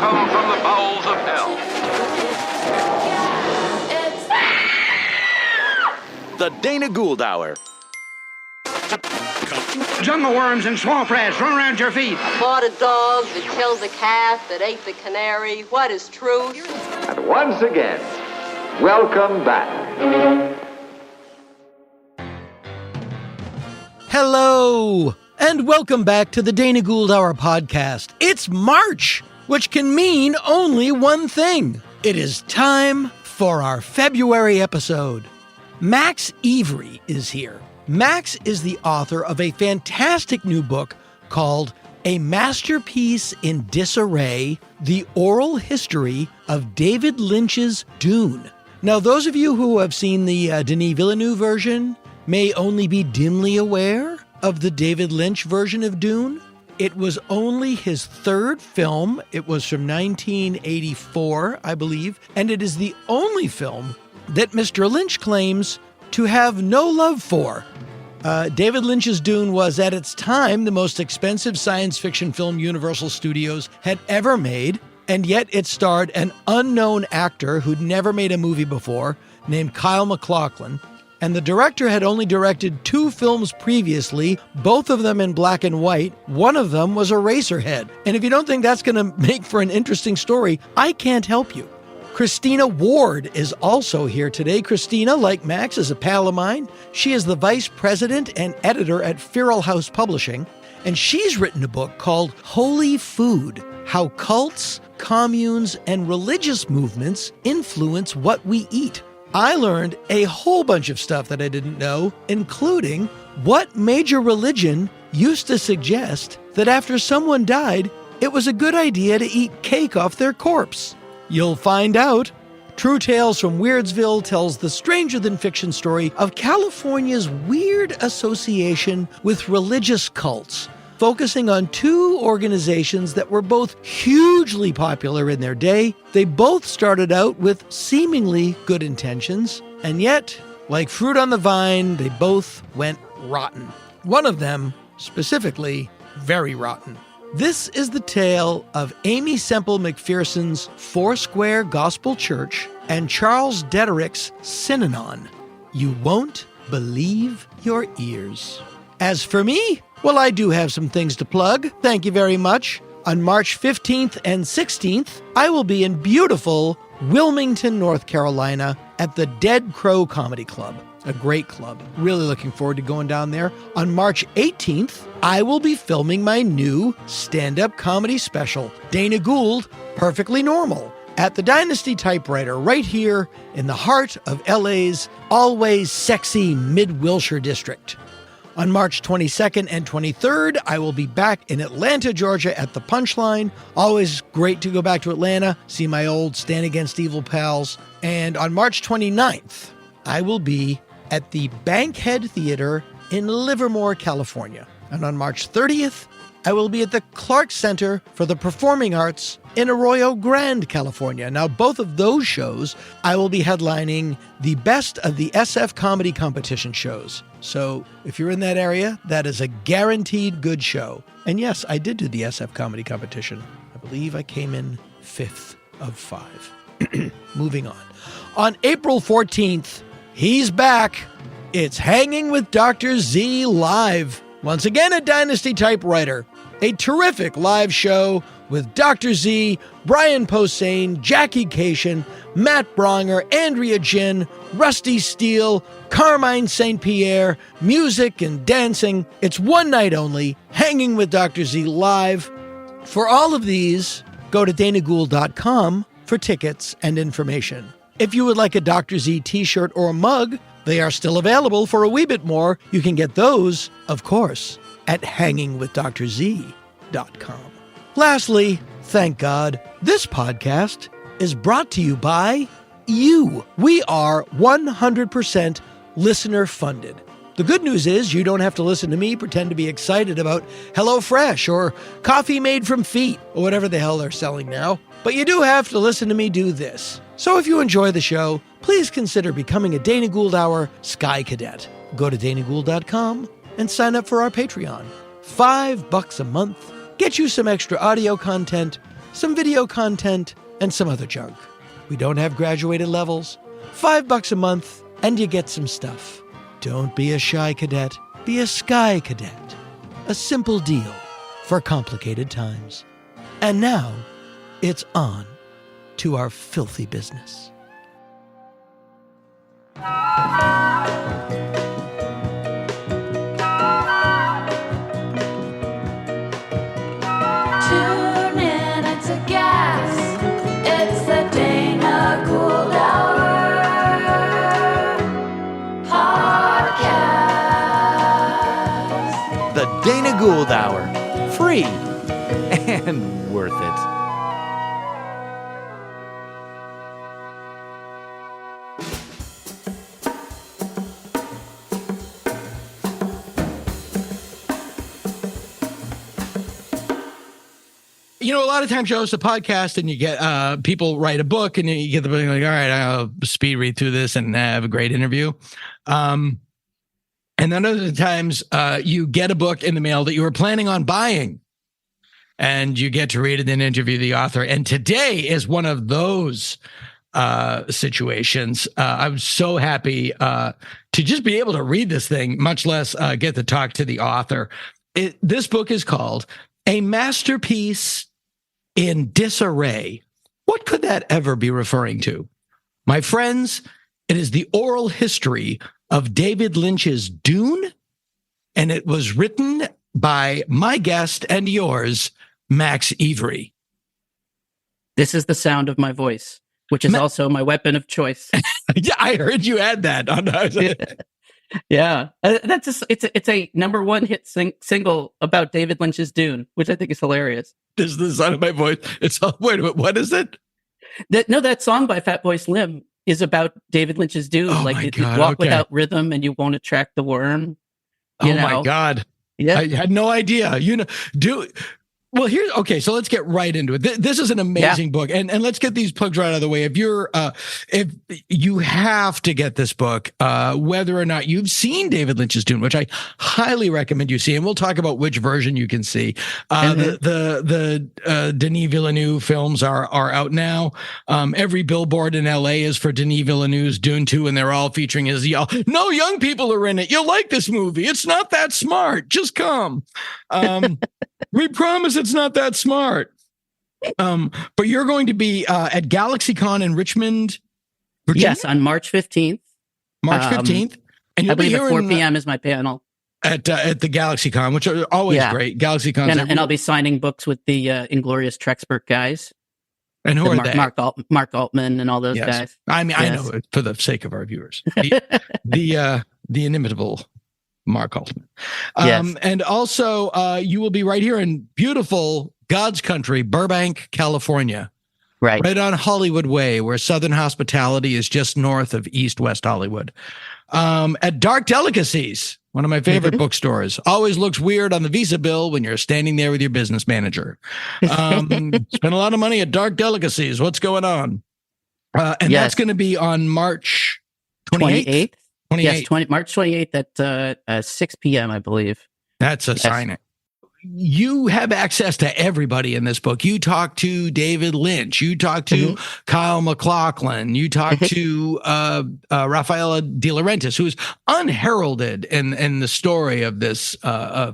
come from the bowels of hell. The Dana Gould Hour. Jungle worms and swamp rats run around your feet. I bought a dog that killed the calf, that ate the canary. What is truth? And once again, welcome back. Hello, and welcome back to the Dana Gould Hour podcast. It's March, which can mean only one thing. It is time for our February episode. Max Evry is here. Max is the author of a fantastic new book called A Masterpiece in Disarray, The Oral History of David Lynch's Dune. Now, those of you who have seen the Denis Villeneuve version may only be dimly aware of the David Lynch version of Dune. It was only his third film. It was from 1984, I believe, and it is the only film that Mr. Lynch claims to have no love for. David Lynch's Dune was, at its time, the most expensive science fiction film Universal Studios had ever made, and yet it starred an unknown actor who'd never made a movie before, named Kyle MacLachlan, and the director had only directed 2 films previously, both of them in black and white. One of them was Eraserhead. And if you don't think that's going to make for an interesting story, I can't help you. Christina Ward is also here today. Christina, like Max, is a pal of mine. She is the vice president and editor at Feral House Publishing, and she's written a book called Holy Food: How Cults, Communes, and Religious Movements Influence What We Eat. I learned a whole bunch of stuff that I didn't know, including what major religion used to suggest that after someone died, it was a good idea to eat cake off their corpse. You'll find out. True Tales from Weirdsville tells the stranger-than-fiction story of California's weird association with religious cults, focusing on 2 organizations that were both hugely popular in their day. They both started out with seemingly good intentions, and yet, like fruit on the vine, they both went rotten. One of them, specifically, very rotten. This is the tale of Amy Semple McPherson's Foursquare Gospel Church and Charles Dederick's Synanon. You won't believe your ears. As for me, well, I do have some things to plug. Thank you very much. On March 15th and 16th, I will be in beautiful Wilmington, North Carolina at the Dead Crow Comedy Club. A great club. Really looking forward to going down there. On March 18th, I will be filming my new stand-up comedy special, Dana Gould, Perfectly Normal, at the Dynasty Typewriter, right here in the heart of LA's always sexy Mid-Wilshire district. On March 22nd and 23rd, I will be back in Atlanta, Georgia at the Punchline. Always great to go back to Atlanta, see my old Stand Against Evil pals. And on March 29th, I will be at the Bankhead Theater in Livermore, California. And on March 30th, I will be at the Clark Center for the Performing Arts in Arroyo Grande, California. Now, both of those shows, I will be headlining the best of the SF comedy competition shows. So if you're in that area, that is a guaranteed good show. And yes, I did do the SF comedy competition. I believe I came in 5th of 5. Moving on. On April 14th, he's back. It's Hanging with Dr. Z live. Once again at Dynasty Typewriter. A terrific live show with Dr. Z, Brian Posehn, Jackie Cation, Matt Bronger, Andrea Jin, Rusty Steele, Carmine St. Pierre, music and dancing. It's one night only. Hanging with Dr. Z live. For all of these, go to danagould.com for tickets and information. If you would like a Dr. Z t-shirt or a mug, they are still available for a wee bit more. You can get those, of course, at hangingwithdrz.com. Lastly, thank God, this podcast is brought to you by you. We are 100% listener funded. The good news is you don't have to listen to me pretend to be excited about HelloFresh or coffee made from feet or whatever the hell they're selling now. But you do have to listen to me do this. So if you enjoy the show, please consider becoming a Dana Gould Hour Sky Cadet. Go to danagould.com and sign up for our Patreon. $5 a month. Get you some extra audio content, some video content, and some other junk. We don't have graduated levels. $5 a month, and you get some stuff. Don't be a shy cadet. Be a sky cadet. A simple deal for complicated times. And now, it's on to our filthy business. Tune in, it's a gas. It's the Dana Gould Hour podcast. The Dana Gould Hour. Free and worth it. You know, a lot of times you host a podcast and you get people write a book and you get the book like, all right, I'll speed read through this and have a great interview. And then other times you get a book in the mail that you were planning on buying and you get to read it and interview the author. And today is one of those situations. I'm so happy to just be able to read this thing, much less get to talk to the author. This book is called A Masterpiece in Disarray. What could that ever be referring to? My friends, it is the oral history of David Lynch's Dune, and it was written by my guest and yours, Max Evry. This is the sound of my voice, which is also my weapon of choice. Yeah, I heard you add that. Yeah, it's a number one hit single about David Lynch's Dune, which I think is hilarious. This is the sound of my voice. Wait a minute, what is it? That song by Fatboy Slim is about David Lynch's Dune. Oh like my you God, walk okay. without rhythm and you won't attract the worm. Oh my God. Yeah. I had no idea. Well, so let's get right into it. This is an amazing book, and let's get these plugs right out of the way. If you have to get this book, whether or not you've seen David Lynch's Dune, which I highly recommend you see, and we'll talk about which version you can see. The Denis Villeneuve films are out now. Every billboard in LA is for Denis Villeneuve's Dune 2, and they're all featuring his yell. No young people are in it. You'll like this movie. It's not that smart. Just come. We promise it's not that smart. But you're going to be at GalaxyCon in Richmond, Virginia? Yes, on March 15th. March 15th. And I believe at 4 p.m. is my panel. At the GalaxyCon, which are always great. GalaxyCon. And I'll be signing books with the Inglorious Trexpert guys. And who are they? Mark Altman and all those guys. I mean, I know it for the sake of our viewers. The inimitable Mark Altman. And also, you will be right here in beautiful God's country, Burbank, California. Right on Hollywood Way, where Southern Hospitality is just north of East West Hollywood. At Dark Delicacies, one of my favorite bookstores. Always looks weird on the Visa bill when you're standing there with your business manager. Spend a lot of money at Dark Delicacies. What's going on? That's going to be on March 28th. Yes, March 28th at 6 p.m., I believe. That's a signing. You have access to everybody in this book. You talk to David Lynch. You talk to Kyle MacLaughlin. You talk to Rafaela De Laurentiis, who is unheralded in the story of this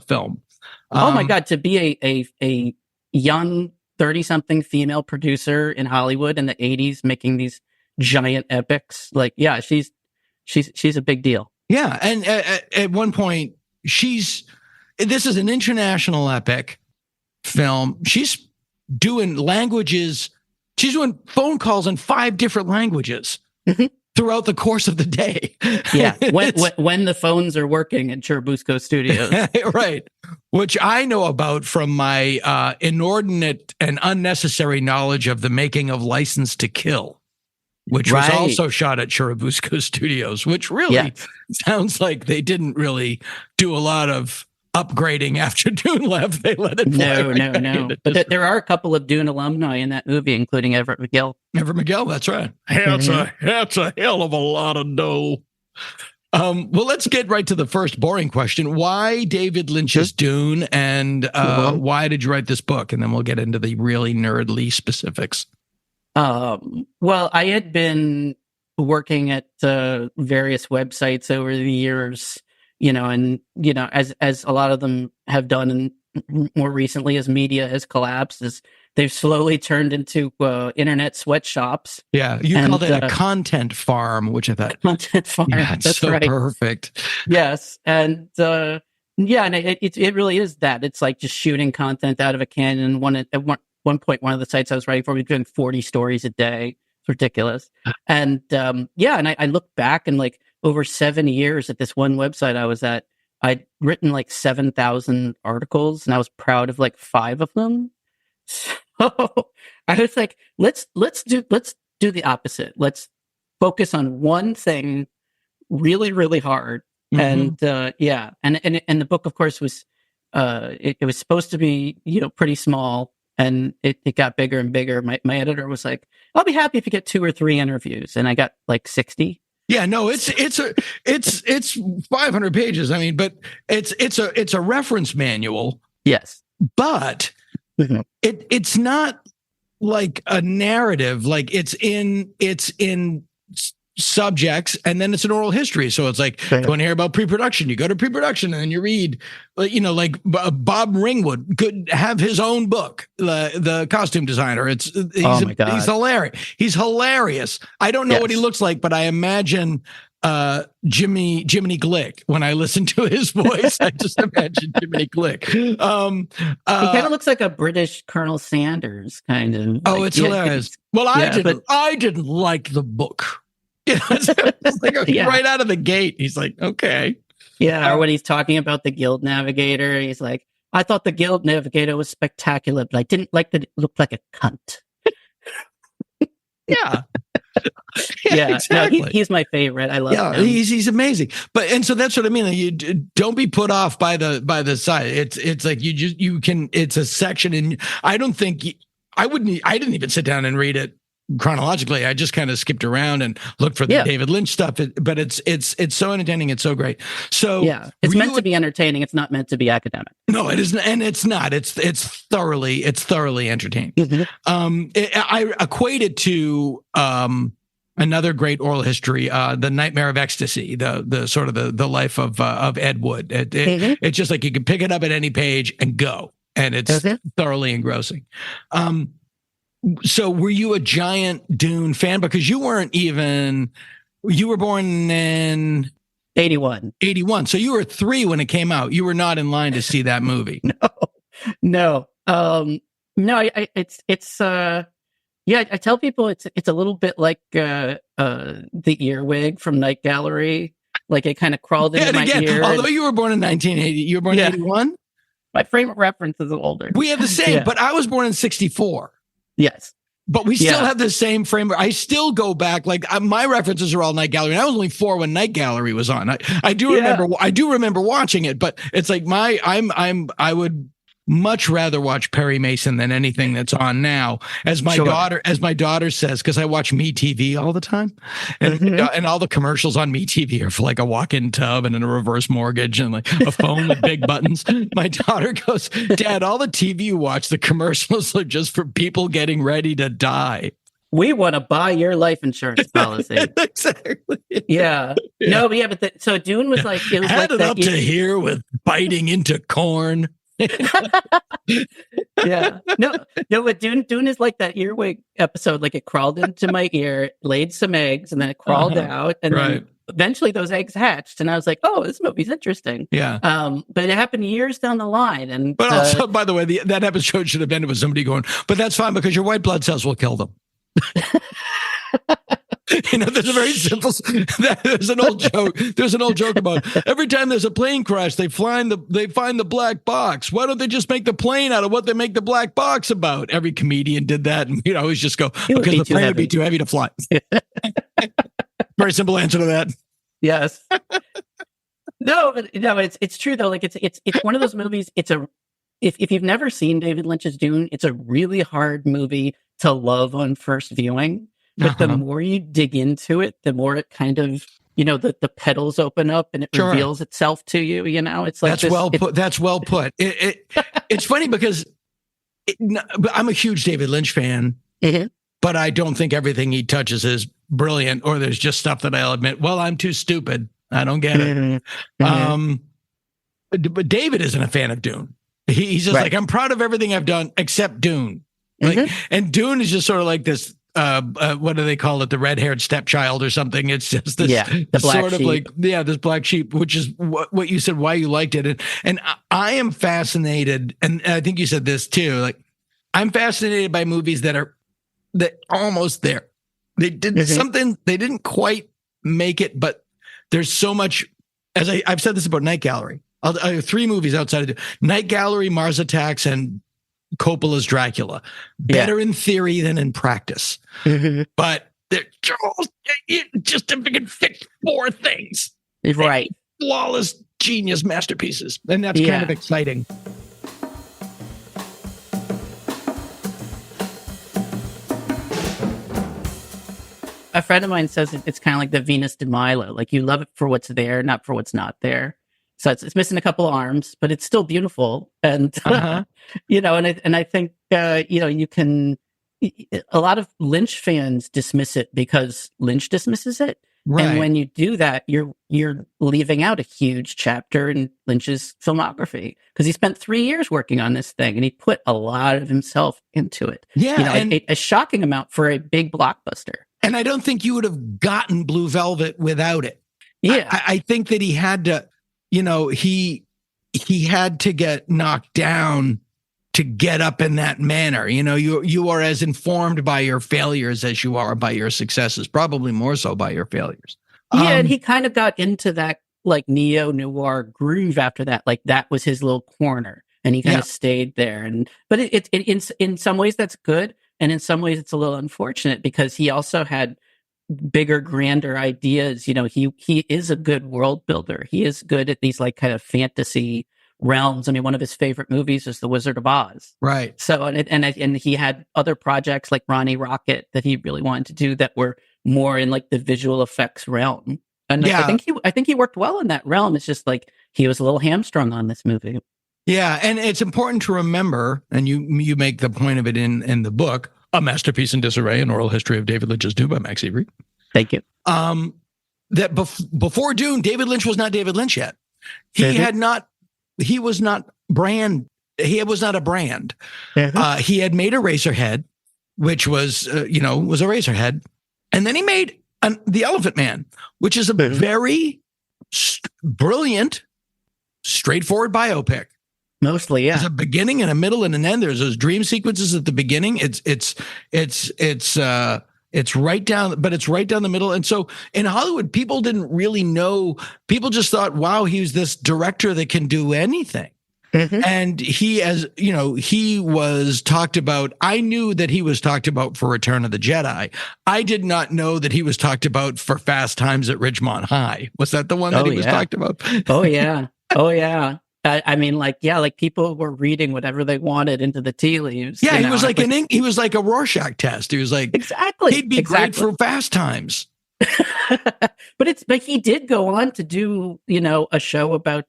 film. Oh my God! To be a young 30-something female producer in Hollywood in the 80s, making these giant epics, she's a big deal. Yeah, and at one point, this is an international epic film. She's doing languages. She's doing phone calls in 5 different languages throughout the course of the day. Yeah, when the phones are working at Churubusco Studios. Right, which I know about from my inordinate and unnecessary knowledge of the making of License to Kill, which was also shot at Churubusco Studios, which really sounds like they didn't really do a lot of upgrading after Dune left. They let it fly. No. But there are a couple of Dune alumni in that movie, including Everett McGill. Everett McGill, that's right. That's a hell of a lot of dough. Well, let's get right to the first boring question. Why David Lynch's Dune, and why did you write this book? And then we'll get into the really nerdly specifics. Well, I had been working at various websites over the years, and as a lot of them have done, and more recently as media has collapsed, as they've slowly turned into internet sweatshops. Yeah, you called it a content farm, which I thought content farm. Yeah, it's that's so right. Perfect. Yes, and and it really is that. It's like just shooting content out of a cannon. At one point, one of the sites I was writing for, we were doing 40 stories a day. It's ridiculous. And and I look back, and like over 7 years at this one website I was at, I'd written like 7,000 articles, and I was proud of like 5 of them. So I was like, let's do the opposite. Let's focus on one thing really, really hard. And and the book, of course, was it was supposed to be pretty small, and it got bigger and bigger. My editor was like, I'll be happy if you get 2 or 3 interviews, and I got like 60. Yeah, no, it's 500 pages. I mean, but it's a reference manual. Yes, but it's not like a narrative. Like it's in subjects, and then it's an oral history. So it's like, you want to hear about pre-production, you go to pre-production, and then you read, like Bob Ringwood could have his own book, the costume designer. He's hilarious. He's hilarious. I don't know what he looks like, but I imagine Jiminy Glick. When I listen to his voice, I just imagine Jiminy Glick. He kind of looks like a British Colonel Sanders, kind of. Oh, it's hilarious. Well, I didn't like the book. It's like right out of the gate, he's like, okay. Yeah, or when he's talking about the Guild Navigator, he's like, I thought the Guild Navigator was spectacular, but I didn't like that it looked like a cunt. Yeah. Yeah, exactly. No, he's my favorite. I love him. He's amazing. And so that's what I mean. You don't be put off by the side. It's like it's a section, and I didn't even sit down and read it chronologically. I just kind of skipped around and looked for the David Lynch stuff. But it's so entertaining. It's so great. So it's meant to be entertaining. It's not meant to be academic. No, it isn't, and it's not. It's thoroughly entertaining. I equate it to another great oral history, the Nightmare of Ecstasy, the sort of the life of Ed Wood. It's just like you can pick it up at any page and go, and it's thoroughly engrossing. So were you a giant Dune fan? Because you were born in 81. So you were 3 when it came out. You were not in line to see that movie. No. I tell people it's a little bit like the earwig from Night Gallery. Like it kind of crawled into my ear. Although you were born in 1980, you were born in 81? My frame of reference is older. We have the same, but I was born in 64. Yes. But we still have the same frame. I still go back. Like my references are all Night Gallery. And I was only 4 when Night Gallery was on. I do remember watching it, but it's like I would much rather watch Perry Mason than anything that's on now. As my daughter says, because I watch MeTV all the time, and all the commercials on MeTV are for like a walk-in tub and a reverse mortgage and like a phone with big buttons. My daughter goes, Dad, all the TV you watch, the commercials are just for people getting ready to die. We want to buy your life insurance policy. Exactly. Yeah. No, but so Dune was like, it was Add like it up to here with biting into corn. Yeah. No, but Dune is like that earwig episode. Like it crawled into my ear, laid some eggs, and then it crawled out, and then eventually those eggs hatched, and I was like, "Oh, this movie's interesting." Yeah. But it happened years down the line, but also, by the way, that episode should have ended with somebody going, "But that's fine because your white blood cells will kill them." There's a very simple. There's an old joke. There's an old joke about every time there's a plane crash, they find the black box. Why don't they just make the plane out of what they make the black box about? Every comedian did that, and always just go because the plane would be too heavy to fly. Very simple answer to that. Yes. No, it's true though. Like it's one of those movies. If you've never seen David Lynch's Dune, it's a really hard movie to love on first viewing. But the more you dig into it, the more it kind of the petals open up and it Sure. reveals itself to you. It's like That's well put. That's well put. It's funny because I'm a huge David Lynch fan, but I don't think everything he touches is brilliant, or there's just stuff that I'll admit, well, I'm too stupid. I don't get it. But David isn't a fan of Dune. He's just like, I'm proud of everything I've done except Dune. And Dune is just sort of like this, what do they call it? The red-haired stepchild or something. It's just this the black sort of sheep. this black sheep, which is what you said, why you liked it. And I am fascinated, and I think you said this too, like, I'm fascinated by movies that almost there. They did something, they didn't quite make it, but there's so much, as I've said this about Night Gallery. I have 3 movies outside of Night Gallery, Mars Attacks, and Coppola's Dracula. Better in theory than in practice. But they're just if you can fix 4 things. Right. Flawless genius masterpieces. And that's kind of exciting. A friend of mine says it's kind of like the Venus de Milo. Like, you love it for what's there, not for what's not there. So it's missing a couple of arms, but it's still beautiful. And, and I think, you can, a lot of Lynch fans dismiss it because Lynch dismisses it. Right. And when you do that, you're leaving out a huge chapter in Lynch's filmography, because he spent 3 years working on this thing and he put a lot of himself into it. Yeah. A shocking amount for a big blockbuster. And I don't think you would have gotten Blue Velvet without it. Yeah. I think that he had to, he had to get knocked down to get up in that manner. You are as informed by your failures as you are by your successes, probably more so by your failures. Yeah, and he kind of got into that like neo-noir groove after that. Like, that was his little corner, and he kind of stayed there. But it in some ways that's good, and in some ways it's a little unfortunate, because he also had bigger, grander ideas. He is a good world builder. He is good at these like kind of fantasy realms. I mean, one of his favorite movies is The Wizard of Oz. Right. So, and he had other projects like Ronnie Rocket that he really wanted to do that were more in like the visual effects realm. And I think he worked well in that realm. It's just like he was a little hamstrung on this movie. Yeah, and it's important to remember, and you make the point of it in the book, A Masterpiece in Disarray, an oral history of David Lynch's Dune by Max Evry. Thank you. That before Dune, David Lynch was not David Lynch yet. He was not a brand. He had made Eraserhead, which was Eraserhead. And then he made The Elephant Man, which is a very brilliant, straightforward biopic. Mostly, yeah. There's a beginning and a middle and an end. There's those dream sequences at the beginning. It's right down, but it's right down the middle. And so in Hollywood, people didn't really know. People just thought, wow, he's this director that can do anything. And he was talked about. I knew that he was talked about for Return of the Jedi. I did not know that he was talked about for Fast Times at Ridgemont High. Was that the one that he was talked about? Oh, yeah. I mean, people were reading whatever they wanted into the tea leaves. Yeah, he was like he was like a Rorschach test. He was like, exactly. He'd be great for Fast Times. but he did go on to do a show about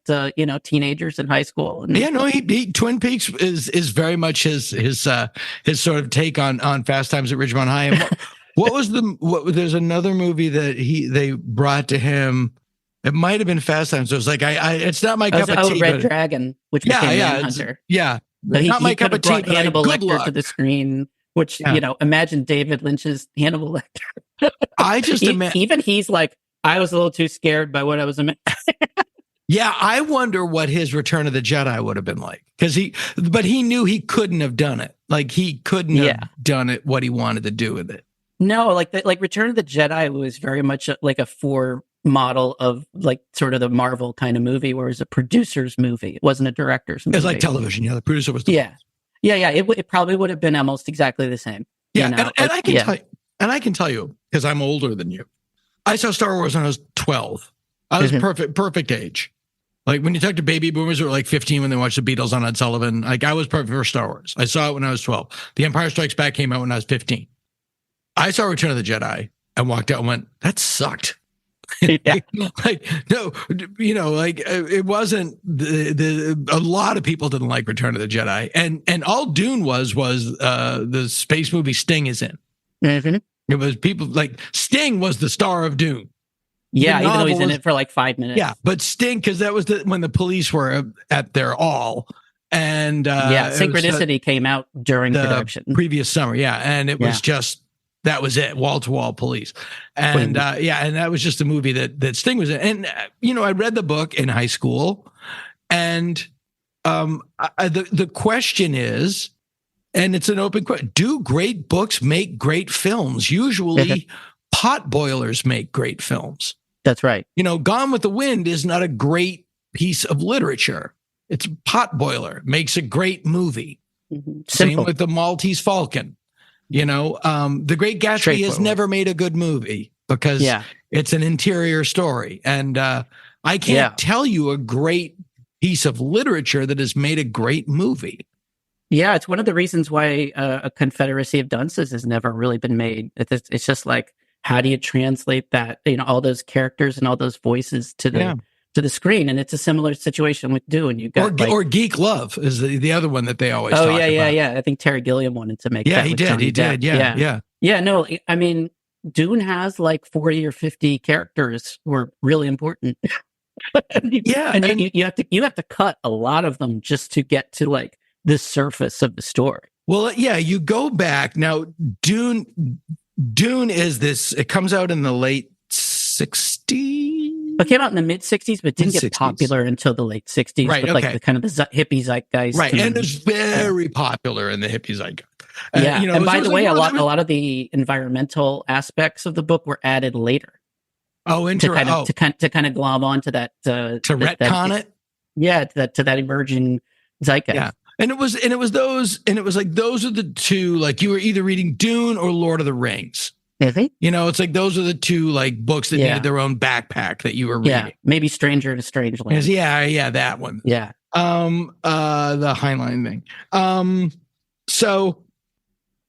teenagers in high school. And, he Twin Peaks is very much his sort of take on Fast Times at Ridgemont High. And what was there's another movie that they brought to him. It might have been Fast Times. So it was like, it's not my cup of tea. Red Dragon, which became Manhunter. Not my cup of tea. Hannibal Lecter to the screen, which, imagine David Lynch's Hannibal Lecter. I just even he's like, I was a little too scared by what I was imagining. Yeah, I wonder what his Return of the Jedi would have been like, but he knew he couldn't have done it. Like, he couldn't have done it what he wanted to do with it. No, like Return of the Jedi was very much like a model of like sort of the Marvel kind of movie, where it was a producer's movie. It wasn't a director's movie. It was like television. Yeah, the producer was. Yeah. It probably would have been almost exactly the same. Yeah, and I can tell you, because I'm older than you. I saw Star Wars when I was 12. I was perfect age. Like, when you talk to baby boomers who were like 15 when they watched the Beatles on Ed Sullivan, like, I was perfect for Star Wars. I saw it when I was 12. The Empire Strikes Back came out when I was 15. I saw Return of the Jedi and walked out and went, that sucked. Yeah. Like, no, like it wasn't a lot of people didn't like Return of the Jedi, and all Dune was the space movie Sting is in. Mm-hmm. It was people like Sting was the star of Dune. Yeah, even though he's in it for like 5 minutes. Yeah, but Sting, because that was when the police were at their all. And Synchronicity came out during the production. Previous summer. Yeah. And it was just, that was it, wall to wall police. And and that was just a movie that Sting was in. And, I read the book in high school. And the question is, and it's an open question, do great books make great films? Usually pot boilers make great films. That's right. Gone with the Wind is not a great piece of literature. It's a pot boiler, makes a great movie. Mm-hmm. Same with the Maltese Falcon. The Great Gatsby has never made a good movie because it's an interior story. And I can't tell you a great piece of literature that has made a great movie. Yeah, it's one of the reasons why a Confederacy of Dunces has never really been made. It's just like, how do you translate that, all those characters and all those voices to the screen? And it's a similar situation with Dune. You got or Geek Love is the other one that they always talk about. Yeah. I think Terry Gilliam wanted to make that. He did. Yeah. No, I mean, Dune has like 40 or 50 characters who are really important. and you have to cut a lot of them just to get to like the surface of the story. Well, you go back now. Dune is this. It comes out in the late 60s. It came out in the mid 60s, but didn't get popular until the late 60s. Right. With like the kind of the hippie zeitgeist. Right, and it was very popular in the hippie zeitgeist. And by the way, a lot of the environmental aspects of the book were added later. Oh, to kind of glob onto that to retcon it. Yeah, to that emerging zeitgeist. Yeah. And it was like those are the two, like you were either reading Dune or Lord of the Rings. It's like those are the two like books that needed their own backpack that you were reading. Yeah, maybe Stranger in a Strange Land. Yeah, that one. Yeah. The Heinlein thing. So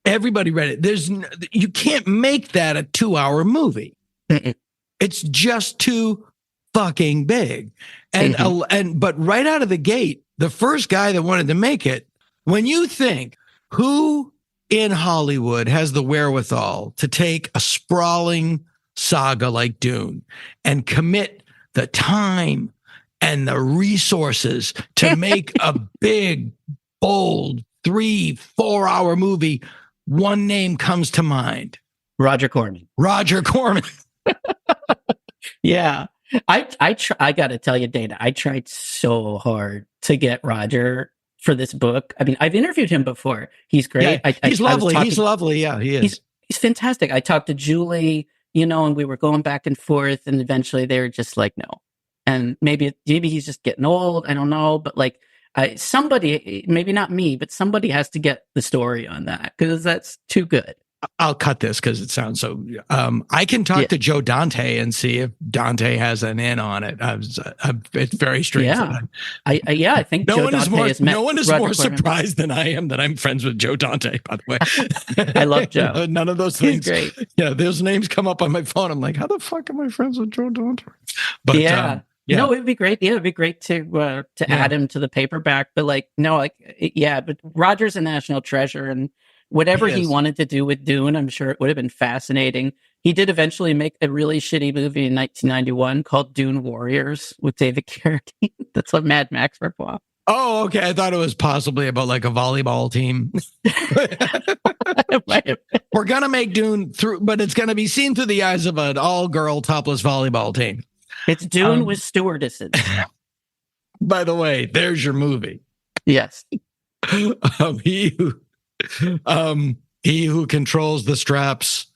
everybody read it. You can't make that a 2-hour movie. Mm-mm. It's just too fucking big. But right out of the gate, the first guy that wanted to make it, when you think who in Hollywood has the wherewithal to take a sprawling saga like Dune and commit the time and the resources to make a big, bold 3-4 hour movie, one name comes to mind. Roger Corman. Yeah. I got to tell you, Dana, I tried so hard to get Roger for this book. I mean, I've interviewed him before. He's great. Yeah, he's lovely. He's lovely. Yeah, he is. He's fantastic. I talked to Julie, and we were going back and forth, and eventually they were just like, no. And maybe he's just getting old. I don't know. But like somebody, maybe not me, but somebody has to get the story on that because that's too good. I'll cut this because it sounds so. I can talk to Joe Dante and see if Dante has an in on it. It's very strange. Yeah, I think no Joe one Dante is more. No one is Roger more Corman. surprised than I am that I'm friends with Joe Dante. By the way, I love Joe. None of those things. He's great. Yeah, those names come up on my phone. I'm like, how the fuck am I friends with Joe Dante? But no, it'd be great. Yeah, it'd be great to add him to the paperback. But but Roger's a national treasure and. Whatever he wanted to do with Dune, I'm sure it would have been fascinating. He did eventually make a really shitty movie in 1991 called Dune Warriors with David Carradine. That's a Mad Max ripoff. Oh, okay. I thought it was possibly about like a volleyball team. We're going to make Dune but it's going to be seen through the eyes of an all-girl topless volleyball team. It's Dune with stewardesses. By the way, there's your movie. Yes. He who controls the straps.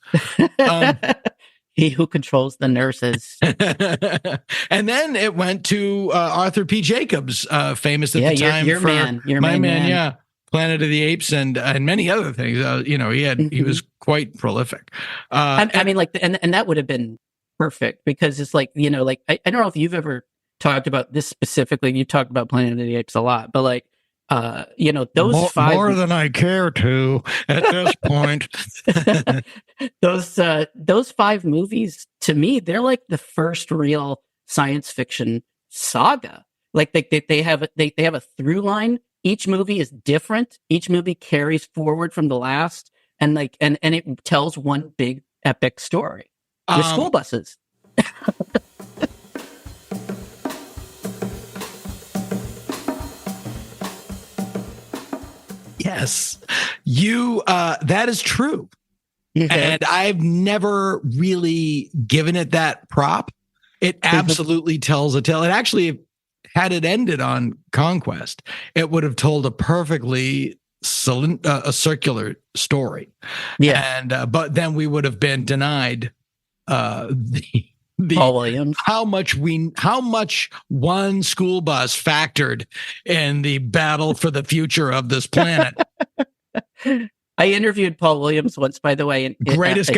He who controls the nurses. And then it went to Arthur P. Jacobs, famous at the time your for man. My Man, Planet of the Apes, and many other things. He was quite prolific. And that would have been perfect because it's like I don't know if you've ever talked about this specifically. You talked about Planet of the Apes a lot, but like those five more than I care to at this point. those five movies, to me, they're like the first real science fiction saga. Like they have a through line. Each movie is different. Each movie carries forward from the last, and it tells one big epic story with school buses. Yes, that is true. And I've never really given it that prop. It absolutely tells a tale. It actually, had it ended on Conquest, it would have told a perfectly a circular story. Yeah. And but then we would have been denied the Paul Williams. how much one school bus factored in the battle for the future of this planet. I interviewed Paul Williams once, by the way, and greatest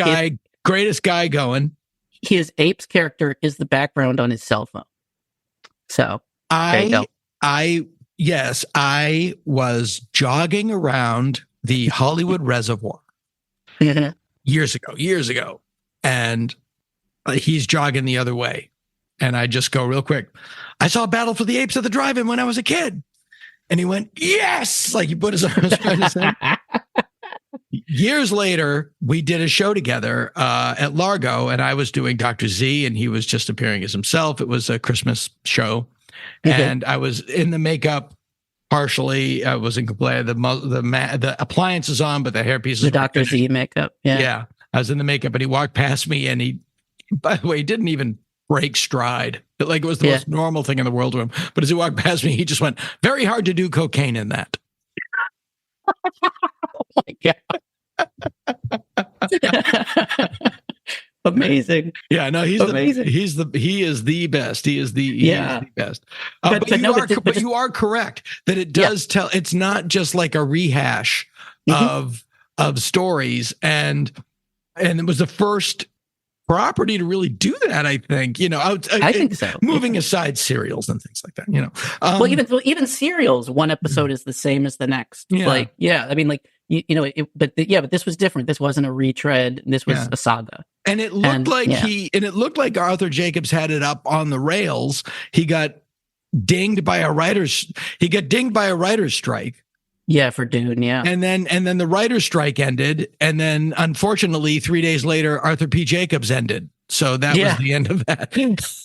guy going. His Apes character is the background on his cell phone. So I was jogging around the Hollywood Reservoir years ago, and he's jogging the other way, and I just go real quick. I saw Battle for the Apes at the drive-in when I was a kid, and he went, "Yes!" Like he put his arms around his head. Years later, we did a show together at Largo, and I was doing Dr. Z, and he was just appearing as himself. It was a Christmas show, and I was in the makeup partially. I wasn't complete. The appliances on, but the hairpieces. The Dr. Z makeup. Yeah. I was in the makeup, and he walked past me, and he, by the way, he didn't even break stride. Like it was the most normal thing in the world to him. But as he walked past me, he just went, "Very hard to do cocaine in that." Oh my God. Amazing. Yeah, no, he's amazing. He is the best. He is the best. But you are correct that it does tell. It's not just like a rehash of stories, and it was the first property to really do that. I think. I think so. Moving aside serials and things like that. Well, even serials, one episode is the same as the next. Yeah. I mean, like. But this was different. This wasn't a retread. This was a saga. And it looked it looked like Arthur Jacobs had it up on the rails. He got dinged by a writer's strike. Yeah, for Dune, yeah. And then the writer's strike ended, and then unfortunately 3 days later Arthur P. Jacobs ended. So that was the end of that.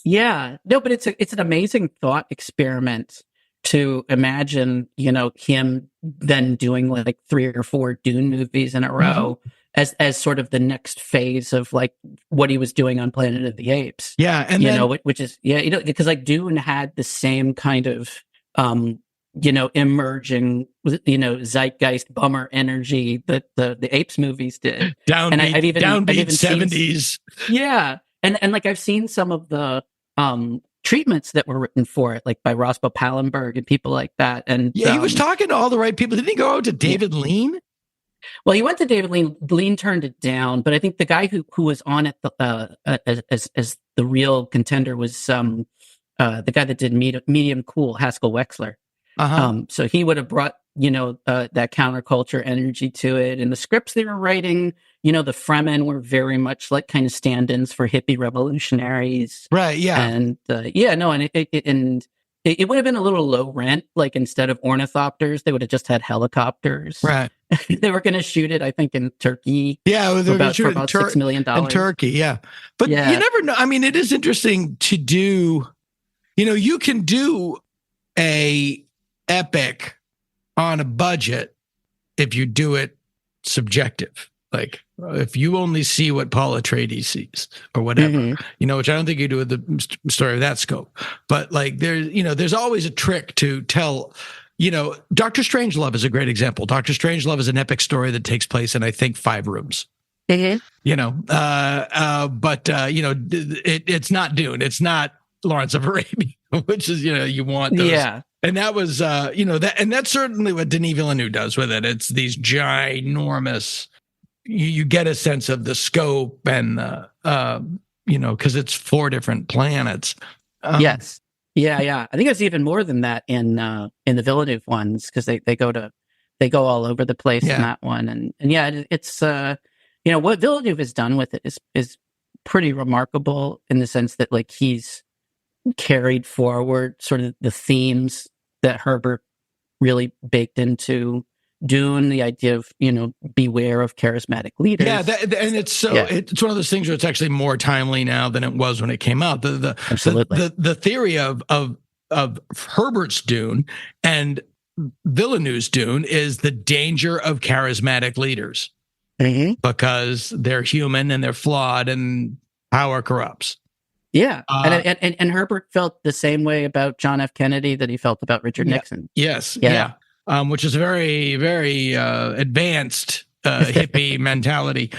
Yeah. No, but it's an amazing thought experiment to imagine, him then doing like 3 or 4 Dune movies in a row as sort of the next phase of like what he was doing on Planet of the Apes. Yeah. And which is, because like Dune had the same kind of, emerging, zeitgeist bummer energy that the Apes movies did. Downbeat 70s. Yeah. And like I've seen some of the, treatments that were written for it, like by Roscoe Pallenberg and people like that. And he was talking to all the right people. Didn't he go out to David Lean? Well, he went to David Lean. Lean turned it down, but I think the guy who was on it as the real contender was the guy that did Medium Cool, Haskell Wexler. So he would have brought that counterculture energy to it, and the scripts they were writing. The Fremen were very much like kind of stand-ins for hippie revolutionaries. Right, yeah. And it would have been a little low rent. Like instead of ornithopters, they would have just had helicopters. Right. They were going to shoot it, I think, in Turkey. Yeah, for about $6 million. In Turkey, yeah. But you never know. I mean, it is interesting to do, you can do a epic on a budget if you do it subjective. Like if you only see what Paul Atreides sees or whatever, which I don't think you do with the story of that scope. But like there's always a trick to tell. Dr. Strangelove is a great example. Dr. Strangelove is an epic story that takes place in, I think, 5 rooms. But it's not Dune. It's not Lawrence of Arabia, which is you want those. Yeah. And that was and that's certainly what Denis Villeneuve does with it. It's these ginormous. You get a sense of the scope and because it's 4 different planets. Yes. Yeah. I think it's even more than that in the Villeneuve ones, because they go all over the place in that one, and it's what Villeneuve has done with it is pretty remarkable in the sense that like he's carried forward sort of the themes that Herbert really baked into Dune, the idea of beware of charismatic leaders. Yeah, and it's it's one of those things where it's actually more timely now than it was when it came out. Absolutely. The theory of Herbert's Dune and Villeneuve's Dune is the danger of charismatic leaders because they're human and they're flawed and power corrupts. Yeah, and Herbert felt the same way about John F. Kennedy that he felt about Richard Nixon. Yes, which is a very, very advanced hippie mentality.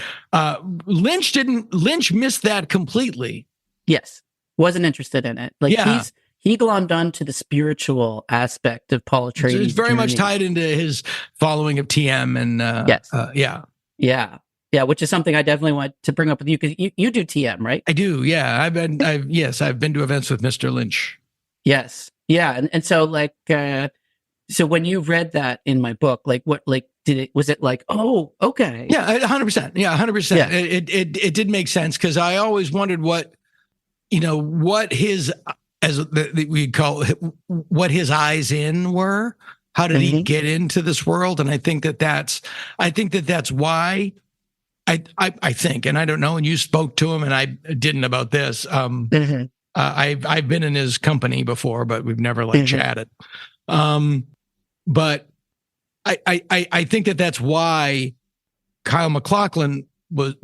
Lynch missed that completely. Yes, wasn't interested in it. He glommed on to the spiritual aspect of Paul Atreides. It's very much tied into his following of TM and Yeah, which is something I definitely want to bring up with you because you do TM, right? I do. Yeah, I've been to events with Mr. Lynch. Yes, yeah, and so so when you read that in my book, was it like, oh, okay, yeah, 100%, yeah, 100%. It did make sense because I always wondered what his we call it, what his eyes in were. How did he get into this world? And I think that's why. I think, and I don't know, and you spoke to him and I didn't about this. I've been in his company before, but we've never chatted. But I think that's why Kyle MacLachlan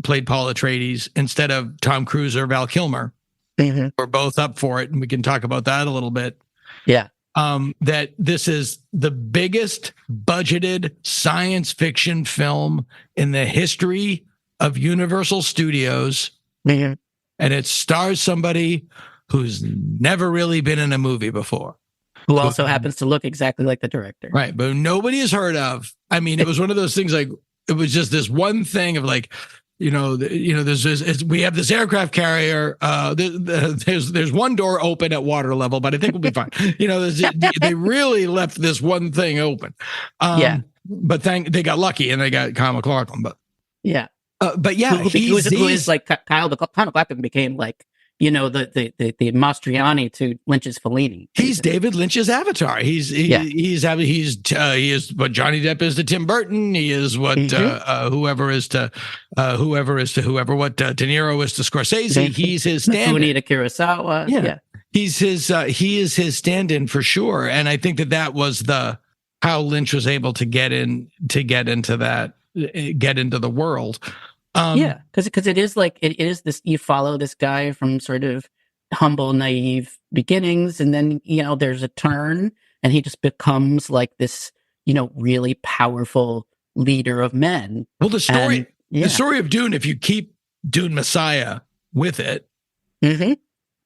played Paul Atreides instead of Tom Cruise or Val Kilmer. We're both up for it, and we can talk about that a little bit. Yeah. That this is the biggest budgeted science fiction film in the history of Universal Studios. And it stars somebody who's never really been in a movie before. Who also happens to look exactly like the director. Right, but nobody has heard of. I mean, it was one of those things it was just this one thing of there's this, we have this aircraft carrier. There's one door open at water level, but I think we'll be fine. They really left this one thing open. But they got lucky and they got Kyle MacLachlan. But who is like Kyle MacLachlan became like the Mastriani to Lynch's Fellini. He's David Lynch's avatar. He is what Johnny Depp is to Tim Burton. He is what whoever is to whoever. What De Niro is to Scorsese. He's his stand-in. Fellini to Kurosawa. Yeah. He's his. He is his stand-in for sure. And I think that was how Lynch was able to get into the world. Because it is this, you follow this guy from sort of humble, naive beginnings, and then there's a turn, and he just becomes like this, really powerful leader of men. Well, the story of Dune, if you keep Dune Messiah with it,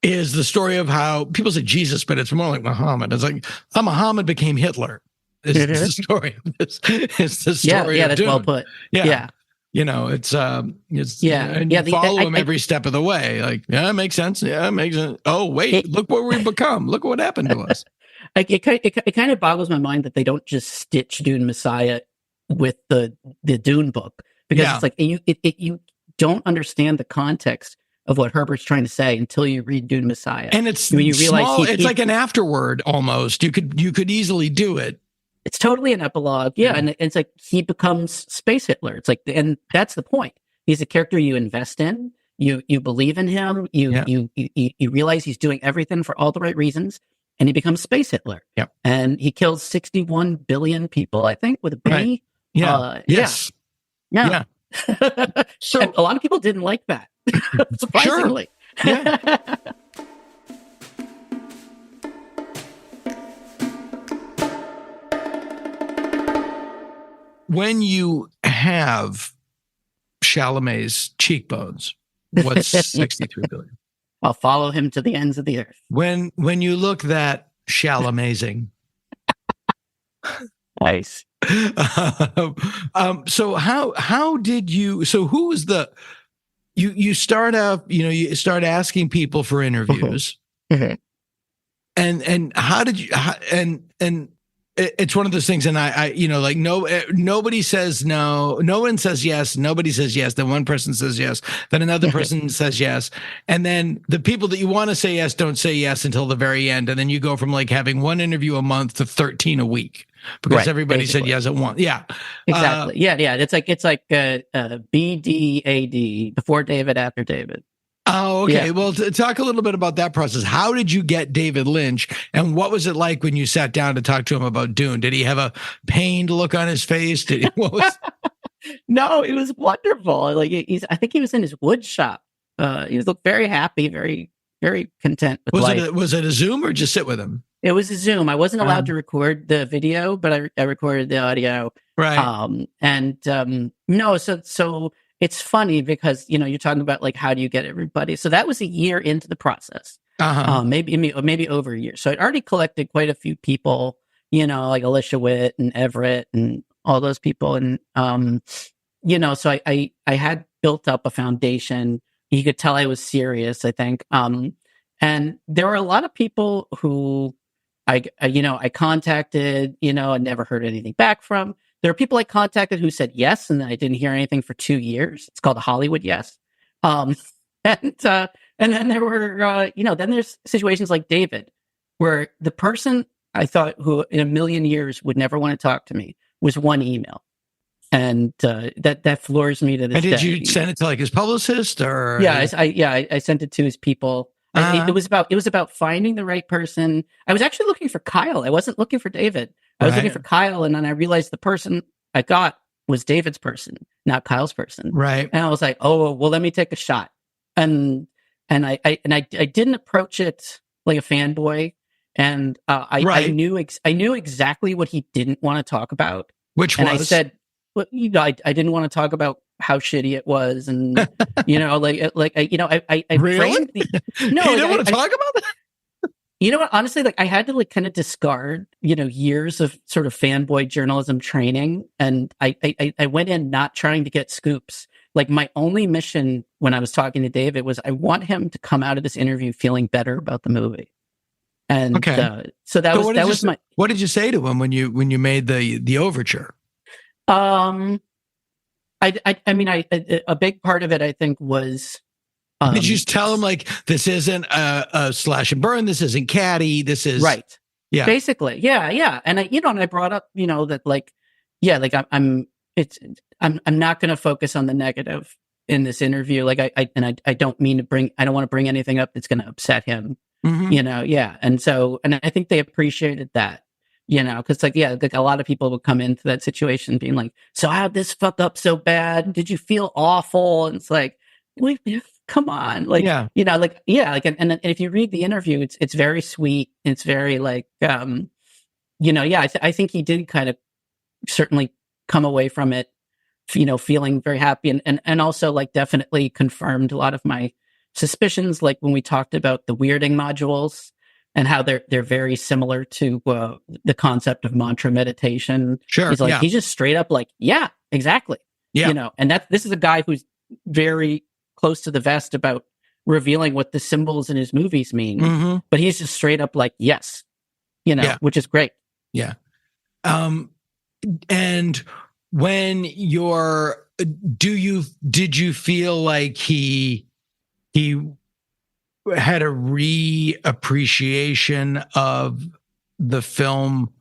is the story of how people say Jesus, but it's more like Muhammad. It's like how Muhammad became Hitler. Is the story of this? It's the story of that's Dune. Well put. Yeah. And you follow him every step of the way. It makes sense. Yeah, it makes sense. Oh, wait, look what we've become. Look what happened to us. It kind of boggles my mind that they don't just stitch Dune Messiah with the Dune book, because it's like you don't understand the context of what Herbert's trying to say until you read Dune Messiah. And it's when you realize it's like an afterword almost. You could easily do it. It's totally an epilogue. Yeah. And it's like he becomes Space Hitler. It's like, and that's the point. He's a character you invest in. You believe in him. You realize he's doing everything for all the right reasons, and he becomes Space Hitler. Yep. And he kills 61 billion people, I think, with a B. Right. Yeah. Yes. Yeah. So and a lot of people didn't like that. Surprisingly. Sure. Yeah. When you have Chalamet's cheekbones, what's 63 billion? I'll follow him to the ends of the earth. When you look that Chalameting. Nice. So how did you? So who was the? You start out. You start asking people for interviews. and how did you, and it's one of those things. And I like nobody says no. No one says yes. Nobody says yes. Then one person says yes. Then another person says yes. And then the people that you want to say yes don't say yes until the very end. And then you go from like having one interview a month to 13 a week because everybody basically said yes at once. Yeah, exactly. Yeah. It's like BDAD, before David, after David. Oh, okay. Yeah. Well, talk a little bit about that process. How did you get David Lynch, and what was it like when you sat down to talk to him about Dune? Did he have a pained look on his face? What was? No, it was wonderful. Like I think he was in his wood shop. He looked very happy, very, very content with life. Was it a Zoom or just sit with him? It was a Zoom. I wasn't allowed to record the video, but I recorded the audio. Right. No, so it's funny because, you're talking about like, how do you get everybody? So that was a year into the process, maybe over a year. So I'd already collected quite a few people, like Alicia Witt and Everett and all those people. And, so I had built up a foundation. You could tell I was serious, I think. And there were a lot of people who I contacted, and never heard anything back from. There are people I contacted who said yes, and then I didn't hear anything for 2 years. It's called a Hollywood yes. And then there were, then there's situations like David, where the person I thought who in a million years would never want to talk to me was one email. And that floors me to this day. And did you send it to like his publicist or? Yeah, I sent it to his people. It was about finding the right person. I was actually looking for Kyle. I wasn't looking for David. I was looking for Kyle, and then I realized the person I got was David's person, not Kyle's person. Right. And I was like, oh, well, let me take a shot. And I didn't approach it like a fanboy. And I knew exactly what he didn't want to talk about. Which was? And I said, well, I didn't want to talk about how shitty it was, and I really? framed the, no, you didn't want to talk about that. You know what? Honestly, like I had to like kind of discard, years of sort of fanboy journalism training, and I went in not trying to get scoops. Like my only mission when I was talking to David was I want him to come out of this interview feeling better about the movie. And so what did you say to him when you made the overture? I mean, a big part of it, I think, was. Did you tell him like this isn't a slash and burn? This isn't catty. This is right. Yeah, basically, yeah. And I brought up, that like, yeah, like I'm not going to focus on the negative in this interview. Like I don't want to bring anything up that's going to upset him. Mm-hmm. Yeah. And I think they appreciated that. Because like a lot of people would come into that situation being like, so how'd this fuck up so bad? Did you feel awful? And it's like, come on, like, and if you read the interview, it's very sweet. It's very like, I think he did kind of certainly come away from it, feeling very happy and also like definitely confirmed a lot of my suspicions. Like when we talked about the weirding modules and how they're very similar to the concept of mantra meditation. Sure. He's like, he's just straight up like, yeah, exactly. Yeah. And this is a guy who's very close to the vest about revealing what the symbols in his movies mean. Mm-hmm. But he's just straight up like, yes, which is great. Yeah. And when did you feel like he had a reappreciation of the film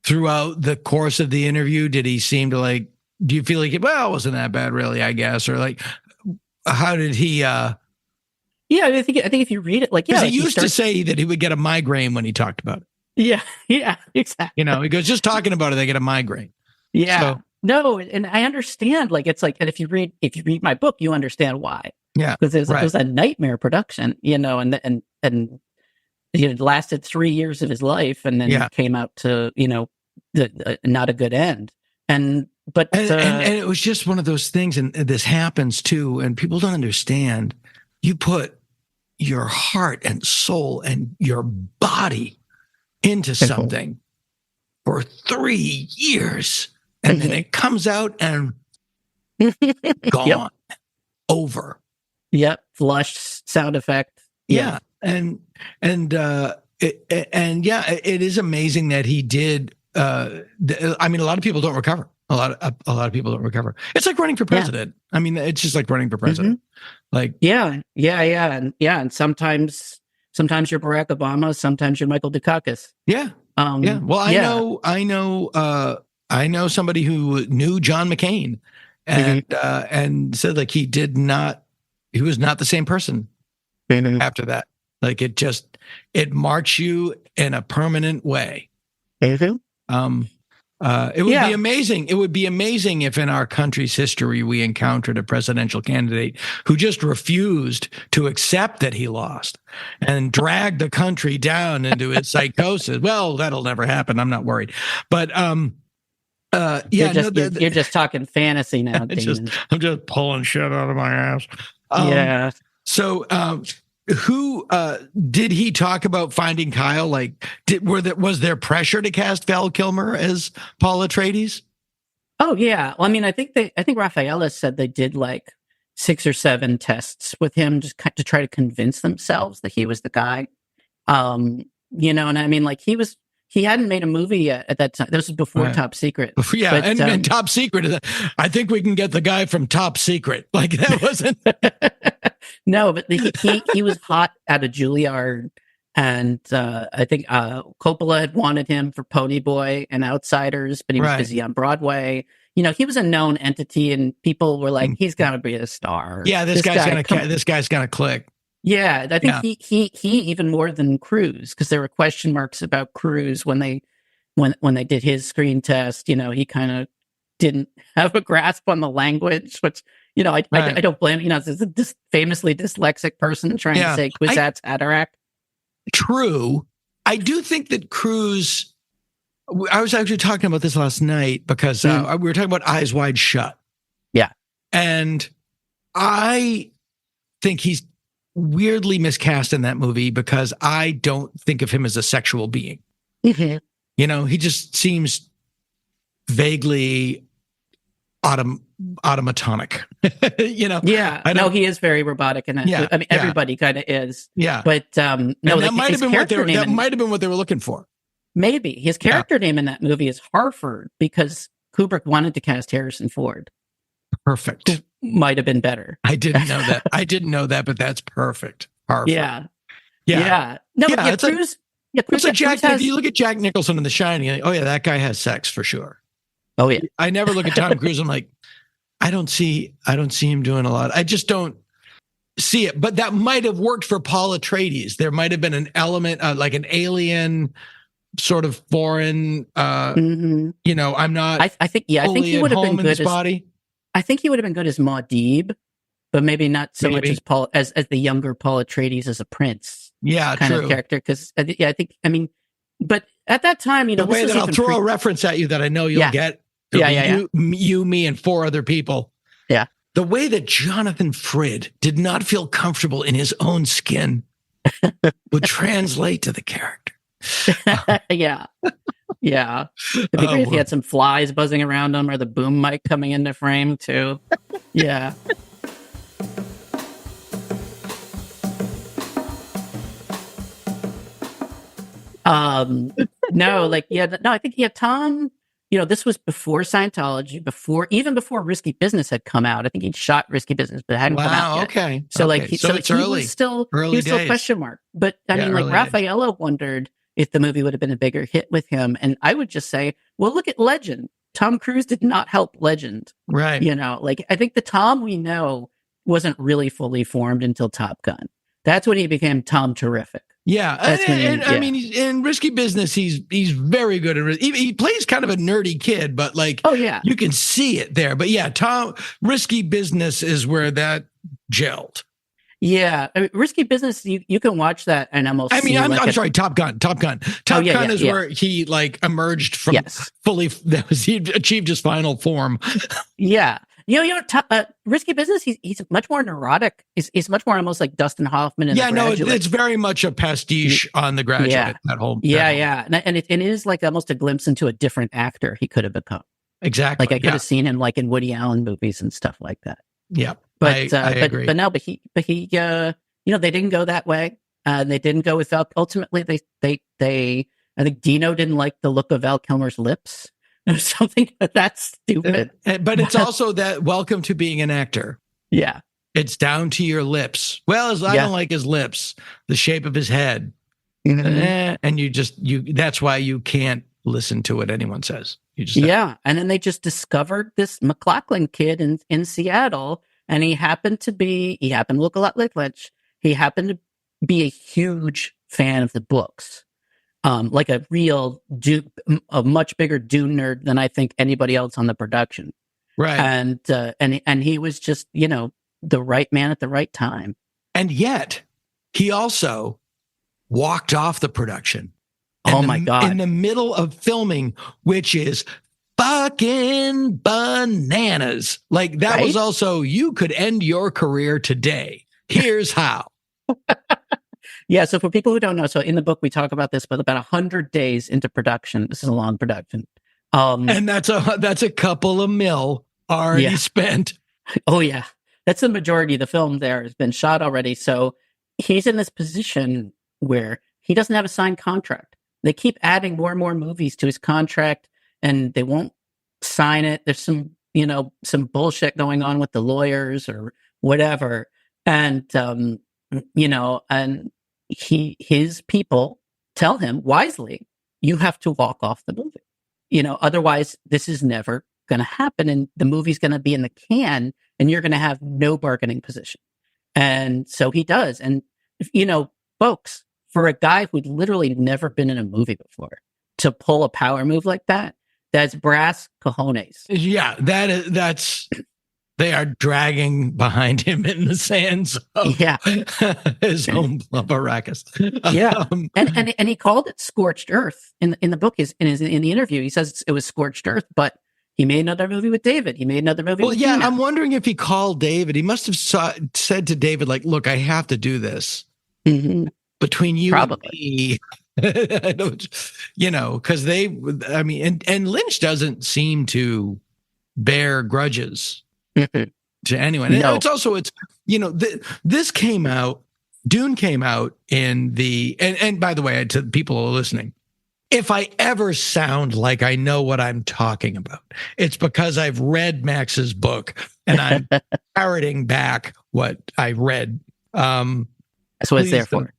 throughout the course of the interview? Did he seem to like, do you feel like, it wasn't that bad really, I guess? Or like, how did he, I think if you read it, like, he used to say that he would get a migraine when he talked about it. Yeah, exactly. He goes, just talking about it, I get a migraine. Yeah. So, no, and I understand, like, it's like, and if you read my book, you understand why. Yeah. Because it was a nightmare production, and it lasted 3 years of his life and then came out to, not a good end. And it was just one of those things, and this happens too, and people don't understand. You put your heart and soul and your body into something for 3 years, and then it comes out and gone, over. Yep, flush sound effect. Yeah, and it is amazing that he did. A lot of people don't recover. A lot of people don't recover. It's like running for president. Yeah. I mean, it's just like running for president. Mm-hmm. Like, and sometimes you're Barack Obama, sometimes you're Michael Dukakis. Yeah, Well, I know somebody who knew John McCain, and said like he was not the same person after that. Like it marks you in a permanent way. It would be amazing. It would be amazing if in our country's history we encountered a presidential candidate who just refused to accept that he lost and dragged the country down into its psychosis. Well, that'll never happen. I'm not worried. But you're just talking fantasy now. I'm just pulling shit out of my ass. So, who did he talk about finding Kyle? Like, was there pressure to cast Val Kilmer as Paul Atreides? Oh yeah. Well, I mean, I think Rafaela said they did like 6 or 7 tests with him just to try to convince themselves that he was the guy. And I mean, like he hadn't made a movie yet at that time. This was before Top Secret. Yeah, but, and Top Secret. I think we can get the guy from Top Secret. Like that wasn't. No, but he was hot out of Juilliard, and I think Coppola had wanted him for Pony Boy and Outsiders, but he was busy on Broadway. He was a known entity, and people were like, "He's got to be a star." Yeah, this guy's gonna click. Yeah, I think he even more than Cruise, because there were question marks about Cruise when they did his screen test. He kind of didn't have a grasp on the language, which I don't blame. It's a famously dyslexic person trying to say Kwisatz Haderach. True, I do think that Cruise. I was actually talking about this last night because we were talking about Eyes Wide Shut. Yeah, and I think he's weirdly miscast in that movie because I don't think of him as a sexual being. Mm-hmm. He just seems vaguely automatonic. Yeah. No, he is very robotic in that. Yeah, I mean, everybody kind of is. Yeah. But no, that might have been what they were looking for. Maybe his character name in that movie is Harford because Kubrick wanted to cast Harrison Ford. Perfect. Might have been better. I didn't know that, but that's perfect. Harford. Yeah. No, but Cruise. It's like if you look at Jack Nicholson in The Shining, you're like, oh yeah, that guy has sex for sure. Oh yeah. I never look at Tom Cruise. I'm like, I don't see him doing a lot. I just don't see it. But that might have worked for Paul Atreides. There might have been an element like an alien sort of foreign. I'm not. I think he would have been good body. I think he would have been good as Muad'Dib, but maybe not so much as Paul as the younger Paul Atreides as a prince. Yeah, kind of character. Because but at that time, the way that I'll throw a reference at you that I know you'll get. You, me, and 4 other people. Yeah. The way that Jonathan Frid did not feel comfortable in his own skin would translate to the character. Yeah. It'd be great if he had some flies buzzing around him or the boom mic coming into frame too. Yeah. I think Tom. This was before Scientology, before Risky Business had come out. I think he'd shot Risky Business, but it hadn't come out yet. Okay. So he was still a question mark. But Rafaela wondered if the movie would have been a bigger hit with him. And I would just say, well, look at Legend. Tom Cruise did not help Legend. Right. I think the Tom we know wasn't really fully formed until Top Gun. That's when he became Tom Terrific. Yeah, I mean, in Risky Business, he's very good at. He plays kind of a nerdy kid, but you can see it there. But yeah, Risky Business is where that gelled. Yeah, Risky Business. You can watch that and almost. I mean, I'm sorry, Top Gun. Top Gun is where he emerged from fully. He achieved his final form. Yeah. Risky Business. He's much more neurotic. He's much more almost like Dustin Hoffman. It's very much a pastiche on The Graduate. Yeah. That whole. And it is like almost a glimpse into a different actor he could have become. Exactly. Like I could have seen him like in Woody Allen movies and stuff like that. Yeah, but I agree. But he they didn't go that way. and they didn't go with Val. Ultimately, they I think Dino didn't like the look of Val Kilmer's lips or something. That's stupid. But it's also that welcome to being an actor. Yeah. It's down to your lips. Well, I don't like his lips, the shape of his head. And that's why you can't listen to what anyone says. And then they just discovered this MacLaughlin kid in Seattle, and he happened to look a lot like Lynch. He happened to be a huge fan of the books. Like a much bigger Dune nerd than I think anybody else on the production. Right. And he was just, the right man at the right time. And yet he also walked off the production. My God. In the middle of filming, which is fucking bananas. Like that was also, you could end your career today. Here's how. Yeah, so for people who don't know, so in the book we talk about this, but about 100 days into production. This is a long production. And that's a couple of mil already spent. Oh, yeah. That's the majority of the film there has been shot already. So he's in this position where he doesn't have a signed contract. They keep adding more and more movies to his contract, and they won't sign it. There's some bullshit going on with the lawyers or whatever. And, and his people tell him wisely, you have to walk off the movie. Otherwise this is never going to happen, and the movie's going to be in the can, and you're going to have no bargaining position. And so he does. And folks, for a guy who'd literally never been in a movie before to pull a power move like that, that's brass cojones. Yeah, that's they are dragging behind him in the sands of his home of Arrakis. Yeah, and he called it scorched earth in the book. In the interview, he says it was scorched earth, but he made another movie with David. He made another movie. Well, with Dina. I'm wondering if he called David. He must have said to David, like, "Look, I have to do this between you and me." Because and Lynch doesn't seem to bear grudges to anyone. No. This came out, Dune came out in the, and by the way, to people who are listening, if I ever sound like I know what I'm talking about, it's because I've read Max's book and I'm parroting back what I read. That's what it's there for.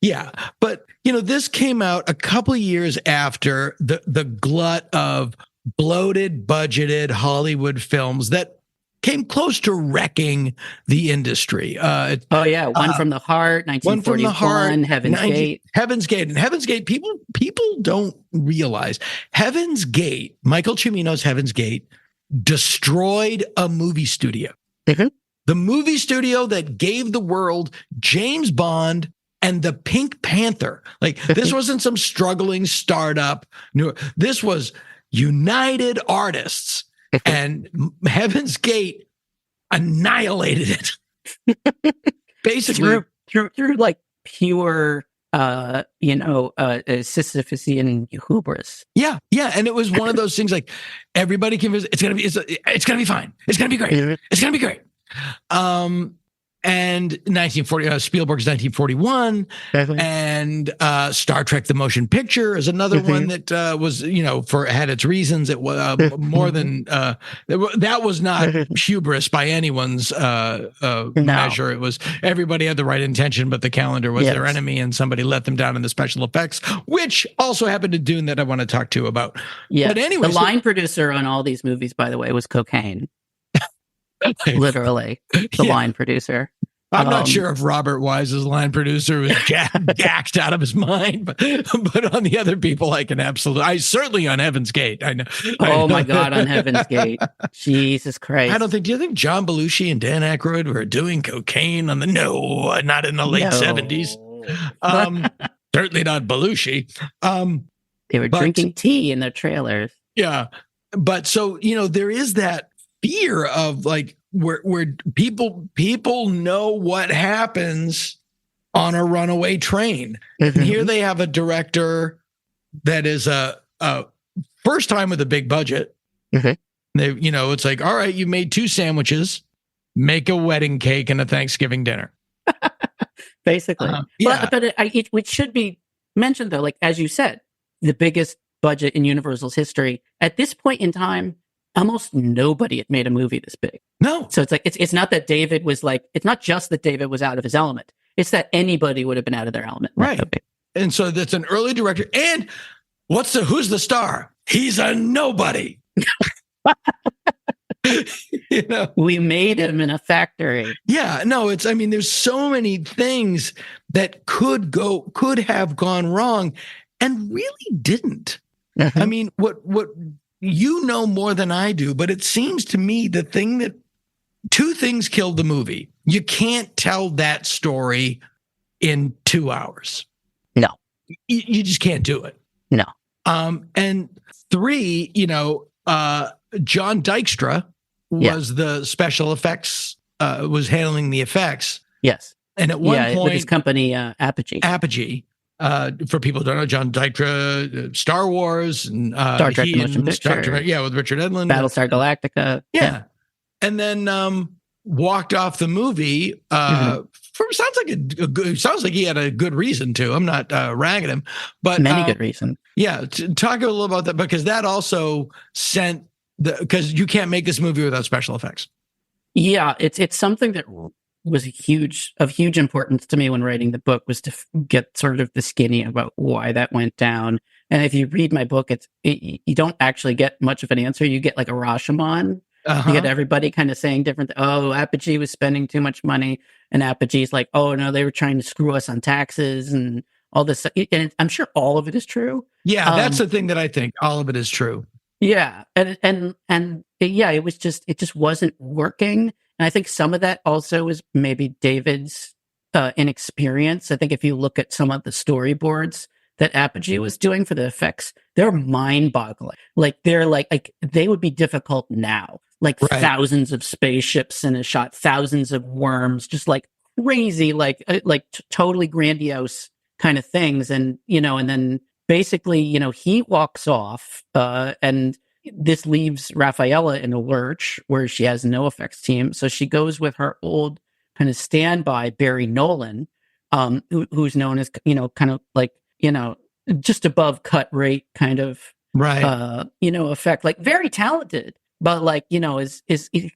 Yeah. But, this came out a couple of years after the glut of bloated, budgeted Hollywood films that came close to wrecking the industry. One from the Heart, 1941, Heaven's Gate. Heaven's Gate. And Heaven's Gate, people don't realize Heaven's Gate, Michael Cimino's Heaven's Gate, destroyed a movie studio. Mm-hmm. The movie studio that gave the world James Bond and the Pink Panther. Like, this wasn't some struggling startup. This was United Artists. And Heaven's Gate annihilated it. Basically, through like pure, Sisyphusian hubris. Yeah, and it was one of those things like everybody can visit. It's gonna be fine. It's gonna be great. It's gonna be great. And 1940, Spielberg's 1941, and Star Trek: The Motion Picture is another one that was, had its reasons. It was more than that was not hubris by anyone's measure. It was everybody had the right intention, but the calendar was their enemy, and somebody let them down in the special effects, which also happened to Dune that I want to talk to about. Yeah, but anyway, the line producer on all these movies, by the way, was cocaine. Literally, the line producer. I'm not sure if Robert Wise's line producer was gacked out of his mind, but on the other people, I certainly on Heaven's Gate. I know. Oh my God, on Heaven's Gate. Jesus Christ. Do you think John Belushi and Dan Aykroyd were doing cocaine on no, not in the late 70s. Certainly not Belushi. They were drinking tea in their trailers. Yeah. But so, there is that fear of like, where people know what happens on a runaway train. And here they have a director that is a first time with a big budget. They, it's like, all right, you made 2 sandwiches, make a wedding cake and a Thanksgiving dinner. Basically. Yeah. But it should be mentioned, though, like, as you said, the biggest budget in Universal's history. At this point in time, almost nobody had made a movie this big. No. So it's like, it's not that David was like, it's not just that David was out of his element. It's that anybody would have been out of their element. Right. And so that's an early director. And who's the star? He's a nobody. We made him in a factory. Yeah, no, there's so many things that could have gone wrong and really didn't. Mm-hmm. What you know more than I do, but it seems to me two things killed the movie. You can't tell that story in 2 hours. No. You just can't do it. No. And 3, John Dykstra was the special effects, was handling the effects. Yes. And at one point, with his company, Apogee. For people who don't know, John Dykstra, Star Wars and Star Trek the Motion Picture. with Richard Edlund. Battlestar Galactica. Yeah. And then walked off the movie. Sounds like he had a good reason to. I'm not ragging him, but many good reasons. Yeah, talk a little about that, because that also sent because you can't make this movie without special effects. Yeah, it's something that was of huge importance to me when writing the book, was to get sort of the skinny about why that went down. And if you read my book, you don't actually get much of an answer. You get like a Rashomon. You get everybody kind of saying different. Oh, Apogee was spending too much money, and Apogee's like, oh no, they were trying to screw us on taxes and all this. And I'm sure all of it is true. Yeah, that's the thing that I think. All of it is true. Yeah, and yeah, it just wasn't working. And I think some of that also was maybe David's inexperience. I think if you look at some of the storyboards that Apogee was doing for the effects, they're mind-boggling. Like they're like they would be difficult now. Like thousands of spaceships in a shot, thousands of worms, just like crazy, totally grandiose kind of things. And and then basically, he walks off, and this leaves Raffaella in a lurch where she has no effects team. So she goes with her old kind of standby, Barry Nolan, who's known as, kind of like, just above cut rate kind of, effect, like very talented, but like, is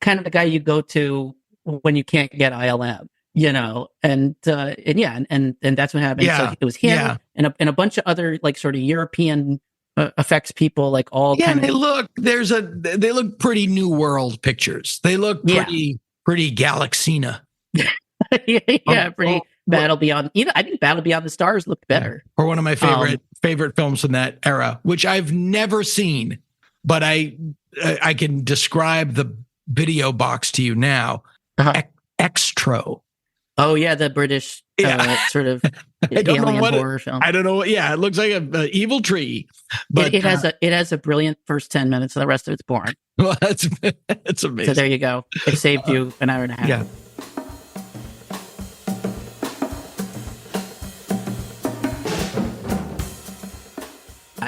kind of the guy you go to when you can't get ILM. And that's what happened. Yeah. So it was him and a bunch of other like sort of European effects people, like all kind of. They look pretty New World pictures. They look pretty Galaxina. Pretty Battle Beyond. I think Battle Beyond the Stars looked better. Or one of my favorite films from that era, which I've never seen, but I can describe the video box to you now. Extro. Oh yeah, the British sort of alien horror film. I don't know. Yeah, it looks like an evil tree, but it has a brilliant first 10 minutes, and the rest of it's boring. Well, that's amazing. So there you go. It saved you an hour and a half. Yeah.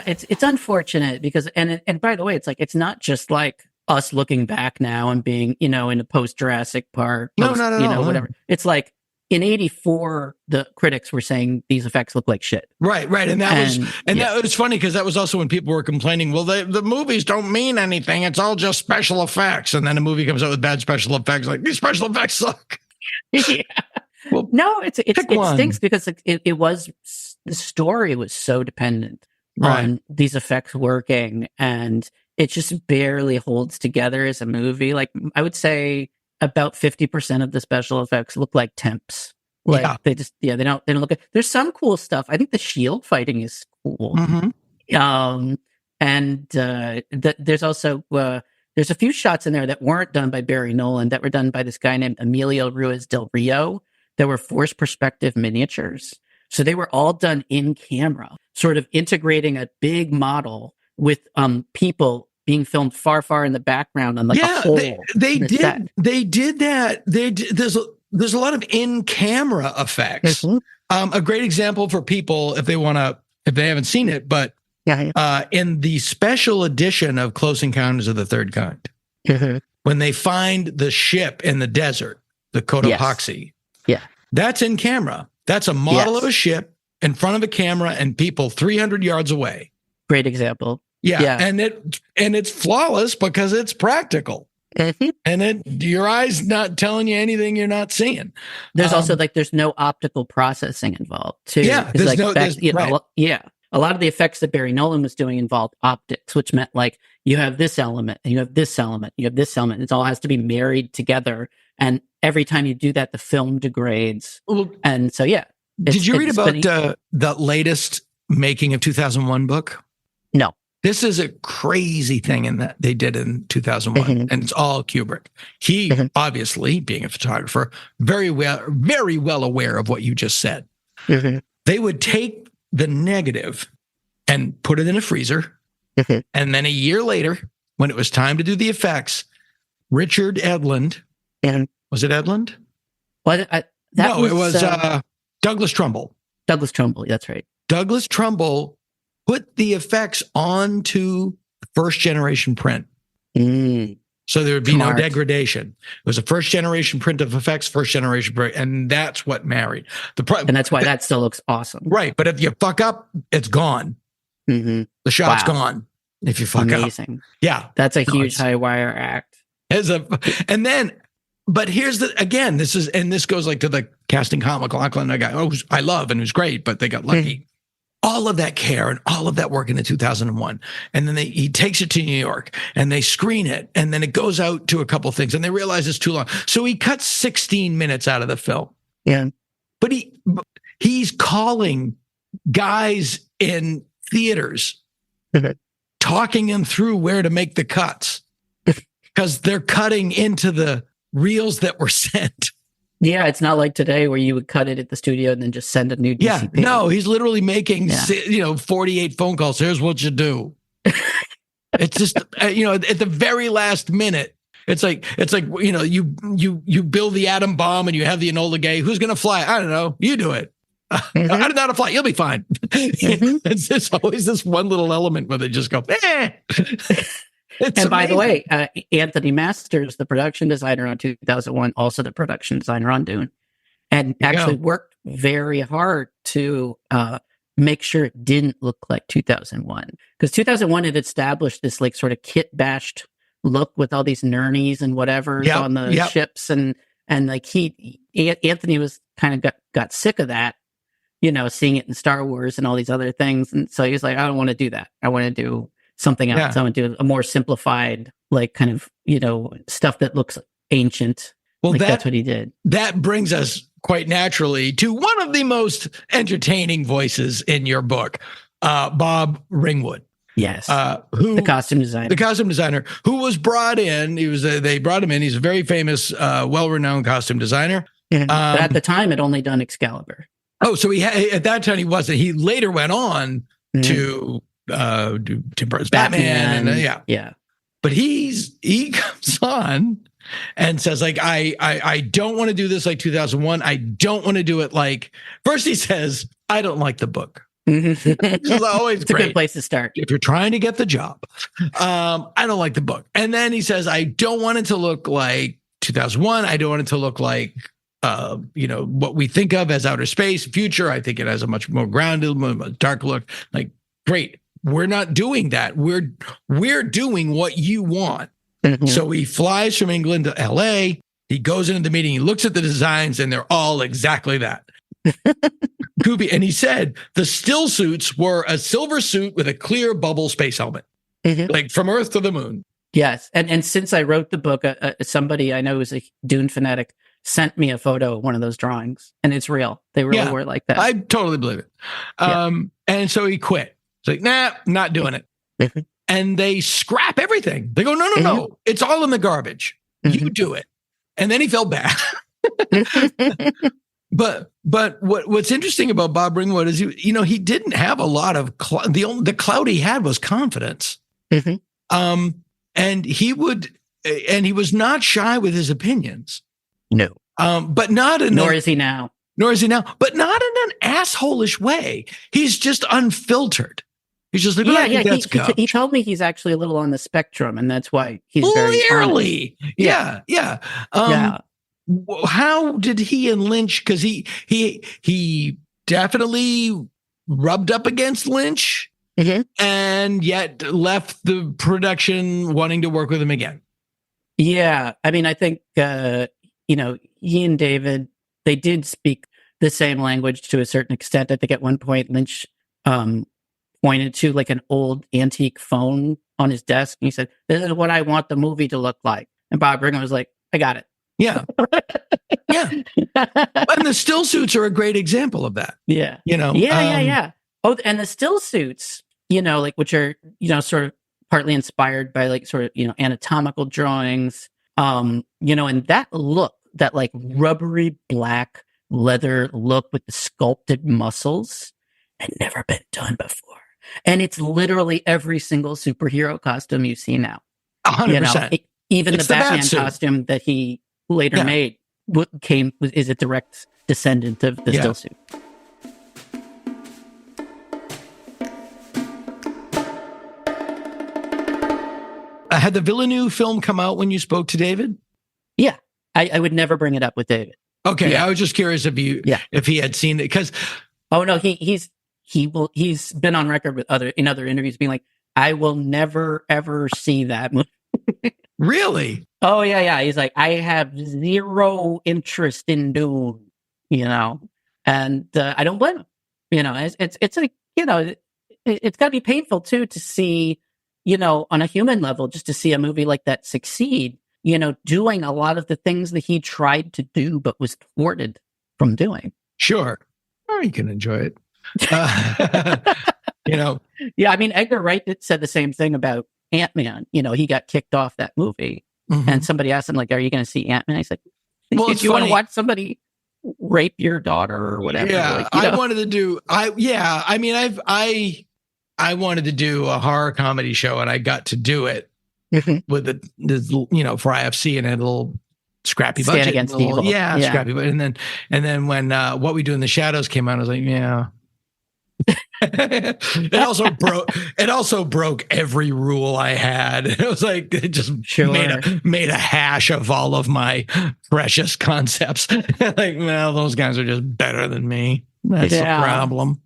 It's unfortunate because and by the way, it's like it's not just like us looking back now and being in a post Jurassic Park, whatever. It's like in '84, the critics were saying these effects look like shit. Right, and that was funny because that was also when people were complaining. Well, the movies don't mean anything; it's all just special effects. And then a movie comes out with bad special effects, like these special effects suck. Yeah. Well, no, it stinks because it was the story was so dependent on these effects working, and it just barely holds together as a movie. Like I would say about 50% of the special effects look like temps. Like they don't look at. There's some cool stuff. I think the shield fighting is cool. Mm-hmm. There's also there's a few shots in there that weren't done by Barry Nolan, that were done by this guy named Emilio Ruiz del Rio. That were forced perspective miniatures. So they were all done in camera, sort of integrating a big model with people being filmed far, far in the background on like a hole. They did that. There's a lot of in-camera effects. Mm-hmm. A great example for people if they haven't seen it, but in the special edition of Close Encounters of the Third Kind, when they find the ship in the desert, the Cotopaxi, that's in camera. That's a model Yes. of a ship in front of a camera and people 300 yards away. Great example. Yeah. Yeah. And it's flawless because it's practical. And your eyes not telling you anything you're not seeing. There's also there's no optical processing involved too. Yeah, It's there's like right. A lot of the effects that Barry Nolan was doing involved optics, which meant like you have this element and you have this element, you have this element. It all has to be married together. And every time you do that, the film degrades. Well, And so, yeah. did you read about the latest making of 2001 book? No. This is a crazy thing in that they did in 2001, and it's all Kubrick. He obviously, being a photographer, very well aware of what you just said. They would take the negative and put it in a freezer, and then a year later, when it was time to do the effects, Richard Edlund, was it Edlund? Well, it was Douglas Trumbull. Douglas Trumbull, that's right. Douglas Trumbull put the effects onto first generation print. So there would be no degradation. It was a first generation print of effects, first generation print, and that's what married. And that's why that still looks awesome. Right. But if you fuck up, it's gone. The shot's gone if you fuck up. Amazing. Yeah. That's a huge high wire act. But here's this goes like to the casting Kyle MacLaughlin, a guy I love and who's great, but they got lucky. All of that care and all of that work into 2001. And then he takes it to New York and they screen it. And then it goes out to a couple things and they realize it's too long. So he cuts 16 minutes out of the film. Yeah. But he's calling guys in theaters, talking them through where to make the cuts because they're cutting into the reels that were sent. Yeah, it's not like today where you would cut it at the studio and then just send a new DCP. Yeah, no, he's literally making 48 phone calls. Here's what you do. It's just at the very last minute. It's like you build the atom bomb and you have the Enola Gay. Who's gonna fly? I don't know. You do it. I don't know how to fly. You'll be fine. It's just always this one little element where they just go. By the way, Anthony Masters, the production designer on 2001, also the production designer on Dune, and actually worked very hard to make sure it didn't look like 2001. Because 2001 had established this like sort of kit-bashed look with all these nernies and whatever on the ships. And like Anthony was kind of got sick of that, seeing it in Star Wars and all these other things. And so he was like, I don't want to do that. I want to do something else. Yeah. I want to do a more simplified, like kind of, stuff that looks ancient. Well, that's what he did. That brings us quite naturally to one of the most entertaining voices in your book, Bob Ringwood. Yes. The costume designer. Who was brought in. They brought him in. He's a very famous, well-renowned costume designer. But at the time, had only done Excalibur. Oh, so at that time he wasn't. He later went on to do Tim Burton's Batman. And, But he comes on and says, like, I don't want to do this like 2001. I don't want to do it like. First he says, I don't like the book. Which is always it's great. A good place to start. If you're trying to get the job. I don't like the book. And then he says, I don't want it to look like 2001. I don't want it to look like what we think of as outer space, future. I think it has a much more grounded, more dark look. Like, great. We're not doing that. We're doing what you want. So he flies from England to LA. He goes into the meeting. He looks at the designs and they're all exactly that. And he said the still suits were a silver suit with a clear bubble space helmet, like from Earth to the moon. Yes. And since I wrote the book, somebody I know who's a Dune fanatic sent me a photo of one of those drawings, and it's real. They really were like that. I totally believe it. And so he quit. It's like, nah, not doing it. And they scrap everything. They go, no. It's all in the garbage. You do it. And then he felt bad. But what's interesting about Bob Ringwood is, he didn't have a lot of, the clout he had was confidence. And he was not shy with his opinions. No. But not in Nor is he now. But not in an asshole-ish way. He's just unfiltered. He's just like, he told me he's actually a little on the spectrum, and that's why he's very early. Yeah. how did he and Lynch? Because he definitely rubbed up against Lynch, and yet left the production wanting to work with him again. Yeah, I mean, I think he and David, they did speak the same language to a certain extent. I think at one point Lynch pointed to like an old antique phone on his desk, and he said, "This is what I want the movie to look like." And Bob Brigham was like, "I got it." Yeah, yeah. And the still suits are a great example of that. Yeah, yeah. Oh, and the still suits, like which are sort of partly inspired by like sort of anatomical drawings, and that look, that like rubbery black leather look with the sculpted muscles had never been done before. And it's literally every single superhero costume you see now. 100%. Even It's the the Batman Batsuit. costume that he later made is a direct descendant of the still suit. Had the Villeneuve film come out when you spoke to David? Yeah, I would never bring it up with David. Okay, Yeah. I was just curious if he had seen it, because Oh no, he's been on record with other interviews being like, I will never ever see that movie. really, Oh yeah. He's like, I have zero interest in Dune, and I don't blame him. It's like it's got to be painful too to see, on a human level, just to see a movie like that succeed. Doing a lot of the things that he tried to do but was thwarted from doing. sure, or you can enjoy it. Yeah, I mean, Edgar Wright said the same thing about Ant-Man. He got kicked off that movie, and somebody asked him, like, "Are you going to see Ant-Man?" I said, Well, "If it's you want to funny. watch somebody rape your daughter or whatever." Yeah, I wanted to do. I wanted to do a horror comedy show, and I got to do it with for IFC, and had a little scrappy Stand budget. Against Little- Evil. Yeah, Yeah. scrappy budget. And then when What We Do in the Shadows came out, I was like, yeah. It also broke every rule I had. It was like it just made a hash of all of my precious concepts. Like, well, those guys are just better than me. That's the problem.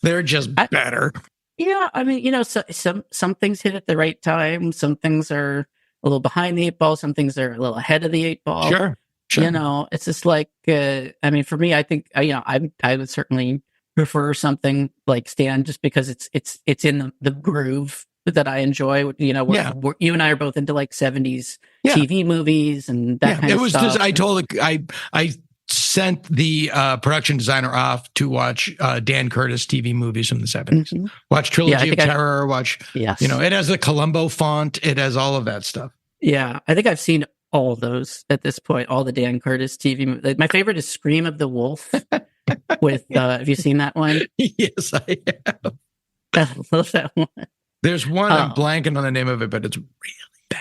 They're just better. Yeah, I mean, so, some things hit at the right time. Some things are a little behind the eight ball. Some things are a little ahead of the eight ball. Sure. It's just like, I mean, for me, I think, I would certainly prefer something like Stan, just because it's in the groove that I enjoy. You and I are both into like 70s TV movies and that kind of stuff. I sent the production designer off to watch Dan Curtis TV movies from the 70s. Watch Trilogy of Terror. It has the Columbo font. It has all of that stuff. Yeah, I think I've seen all of those at this point. All the Dan Curtis TV movies. My favorite is Scream of the Wolf. With have you seen that one? Yes, I have. I love that one. There's one, I'm blanking on the name of it, but it's really bad.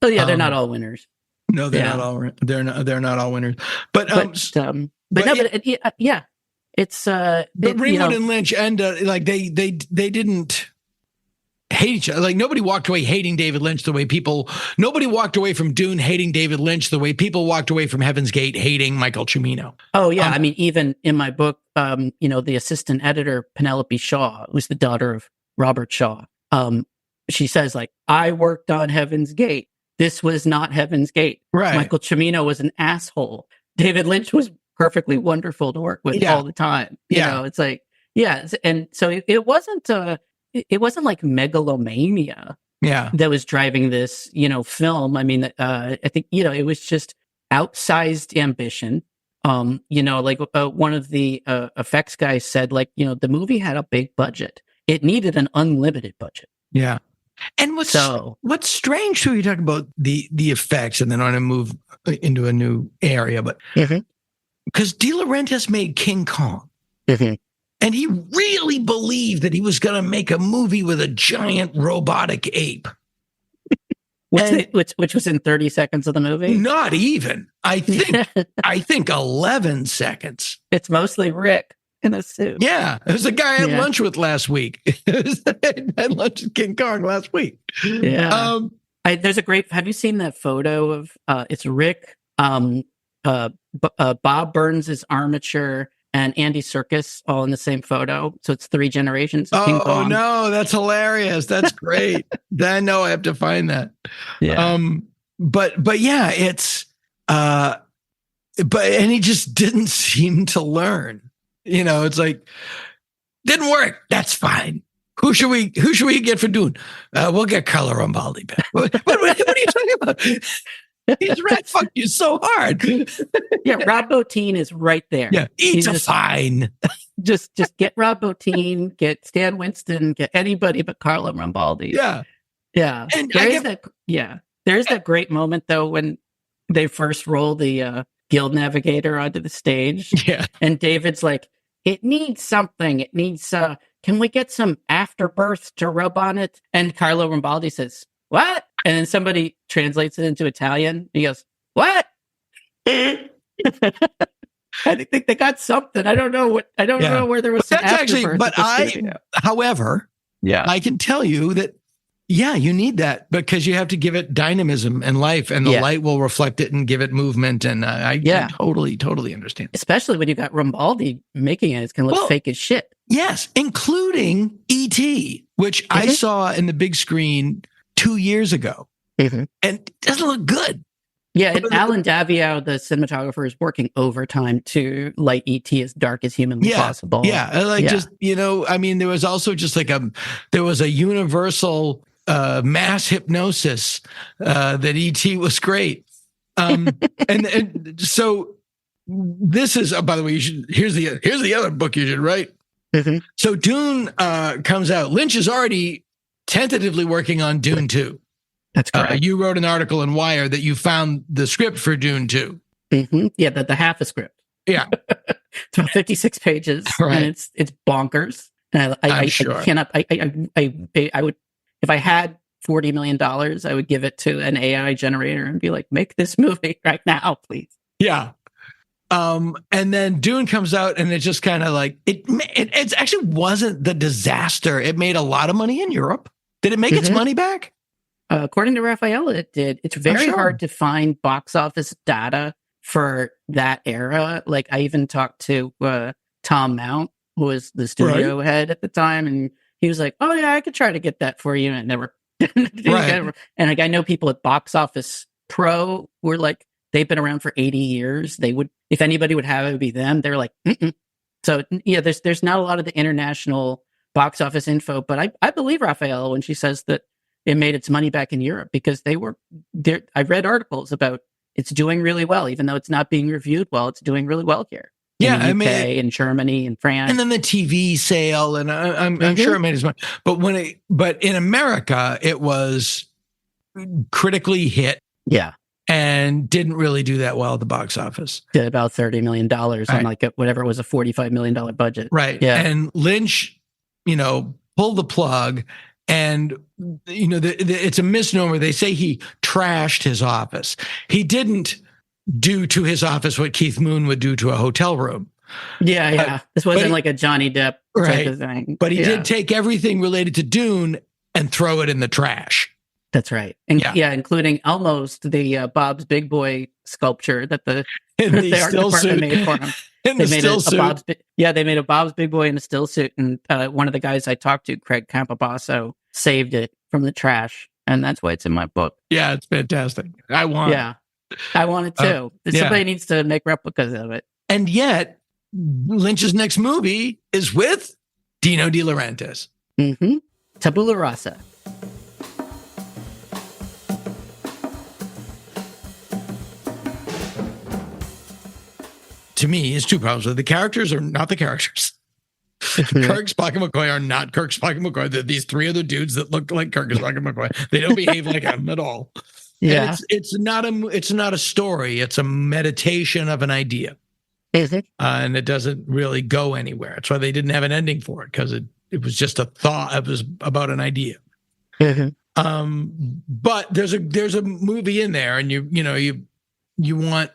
Oh yeah, they're not all winners. No, they're not all. They're not all winners. But it's But Ringwood and Lynch they didn't hate each other. Like, nobody walked away hating David Lynch the way nobody walked away from Dune hating David Lynch the way people walked away from Heaven's Gate hating Michael Cimino. Oh yeah, I mean, even in my book, the assistant editor Penelope Shaw, who's the daughter of Robert Shaw, she says, like, I worked on Heaven's Gate. This was not Heaven's Gate. Right. Michael Cimino was an asshole. David Lynch was perfectly wonderful to work with all the time. It's like, and so it wasn't like megalomania that was driving this, film. I mean, I think, it was just outsized ambition. One of the effects guys said, like, the movie had a big budget. It needed an unlimited budget. Yeah. And what's strange too, you talk about the effects, and then I want to move into a new area, but because De Laurentiis made King Kong. And he really believed that he was going to make a movie with a giant robotic ape. Which was in 30 seconds of the movie? Not even. I think 11 seconds. It's mostly Rick in a suit. Yeah. It was the guy I had lunch with last week. I had lunch with King Kong last week. Yeah. Have you seen that photo of, it's Rick, Bob Burns' Armature and Andy Serkis all in the same photo. So it's 3 generations of King Kong. Oh no, that's hilarious. That's great. Then no, I have to find that. Yeah. But yeah, it's and he just didn't seem to learn. It's like, didn't work. That's fine. Who should we get for Dune? We'll get Carlo Rambaldi back. What are you talking about? He's rat fucked you so hard. Yeah, Rob Bottin is right there. Yeah, he's fine. Just get Rob Bottin, get Stan Winston, get anybody but Carlo Rambaldi. Yeah. Yeah. And there's that great moment though when they first roll the Guild Navigator onto the stage. Yeah. And David's like, it needs something. It needs can we get some afterbirth to rub on it? And Carlo Rambaldi says, what? And then somebody translates it into Italian. He goes, what? I think they got something. I don't know know where there was some afterbirth. However, yeah, I can tell you that, yeah, you need that because you have to give it dynamism and life, and the light will reflect it and give it movement. And I totally understand. Especially when you got Rambaldi making it, it's going to look fake as shit. Yes, including E.T., which I saw in the big screen 2 years ago, and it doesn't look good. Yeah, and Alan Davio, the cinematographer, is working overtime to light E.T. as dark as humanly possible. Yeah, there was also just like there was a universal mass hypnosis that E.T. was great. And so this is, by the way, here's the other book you should write. So Dune comes out. Lynch is already tentatively working on Dune 2. That's correct. You wrote an article in Wire that you found the script for Dune 2. Yeah, the half a script. Yeah. It's about 56 pages, right. And it's bonkers. And I cannot. I would, if I had $40 million, I would give it to an AI generator and be like, make this movie right now, please. Yeah. And then Dune comes out, and it's just kind of like it actually wasn't the disaster. It made a lot of money in Europe. Did it make its money back? According to Raphael, it did. It's very hard to find box office data for that era. Like, I even talked to Tom Mount, who was the studio head at the time, and he was like, "Oh yeah, I could try to get that for you," and never. And like, I know people at Box Office Pro were like, they've been around for 80 years. They would, if anybody would have it, would be them. They're like, mm-mm. So yeah, there's not a lot of the international box office info, but I believe Raphael when she says that it made its money back in Europe because they were there. I read articles about it's doing really well, even though it's not being reviewed well. It's doing really well here. Yeah, in the UK, in Germany, and France, and then the TV sale, and I'm sure it made its money. But in America, it was critically hit. Yeah. And didn't really do that well at the box office. Did about $30 million on like whatever it was, a $45 million budget. Right. Yeah. And Lynch, pulled the plug, and it's a misnomer. They say he trashed his office. He didn't do to his office what Keith Moon would do to a hotel room. Yeah. This wasn't like a Johnny Depp type of thing. But he did take everything related to Dune and throw it in the trash. That's right. And including almost the Bob's Big Boy sculpture that the art department made for him. They made a Bob's Big Boy in a still suit. And one of the guys I talked to, Craig Campobasso, saved it from the trash. And that's why it's in my book. Yeah, it's fantastic. I want it too. Somebody needs to make replicas of it. And yet, Lynch's next movie is with Dino De Laurentiis. Tabula Rasa. To me, it's two problems. The characters are not the characters. Kirk, Spock, and McCoy are not Kirk, Spock, and McCoy. They're these three other dudes that look like Kirk, Spock, and McCoy. They don't behave like him at all. Yeah, and it's not a story. It's a meditation of an idea. Is it? And it doesn't really go anywhere. That's why they didn't have an ending for it, because it was just a thought. It was about an idea. But there's a movie in there, and you want.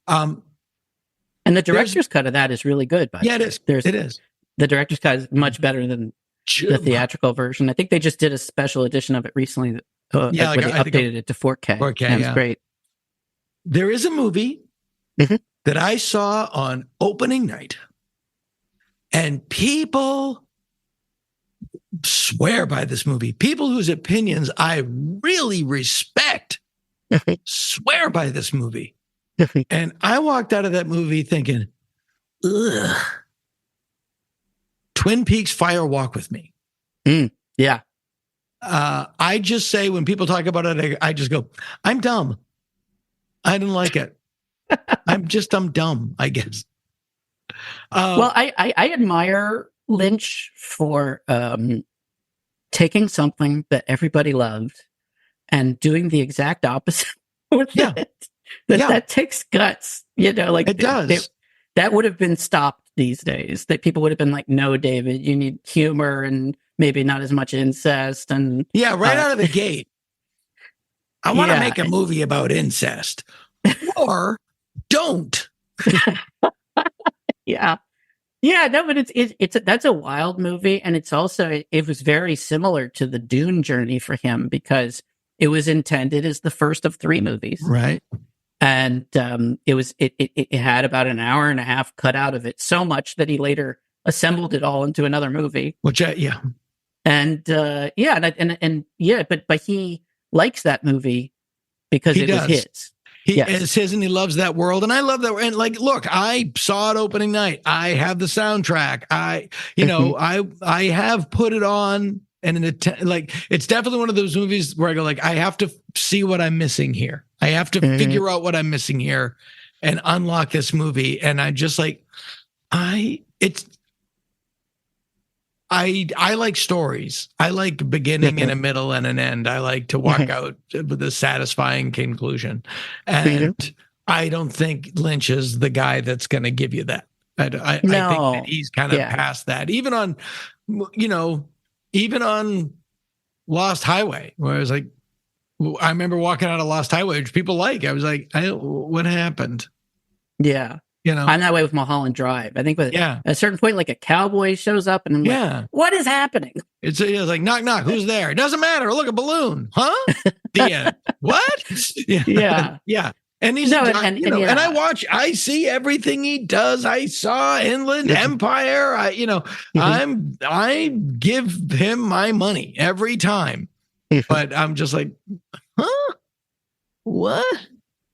And the director's cut of that is really good. Yeah, it is. It is. The director's cut is much better than the theatrical version. I think they just did a special edition of it recently. Where they updated it to 4K. 4K, and it's great. There is a movie that I saw on opening night, and people swear by this movie. People whose opinions I really respect swear by this movie. And I walked out of that movie thinking, ugh. Twin Peaks Fire Walk with Me. Yeah. I just say when people talk about it, I just go, I'm dumb. I didn't like it. I'm dumb, I guess. Well, I admire Lynch for taking something that everybody loved and doing the exact opposite with it. That takes guts, like it does. That would have been stopped these days. That people would have been like, no, David, you need humor and maybe not as much incest. And right out of the gate. I want to make a movie about incest, or don't. Yeah, no, but that's a wild movie, and it's also it was very similar to the Dune journey for him because it was intended as the first of 3 movies, right? And it had about an hour and a half cut out of it, so much that he later assembled it all into another movie. But he likes that movie because it was his. It's his, and he loves that world, and I love that. And look, I saw it opening night. I have the soundtrack. I have put it on, and it's definitely one of those movies where I go I have to see what I'm missing here. I have to figure out what I'm missing here, and unlock this movie. And I'm just I like stories. I like a beginning and a middle and an end. I like to walk out with a satisfying conclusion. And I don't think Lynch is the guy that's going to give you that. I think that he's kind of past that. Even on Lost Highway, where I was I remember walking out of Lost Highway, which people like. I was what happened? Yeah. I'm that way with Mulholland Drive. I think at a certain point, a cowboy shows up and I'm like, what is happening? It's like, knock, knock. Who's there? It doesn't matter. Look, a balloon. Huh? The end. What? Yeah. And he's, I see everything he does. I saw Inland Empire. I give him my money every time, but I'm just huh? What?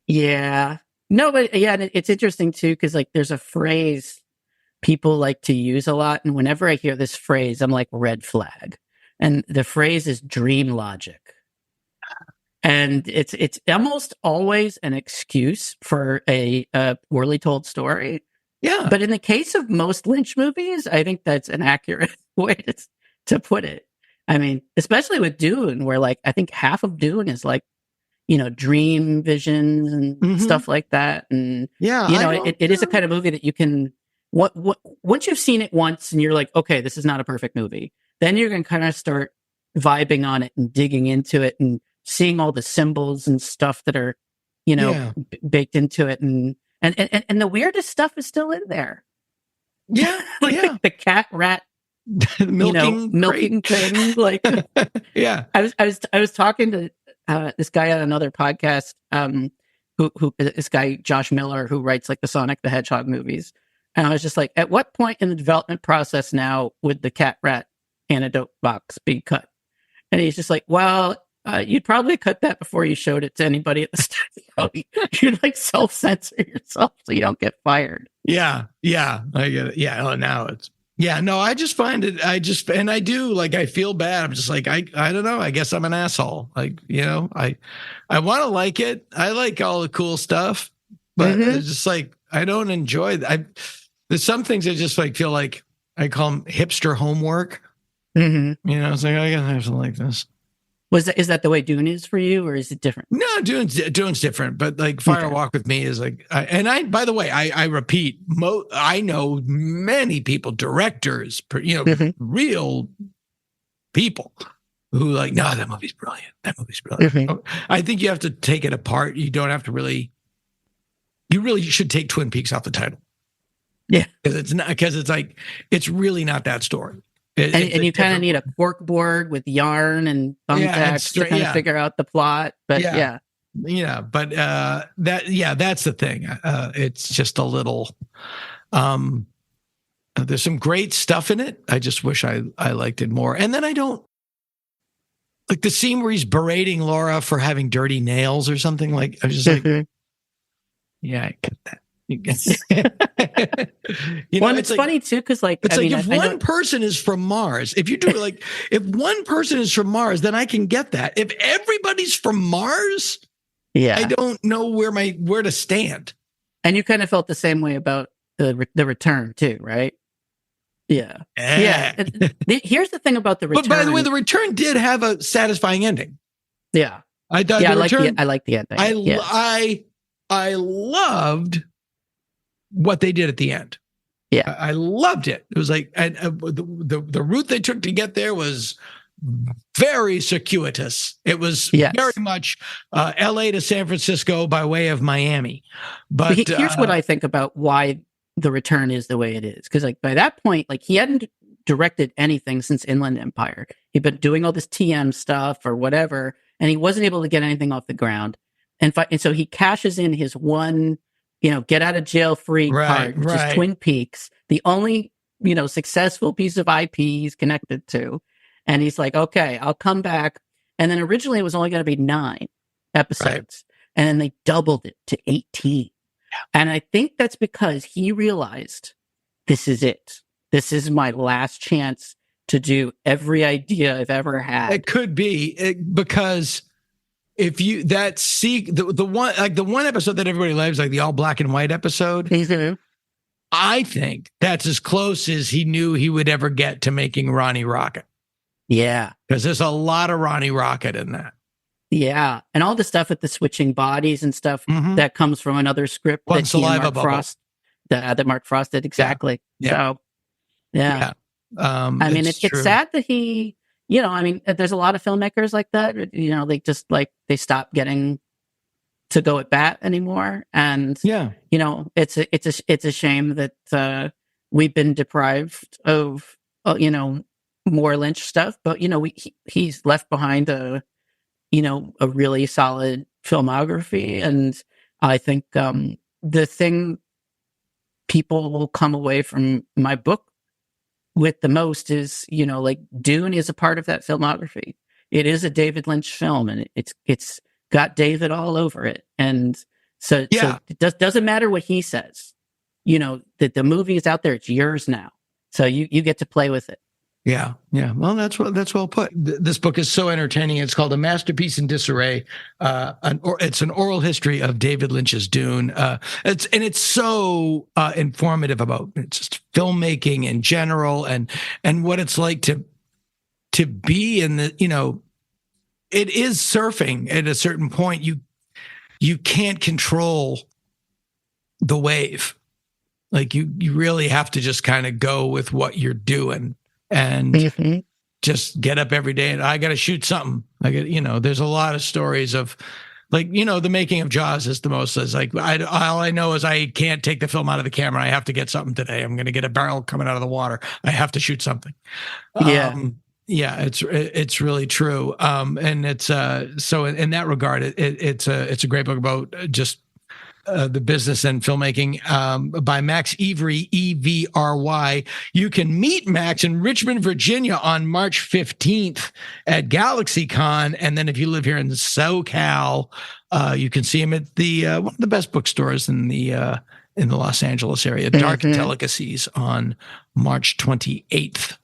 Yeah. No, but it's interesting too, because there's a phrase people like to use a lot. And whenever I hear this phrase, I'm like, red flag. And the phrase is dream logic. And it's almost always an excuse for a poorly told story. Yeah. But in the case of most Lynch movies, I think that's an accurate way to put it. I mean, especially with Dune, where I think half of Dune is dream visions and stuff like that. And, it is a kind of movie that you can, once you've seen it once and you're okay, this is not a perfect movie, then you're going to kind of start vibing on it and digging into it and seeing all the symbols and stuff that are, baked into it. And the weirdest stuff is still in there. Yeah. The cat rat, milking thing. Yeah. I was talking to, this guy on another podcast, this guy, Josh Miller, who writes the Sonic the Hedgehog movies. And I was just at what point in the development process now would the cat rat antidote box be cut? And he's just well, you'd probably cut that before you showed it to anybody at the studio. You'd self-censor yourself so you don't get fired. Yeah. I get it. Yeah. Oh, now it's, no, I just find it, I do, I feel bad. I'm just I don't know. I guess I'm an asshole. I want to like it. I like all the cool stuff, but it's just I don't enjoy there's some things I just feel I call them hipster homework. It's I gotta have something like this. Is that the way Dune is for you, or is it different? No, Dune's different, but Fire Walk with Me is by the way, I repeat, I know many people, directors, real people who no, that movie's brilliant. That movie's brilliant. I think you have to take it apart. You don't have to you really should take Twin Peaks off the title. Yeah. Because it's really not that story. And you kind of need a cork board with yarn and thumbtacks to kind of figure out the plot. But Yeah, but that's the thing. It's just a little. There's some great stuff in it. I just wish I liked it more. And then I don't like the scene where he's berating Laura for having dirty nails or something. Like I was just like, yeah, I get that. It's funny too because if one person is from Mars, if you do if one person is from Mars, then I can get that. If everybody's from Mars, I don't know where to stand. And you kind of felt the same way about the return too, right? Yeah. Here's the thing about the return. But by the way, the return did have a satisfying ending. Yeah, I thought I like the ending. I loved what they did at the end. Yeah, I loved it. It was like the route they took to get there was very circuitous. It was very much L.A. to San Francisco by way of Miami. But here's what I think about why the return is the way it is. Because by that point, he hadn't directed anything since Inland Empire. He'd been doing all this TM stuff or whatever, and he wasn't able to get anything off the ground. And so he cashes in his one, get out of jail free card, which is Twin Peaks, the only, successful piece of IP he's connected to. And he's like, okay, I'll come back. And then originally it was only going to be 9 episodes. And then they doubled it to 18. And I think that's because he realized this is it. This is my last chance to do every idea I've ever had. It could be because if you the one episode that everybody loves, like the all black and white episode, I think that's as close as he knew he would ever get to making Ronnie Rocket. Yeah, because there's a lot of Ronnie Rocket in that. Yeah, and all the stuff with the switching bodies and stuff that comes from another script that Mark Frost did exactly. Yeah. So, yeah. I mean, it's sad that he. There's a lot of filmmakers like that. They just they stop getting to go at bat anymore, and it's a shame that we've been deprived of more Lynch stuff. But he's left behind a really solid filmography, and I think the thing people will come away from my book with the most is, Dune is a part of that filmography. It is a David Lynch film, and it's got David all over it. And so it doesn't matter what he says, that the movie is out there. It's yours now. So you get to play with it. Yeah. Well, that's well put. This book is so entertaining. It's called A Masterpiece in Disarray. It's an oral history of David Lynch's Dune. It's so informative about just filmmaking in general and what it's like to be in the, it is surfing at a certain point. You can't control the wave. Like you really have to just kind of go with what you're doing. And just get up every day and I got to shoot something. There's a lot of stories of the making of Jaws is the most. It's like, all I know is I can't take the film out of the camera. I have to get something today. I'm going to get a barrel coming out of the water. I have to shoot something. It's really true. And it's so in that regard, it's a great book about just the business and filmmaking by Max Evry, Evry. You can meet Max in Richmond, Virginia on March 15th at GalaxyCon. And then if you live here in SoCal, you can see him at the one of the best bookstores in the Los Angeles area, Dark Delicacies, on March 28th.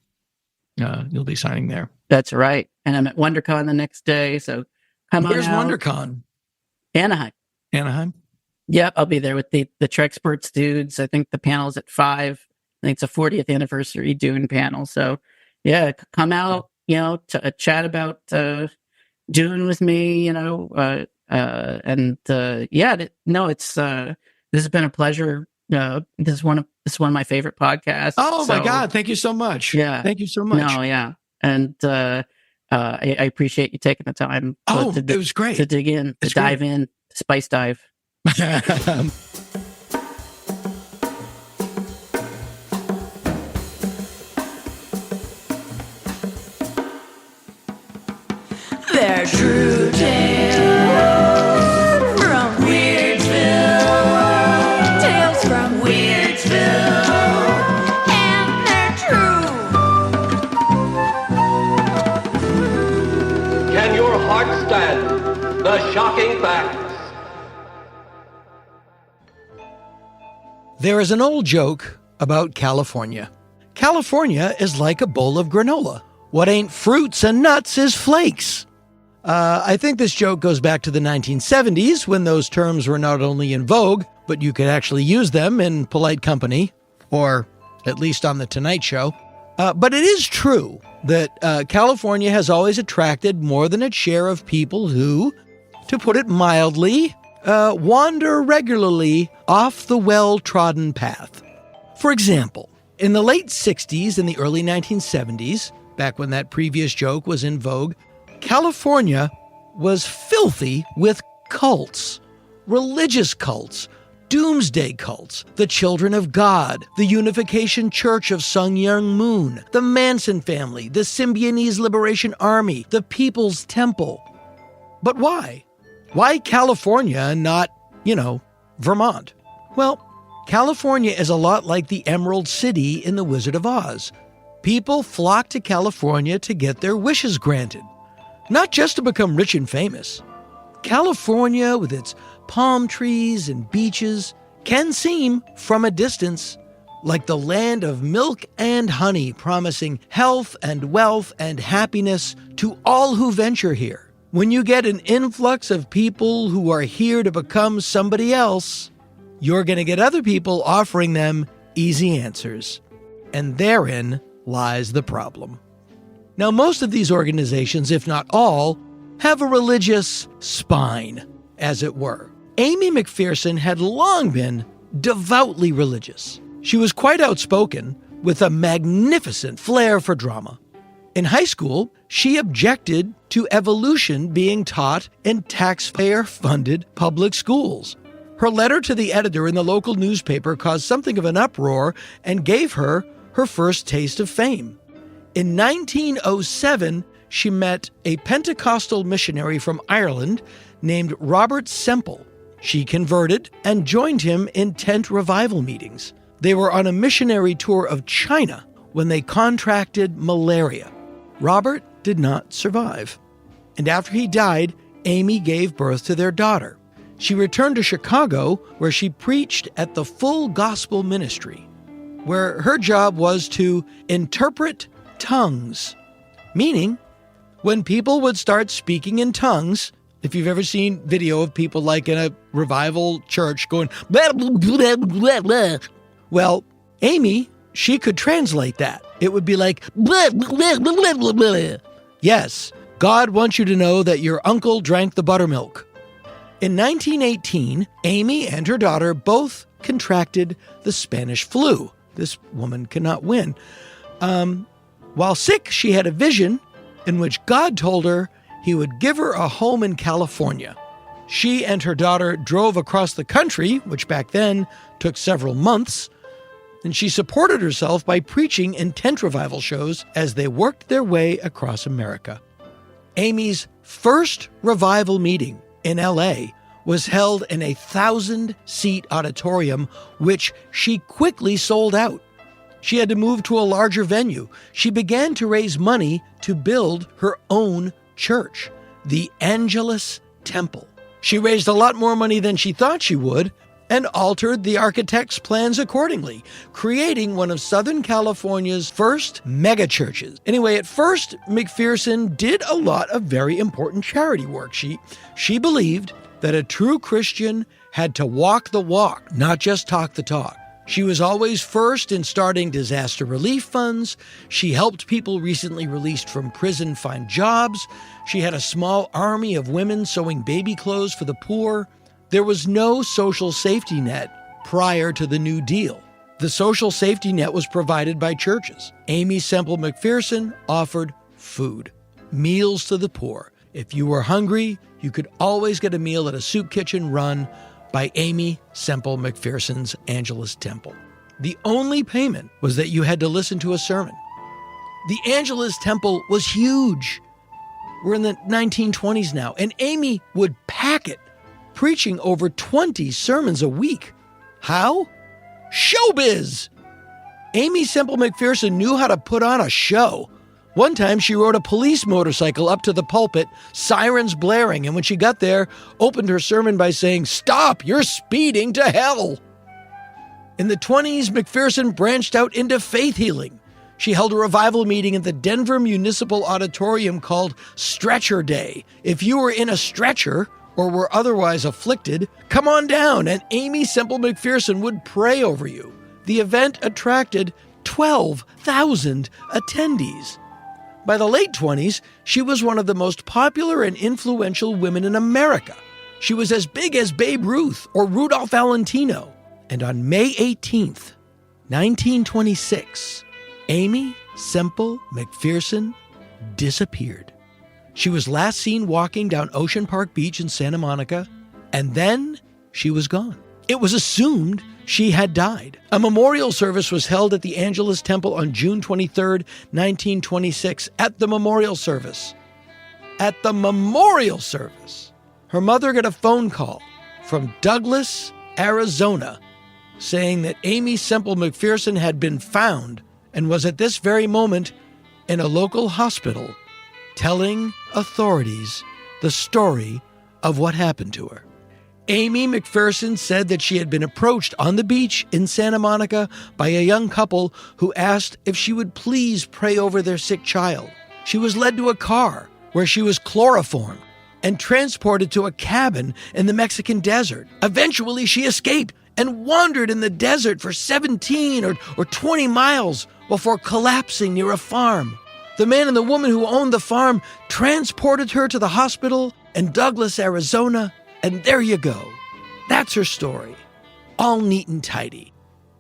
You'll be signing there. That's right. And I'm at WonderCon the next day. So come on out. Where's WonderCon? Anaheim. Yep, I'll be there with the Trexperts dudes. I think the panel's at 5. I think it's a 40th anniversary Dune panel. So, yeah, come out, to chat about Dune with me, this has been a pleasure. This is one of my favorite podcasts. Oh my God! Thank you so much. Yeah, thank you so much. No, yeah, and I appreciate you taking the time. It was great to dig in, to dive in, spice dive. They're true tales. There is an old joke about California. California is like a bowl of granola. What ain't fruits and nuts is flakes. I think this joke goes back to the 1970s when those terms were not only in vogue, but you could actually use them in polite company, or at least on The Tonight Show. But it is true that California has always attracted more than its share of people who, to put it mildly, wander regularly off the well-trodden path. For example, in the late 60s and the early 1970s, back when that previous joke was in vogue, California was filthy with cults, religious cults, doomsday cults, the Children of God, the Unification Church of Sun Myung Moon, the Manson family, the Symbionese Liberation Army, the People's Temple. But why? Why California and not, Vermont? Well, California is a lot like the Emerald City in The Wizard of Oz. People flock to California to get their wishes granted, not just to become rich and famous. California, with its palm trees and beaches, can seem, from a distance, like the land of milk and honey, promising health and wealth and happiness to all who venture here. When you get an influx of people who are here to become somebody else, you're going to get other people offering them easy answers. And therein lies the problem. Now, most of these organizations, if not all, have a religious spine, as it were. Amy McPherson had long been devoutly religious. She was quite outspoken, with a magnificent flair for drama. In high school, she objected to evolution being taught in taxpayer-funded public schools. Her letter to the editor in the local newspaper caused something of an uproar and gave her her first taste of fame. In 1907, she met a Pentecostal missionary from Ireland named Robert Semple. She converted and joined him in tent revival meetings. They were on a missionary tour of China when they contracted malaria. Robert did not survive. And after he died, Amy gave birth to their daughter. She returned to Chicago, where she preached at the Full Gospel Ministry, where her job was to interpret tongues, meaning when people would start speaking in tongues. If you've ever seen video of people like in a revival church going, blah, blah, blah, blah, blah. Well, Amy, she could translate that. It would be like, blah, blah, blah, blah, blah. Yes, God wants you to know that your uncle drank the buttermilk. In 1918, Amy and her daughter both contracted the Spanish flu. This woman cannot win. While sick, she had a vision in which God told her he would give her a home in California. She and her daughter drove across the country, which back then took several months, and she supported herself by preaching in tent revival shows as they worked their way across America. Amy's first revival meeting in L.A. was held in a 1,000-seat auditorium, which she quickly sold out. She had to move to a larger venue. She began to raise money to build her own church, the Angelus Temple. She raised a lot more money than she thought she would and altered the architect's plans accordingly, creating one of Southern California's first megachurches. Anyway, at first, McPherson did a lot of very important charity work. She believed that a true Christian had to walk the walk, not just talk the talk. She was always first in starting disaster relief funds. She helped people recently released from prison find jobs. She had a small army of women sewing baby clothes for the poor. There was no social safety net prior to the New Deal. The social safety net was provided by churches. Amy Semple McPherson offered food, meals to the poor. If you were hungry, you could always get a meal at a soup kitchen run by Amy Semple McPherson's Angelus Temple. The only payment was that you had to listen to a sermon. The Angelus Temple was huge. We're in the 1920s now, and Amy would pack it, preaching over 20 sermons a week. How? Showbiz! Amy Semple McPherson knew how to put on a show. One time she rode a police motorcycle up to the pulpit, sirens blaring, and when she got there, opened her sermon by saying, "Stop, you're speeding to hell." In the 20s, McPherson branched out into faith healing. She held a revival meeting at the Denver Municipal Auditorium called Stretcher Day. If you were in a stretcher or were otherwise afflicted, come on down and Aimee Semple McPherson would pray over you. The event attracted 12,000 attendees. By the late 20s, she was one of the most popular and influential women in America. She was as big as Babe Ruth or Rudolph Valentino. And on May 18th, 1926, Aimee Semple McPherson disappeared. She was last seen walking down Ocean Park Beach in Santa Monica, and then she was gone. It was assumed she had died. A memorial service was held at the Angelus Temple on June 23, 1926. At the memorial service, her mother got a phone call from Douglas, Arizona, saying that Aimee Semple McPherson had been found and was at this very moment in a local hospital telling authorities the story of what happened to her. Aimee McPherson said that she had been approached on the beach in Santa Monica by a young couple who asked if she would please pray over their sick child. She was led to a car where she was chloroformed and transported to a cabin in the Mexican desert. Eventually, she escaped and wandered in the desert for 17 or 20 miles before collapsing near a farm. The man and the woman who owned the farm transported her to the hospital in Douglas, Arizona, and there you go. That's her story. All neat and tidy.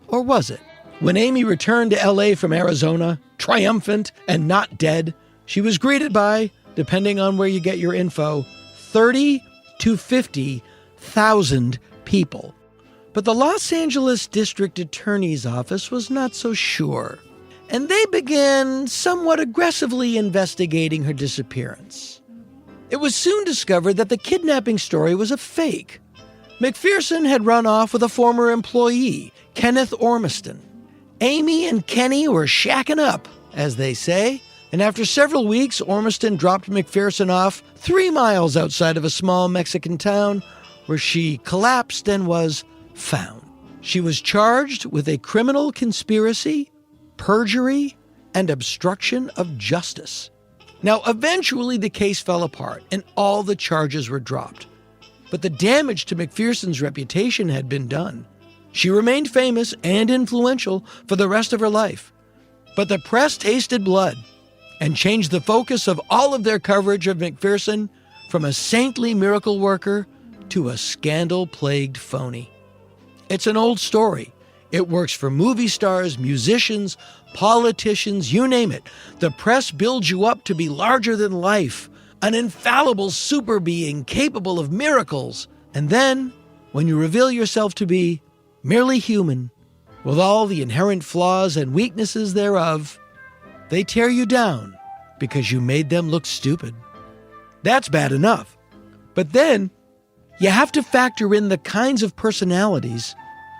Or was it? When Aimee returned to LA from Arizona, triumphant and not dead, she was greeted by, depending on where you get your info, 30 to 50,000 people. But the Los Angeles District Attorney's Office was not so sure, and they began somewhat aggressively investigating her disappearance. It was soon discovered that the kidnapping story was a fake. McPherson had run off with a former employee, Kenneth Ormiston. Aimee and Kenny were shacking up, as they say, and after several weeks, Ormiston dropped McPherson off 3 miles outside of a small Mexican town where she collapsed and was found. She was charged with a criminal conspiracy, perjury, and obstruction of justice. Now, eventually the case fell apart and all the charges were dropped. But the damage to McPherson's reputation had been done. She remained famous and influential for the rest of her life. But the press tasted blood and changed the focus of all of their coverage of McPherson from a saintly miracle worker to a scandal-plagued phony. It's an old story. It works for movie stars, musicians, politicians, you name it. The press builds you up to be larger than life, an infallible super being capable of miracles. And then, when you reveal yourself to be merely human, with all the inherent flaws and weaknesses thereof, they tear you down because you made them look stupid. That's bad enough. But then, you have to factor in the kinds of personalities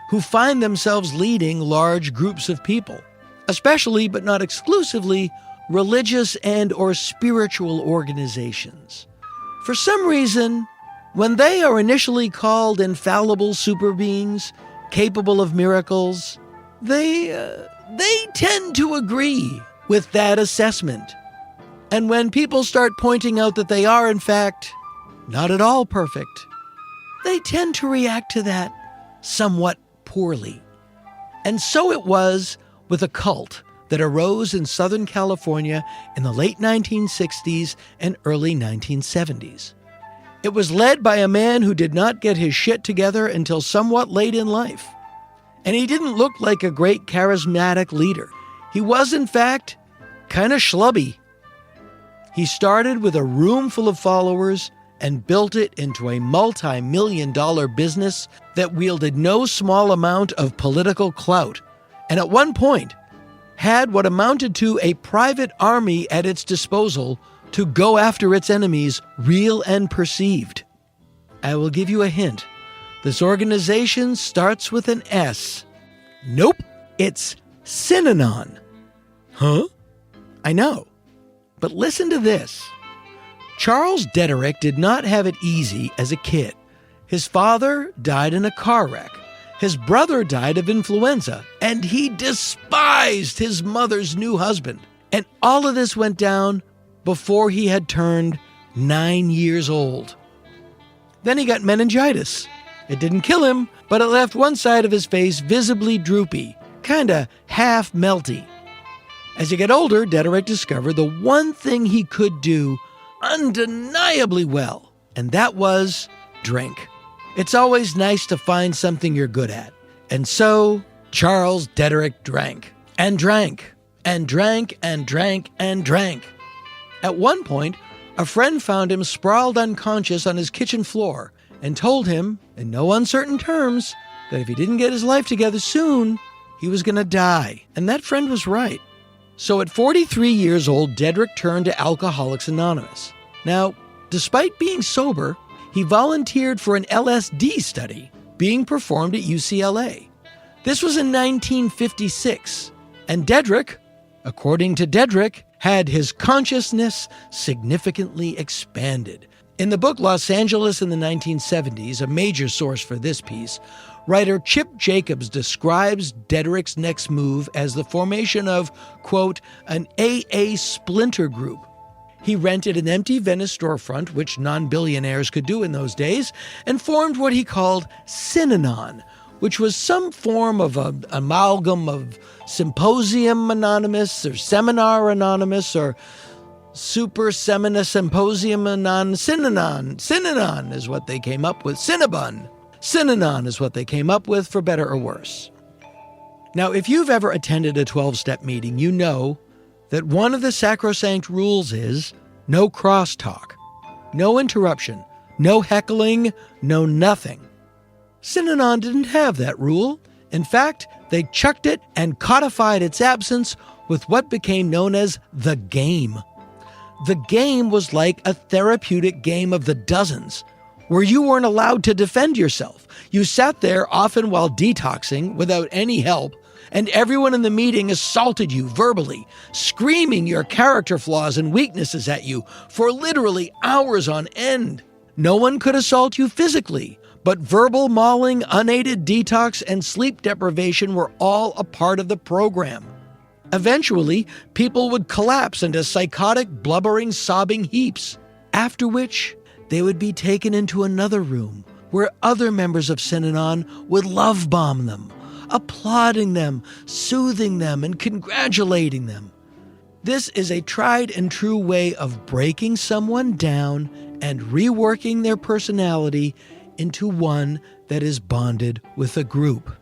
who find themselves leading large groups of people, especially but not exclusively religious and or spiritual organizations. For some reason, when they are initially called infallible super beings, capable of miracles, they tend to agree with that assessment. And when people start pointing out that they are, in fact, not at all perfect, they tend to react to that somewhat poorly. And so it was with a cult that arose in Southern California in the late 1960s and early 1970s. It was led by a man who did not get his shit together until somewhat late in life. And he didn't look like a great charismatic leader. He was, in fact, kind of schlubby. He started with a room full of followers and built it into a multi-million-dollar business that wielded no small amount of political clout, and at one point had what amounted to a private army at its disposal to go after its enemies, real and perceived. I will give you a hint. This organization starts with an S. Nope, it's Synanon. Huh? I know. But listen to this. Charles Dederick did not have it easy as a kid. His father died in a car wreck. His brother died of influenza, and he despised his mother's new husband. And all of this went down before he had turned 9 years old. Then he got meningitis. It didn't kill him, but it left one side of his face visibly droopy, kinda half melty. As he got older, Dederick discovered the one thing he could do undeniably well, and that was drink. It's always nice to find something you're good at. And so, Charles Dederick drank, and drank, and drank, and drank, and drank. At one point, a friend found him sprawled unconscious on his kitchen floor and told him, in no uncertain terms, that if he didn't get his life together soon, he was going to die. And that friend was right. So at 43 years old, Dederick turned to Alcoholics Anonymous. Now, despite being sober, he volunteered for an LSD study being performed at UCLA. This was in 1956, and Dederick, according to Dederick, had his consciousness significantly expanded. In the book Los Angeles in the 1970s, a major source for this piece, writer Chip Jacobs describes Dederick's next move as the formation of, quote, an AA splinter group. He rented an empty Venice storefront, which non-billionaires could do in those days, and formed what he called Synanon, which was some form of an amalgam of Symposium Anonymous or Seminar Anonymous or Super Semina Symposium Synanon. Synanon is what they came up with. Cinnabon. Synanon is what they came up with, for better or worse. Now, if you've ever attended a 12-step meeting, you know that one of the sacrosanct rules is no crosstalk, no interruption, no heckling, no nothing. Synanon didn't have that rule. In fact, they chucked it and codified its absence with what became known as the game. The game was like a therapeutic game of the dozens, where you weren't allowed to defend yourself. You sat there, often while detoxing, without any help, and everyone in the meeting assaulted you verbally, screaming your character flaws and weaknesses at you for literally hours on end. No one could assault you physically, but verbal mauling, unaided detox, and sleep deprivation were all a part of the program. Eventually, people would collapse into psychotic, blubbering, sobbing heaps, after which they would be taken into another room where other members of Synanon would love bomb them, applauding them, soothing them, and congratulating them. This is a tried and true way of breaking someone down and reworking their personality into one that is bonded with a group.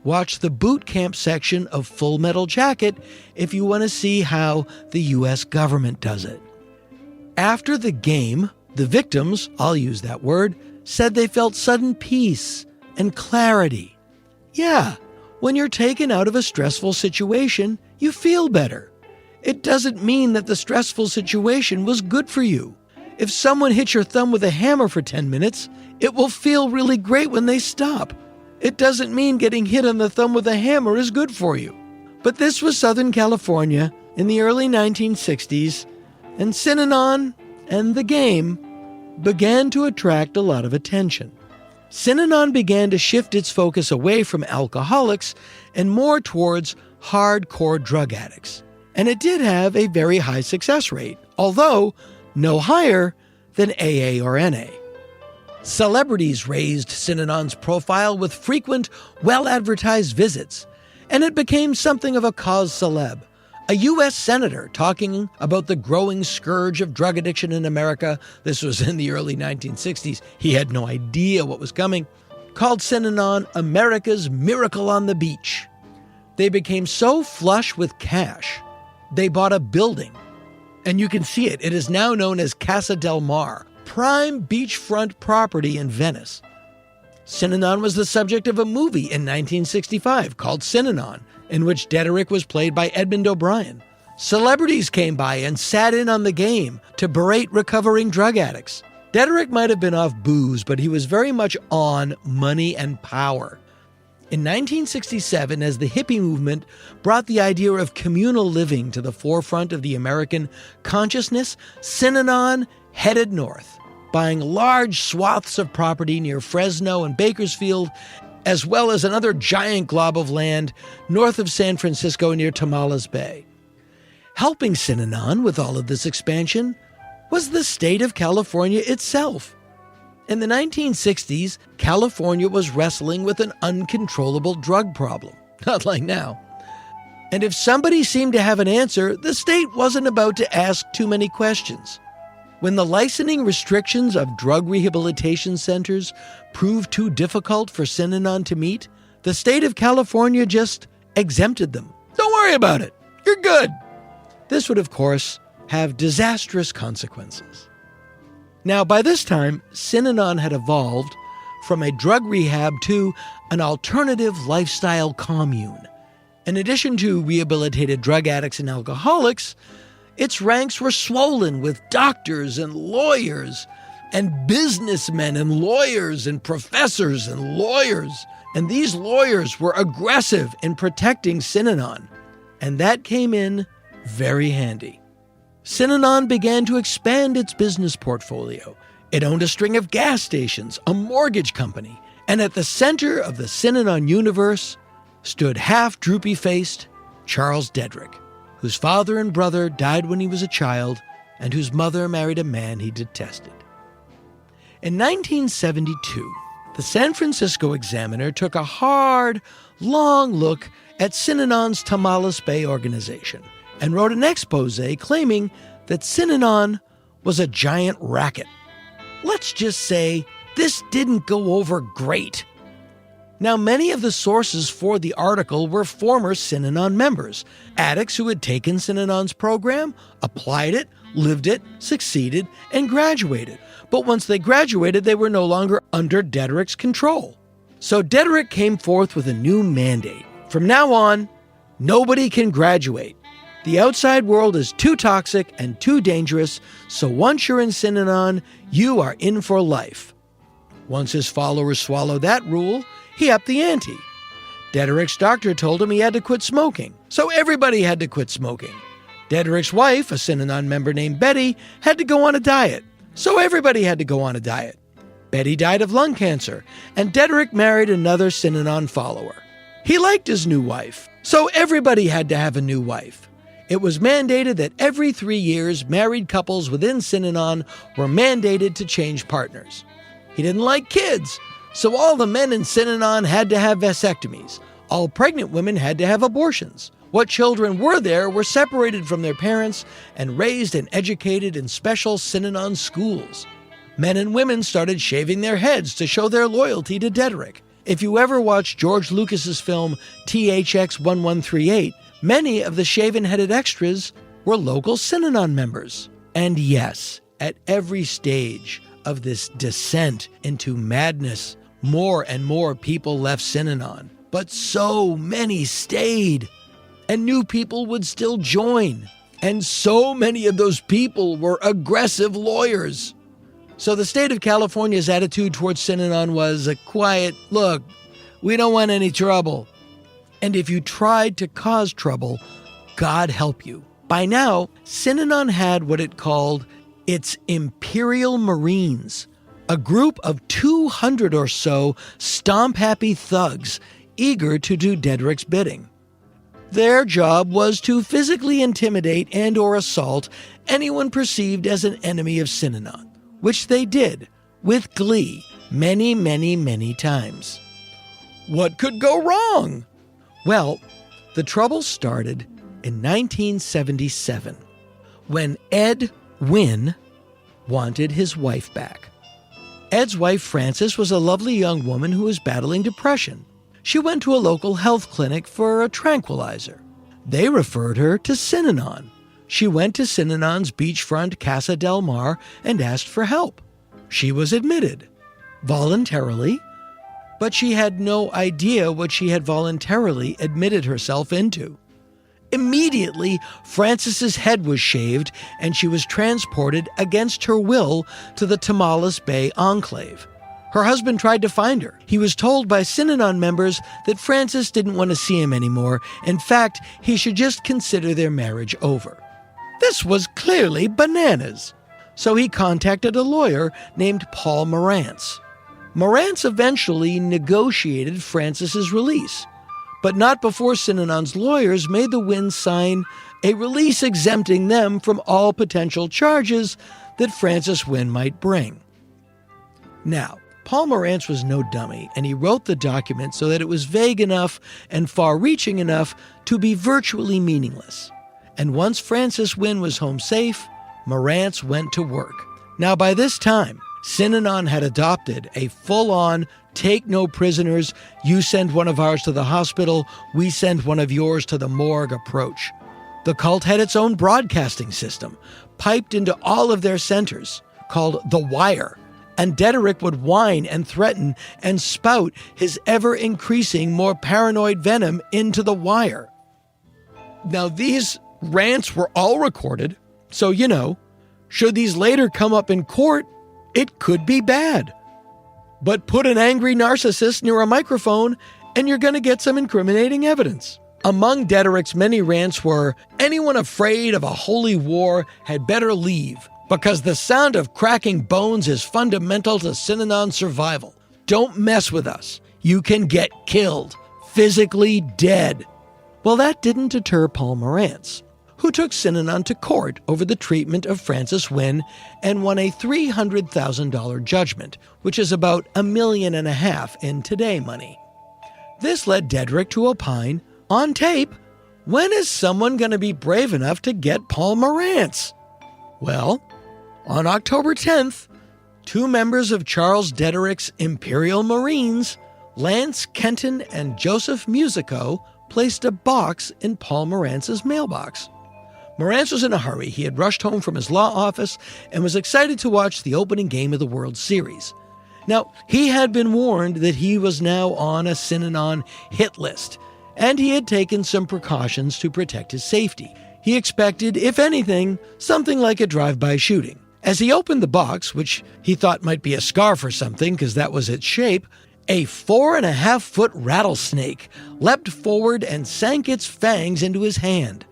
Watch the boot camp section of Full Metal Jacket if you want to see how the U.S. government does it. After the game, the victims, I'll use that word, said they felt sudden peace and clarity. Yeah, when you're taken out of a stressful situation, you feel better. It doesn't mean that the stressful situation was good for you. If someone hits your thumb with a hammer for 10 minutes, it will feel really great when they stop. It doesn't mean getting hit on the thumb with a hammer is good for you. But this was Southern California in the early 1960s, and Synanon and the game began to attract a lot of attention. Synanon began to shift its focus away from alcoholics and more towards hardcore drug addicts. And it did have a very high success rate, although no higher than AA or NA. Celebrities raised Synanon's profile with frequent, well-advertised visits, and it became something of a cause celeb. A U.S. senator talking about the growing scourge of drug addiction in America, this was in the early 1960s, he had no idea what was coming, called Synanon America's Miracle on the Beach. They became so flush with cash, they bought a building. And you can see it. It is now known as Casa del Mar, prime beachfront property in Venice. Synanon was the subject of a movie in 1965 called Synanon, in which Dederick was played by Edmund O'Brien. Celebrities came by and sat in on the game to berate recovering drug addicts. Dederick might have been off booze, but he was very much on money and power. In 1967, as the hippie movement brought the idea of communal living to the forefront of the American consciousness, Synanon headed north, buying large swaths of property near Fresno and Bakersfield, as well as another giant glob of land north of San Francisco near Tamales Bay. Helping Synanon with all of this expansion was the state of California itself. In the 1960s, California was wrestling with an uncontrollable drug problem, not like now. And if somebody seemed to have an answer, the state wasn't about to ask too many questions. When the licensing restrictions of drug rehabilitation centers proved too difficult for Synanon to meet, the state of California just exempted them. Don't worry about it. You're good. This would, of course, have disastrous consequences. Now, by this time, Synanon had evolved from a drug rehab to an alternative lifestyle commune. In addition to rehabilitated drug addicts and alcoholics, its ranks were swollen with doctors and lawyers and businessmen and lawyers and professors and lawyers. And these lawyers were aggressive in protecting Synanon. And that came in very handy. Synanon began to expand its business portfolio. It owned a string of gas stations, a mortgage company, and at the center of the Synanon universe stood half-droopy-faced Charles Dedrick, whose father and brother died when he was a child and whose mother married a man he detested. In 1972, the San Francisco Examiner took a hard, long look at Synanon's Tamales Bay organization and wrote an expose claiming that Synanon was a giant racket. Let's just say this didn't go over great. Now, many of the sources for the article were former Synanon members, addicts who had taken Synanon's program, applied it, lived it, succeeded, and graduated. But once they graduated, they were no longer under Dedrick's control. So Dedrick came forth with a new mandate. From now on, nobody can graduate. The outside world is too toxic and too dangerous, so once you're in Synanon, you are in for life. Once his followers swallowed that rule, he upped the ante. Dedrick's doctor told him he had to quit smoking, so everybody had to quit smoking. Dedrick's wife, a Synanon member named Betty, had to go on a diet, so everybody had to go on a diet. Betty died of lung cancer, and Dedrick married another Synanon follower. He liked his new wife, so everybody had to have a new wife. It was mandated that every 3 years, married couples within Synanon were mandated to change partners. He didn't like kids, so all the men in Synanon had to have vasectomies. All pregnant women had to have abortions. What children were there were separated from their parents and raised and educated in special Synanon schools. Men and women started shaving their heads to show their loyalty to Dedrick. If you ever watched George Lucas's film THX 1138, many of the shaven-headed extras were local Synanon members. And yes, at every stage of this descent into madness, more and more people left Synanon. But so many stayed. And new people would still join. And so many of those people were aggressive lawyers. So the state of California's attitude towards Synanon was a quiet, look, we don't want any trouble. And if you tried to cause trouble, God help you. By now, Synanon had what it called its Imperial Marines, a group of 200 or so stomp-happy thugs eager to do Dedrick's bidding. Their job was to physically intimidate and or assault anyone perceived as an enemy of Synanon, which they did, with glee, many, many, many times. What could go wrong? Well, the trouble started in 1977, when Ed Wynn wanted his wife back. Ed's wife, Frances, was a lovely young woman who was battling depression. She went to a local health clinic for a tranquilizer. They referred her to Synanon. She went to Synanon's beachfront Casa del Mar and asked for help. She was admitted, voluntarily, but she had no idea what she had voluntarily admitted herself into. Immediately, Frances's head was shaved and she was transported against her will to the Tamales Bay enclave. Her husband tried to find her. He was told by Synanon members that Frances didn't want to see him anymore. In fact, he should just consider their marriage over. This was clearly bananas. So he contacted a lawyer named Paul Morantz. Marantz eventually negotiated Francis's release, but not before Synanon's lawyers made the Wynnes sign a release exempting them from all potential charges that Francis Wynne might bring. Now, Paul Marantz was no dummy, and he wrote the document so that it was vague enough and far-reaching enough to be virtually meaningless. And once Francis Wynne was home safe, Marantz went to work. Now, by this time, Synanon had adopted a full-on, take no prisoners, you send one of ours to the hospital, we send one of yours to the morgue approach. The cult had its own broadcasting system, piped into all of their centers, called The Wire, and Dederick would whine and threaten and spout his ever-increasing, more paranoid venom into the wire. Now, these rants were all recorded, so, should these later come up in court, it could be bad. But put an angry narcissist near a microphone, and you're going to get some incriminating evidence. Among Dederick's many rants were, anyone afraid of a holy war had better leave, because the sound of cracking bones is fundamental to Synanon's survival. Don't mess with us. You can get killed. Physically dead. Well, that didn't deter Paul Marantz, who took Synanon to court over the treatment of Francis Wynne and won a $300,000 judgment, which is about $1.5 million in today money. This led Dederick to opine, on tape, when is someone going to be brave enough to get Paul Marantz? Well, on October 10th, two members of Charles Dederick's Imperial Marines, Lance Kenton and Joseph Musico, placed a box in Paul Marantz's mailbox. Marantz was in a hurry. He had rushed home from his law office and was excited to watch the opening game of the World Series. Now, he had been warned that he was now on a Synanon hit list, and he had taken some precautions to protect his safety. He expected, if anything, something like a drive-by shooting. As he opened the box, which he thought might be a scarf or something because that was its shape, a 4.5-foot rattlesnake leapt forward and sank its fangs into his hand.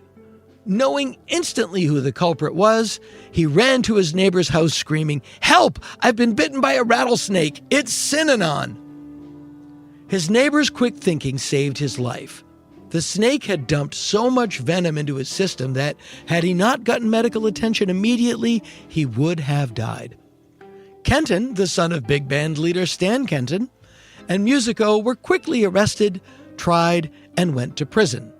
Knowing instantly who the culprit was, he ran to his neighbor's house screaming, "Help! I've been bitten by a rattlesnake! It's Synanon!" His neighbor's quick thinking saved his life. The snake had dumped so much venom into his system that, had he not gotten medical attention immediately, he would have died. Kenton, the son of big band leader Stan Kenton, and Musico were quickly arrested, tried, and went to prison.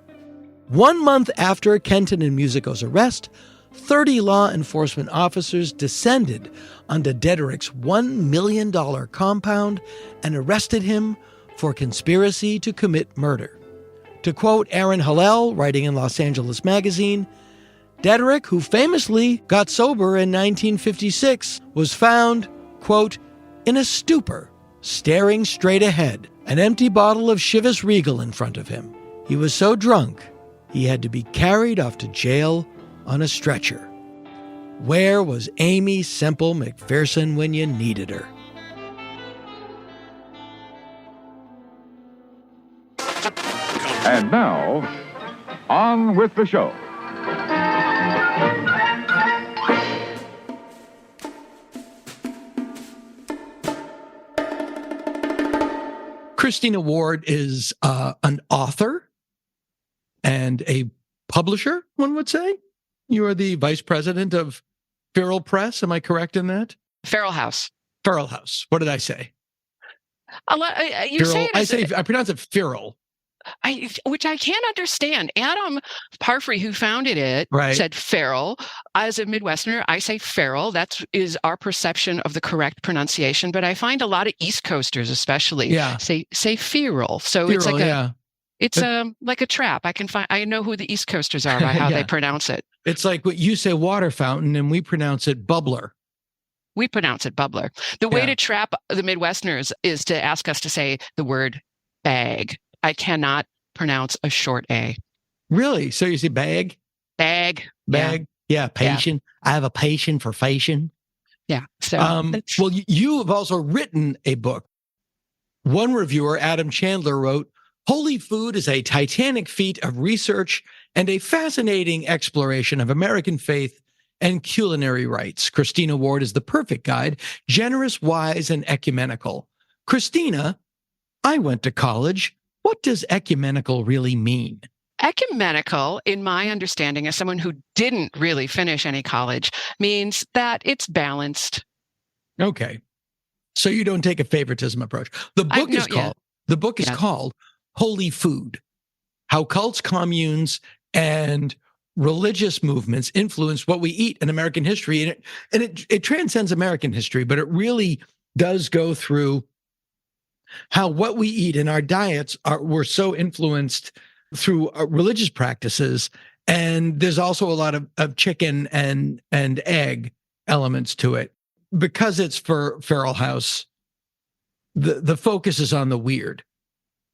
1 month after Kenton and Musico's arrest, 30 law enforcement officers descended onto Dederick's $1 million compound and arrested him for conspiracy to commit murder. To quote Aaron Hillel, writing in Los Angeles Magazine, Dederick, who famously got sober in 1956, was found, quote, in a stupor, staring straight ahead, an empty bottle of Chivas Regal in front of him. He was so drunk, he had to be carried off to jail on a stretcher. Where was Amy Semple McPherson when you needed her? And now, on with the show. Christina Ward is an author and a publisher, one would say. You are the vice president of Feral Press. Am I correct in that? Feral House. Feral House. What did I say? You say it I pronounce it Feral. Which I can't understand. Adam Parfrey, who founded it, right, said feral. As a Midwesterner, I say feral. That is our perception of the correct pronunciation. But I find a lot of East Coasters, especially, say feral. So feral, it's like a trap. I know who the East Coasters are by how they pronounce it. It's like what you say water fountain, and we pronounce it bubbler. We pronounce it bubbler. The way to trap the Midwesterners is to ask us to say the word bag. I cannot pronounce a short A. Really? So you say bag? Bag. Yeah, patient. Yeah. I have a patient for fashion. Yeah. So, well, you have also written a book. One reviewer, Adam Chandler, wrote, "Holy Food is a titanic feat of research and a fascinating exploration of American faith and culinary rites. Christina Ward is the perfect guide, generous, wise, and ecumenical. Christina, I went to college. What does ecumenical really mean? Ecumenical, in my understanding, as someone who didn't really finish any college, means that it's balanced. Okay. So you don't take a favoritism approach. The book is called Holy Food: How Cults, Communes, and Religious Movements Influence What We Eat in American History. And it transcends American history, but it really does go through how what we eat in our diets were so influenced through religious practices. And there's also a lot of chicken and egg elements to it. Because it's for Feral House, the focus is on the weird.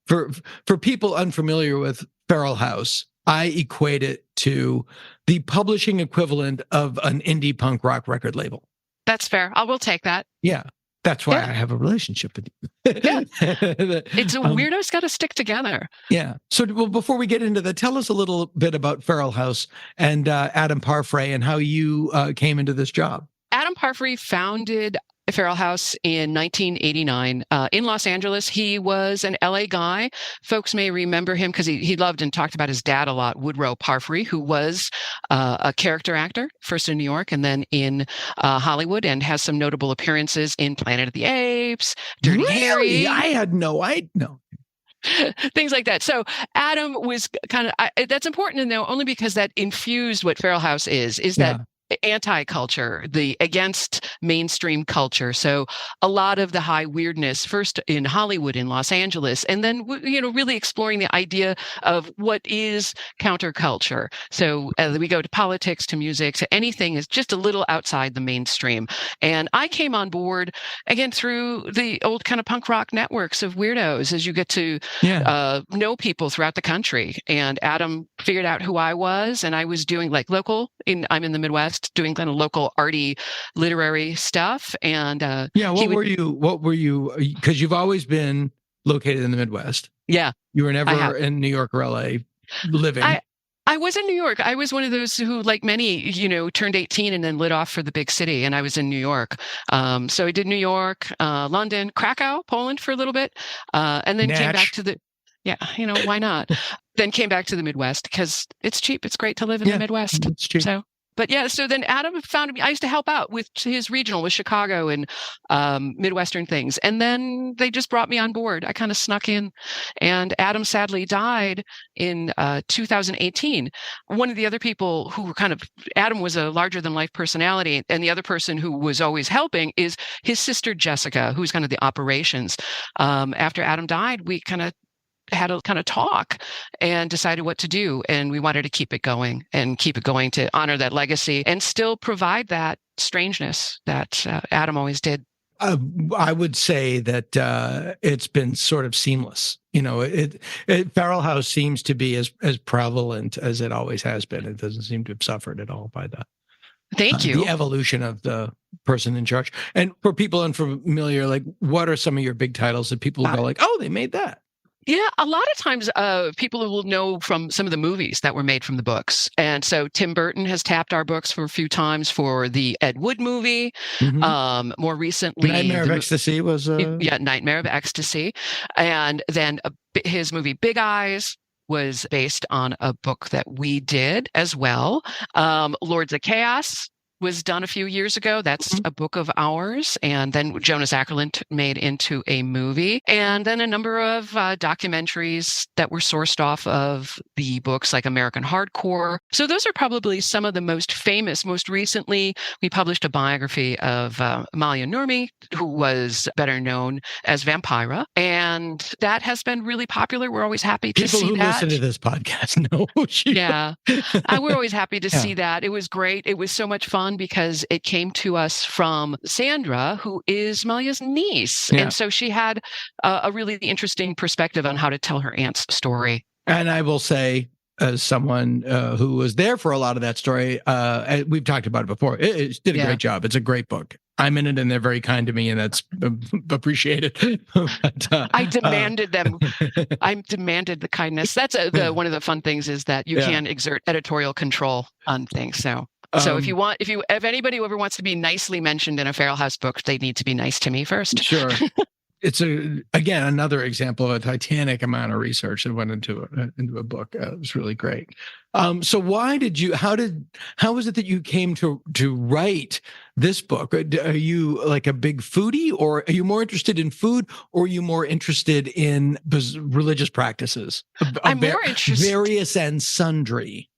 For people unfamiliar with Feral House, I equate it to the publishing equivalent of an indie punk rock record label. That's fair. I will take that. Yeah. That's why I have a relationship with you. Yeah. It's a weirdo's got to stick together. Yeah. So before we get into that, tell us a little bit about Feral House and Adam Parfrey and how you came into this job. Adam Parfrey founded Feral House in 1989 in Los Angeles. He was an LA guy. Folks may remember him because he loved and talked about his dad a lot, Woodrow Parfrey, who was a character actor, first in New York and then in Hollywood, and has some notable appearances in Planet of the Apes, Dirty Harry. I had no idea. No. Things like that. So Adam was kind of, that's important to know only because that infused what Feral House is that anti-culture, the against mainstream culture. So a lot of the high weirdness, first in Hollywood, in Los Angeles, and then, really exploring the idea of what is counterculture. So we go to politics, to music, to anything is just a little outside the mainstream. And I came on board, again, through the old kind of punk rock networks of weirdos as you get to know people throughout the country. And Adam figured out who I was, and I was doing I'm in the Midwest, doing kind of local arty literary stuff. And what were you because you've always been located in the Midwest. Yeah. You were never in New York or LA living. I was in New York. I was one of those who, like many, turned 18 and then lit off for the big city. And I was in New York. So I did New York, London, Krakow, Poland for a little bit. And then came back to why not? Then came back to the Midwest because it's cheap. It's great to live in the Midwest. It's cheap. So then Adam found me. I used to help out with his regional, with Chicago and Midwestern things. And then they just brought me on board. I kind of snuck in. And Adam sadly died in 2018. One of the other people who were Adam was a larger than life personality. And the other person who was always helping is his sister, Jessica, who's kind of the operations. After Adam died, we had a kind of talk and decided what to do. And we wanted to keep it going to honor that legacy and still provide that strangeness that Adam always did. I would say that it's been sort of seamless. Feral House seems to be as prevalent as it always has been. It doesn't seem to have suffered at all by Thank you. The evolution of the person in charge. And for people unfamiliar, what are some of your big titles that people go oh, they made that? Yeah, a lot of times people will know from some of the movies that were made from the books. And so Tim Burton has tapped our books for a few times for the Ed Wood movie. Mm-hmm. More recently, Nightmare of Ecstasy was... Nightmare of Ecstasy. And then his movie Big Eyes was based on a book that we did as well. Lords of Chaos was done a few years ago. That's a book of ours. And then Jonas Ackerlund made into a movie. And then a number of documentaries that were sourced off of the books, like American Hardcore. So those are probably some of the most famous. Most recently, we published a biography of Amalia Nurmi, who was better known as Vampira. And that has been really popular. We're always happy to see that. People who listen to this podcast know. We're always happy to see that. It was great. It was so much fun because it came to us from Sandra, who is Malia's niece. Yeah. And so she had a really interesting perspective on how to tell her aunt's story. And I will say, as someone who was there for a lot of that story, we've talked about it before, it did a great job. It's a great book. I'm in it and they're very kind to me, and that's appreciated. But, I demanded them. I demanded the kindness. That's one of the fun things is that you can exert editorial control on things. So if anybody ever wants to be nicely mentioned in a Feral House book, they need to be nice to me first. Sure. it's again another example of a titanic amount of research that went into a book. It was really great. So how was it that you came to write this book? Are you like a big foodie, or are you more interested in food, or are you more interested in religious practices? I'm more interested. Various and sundry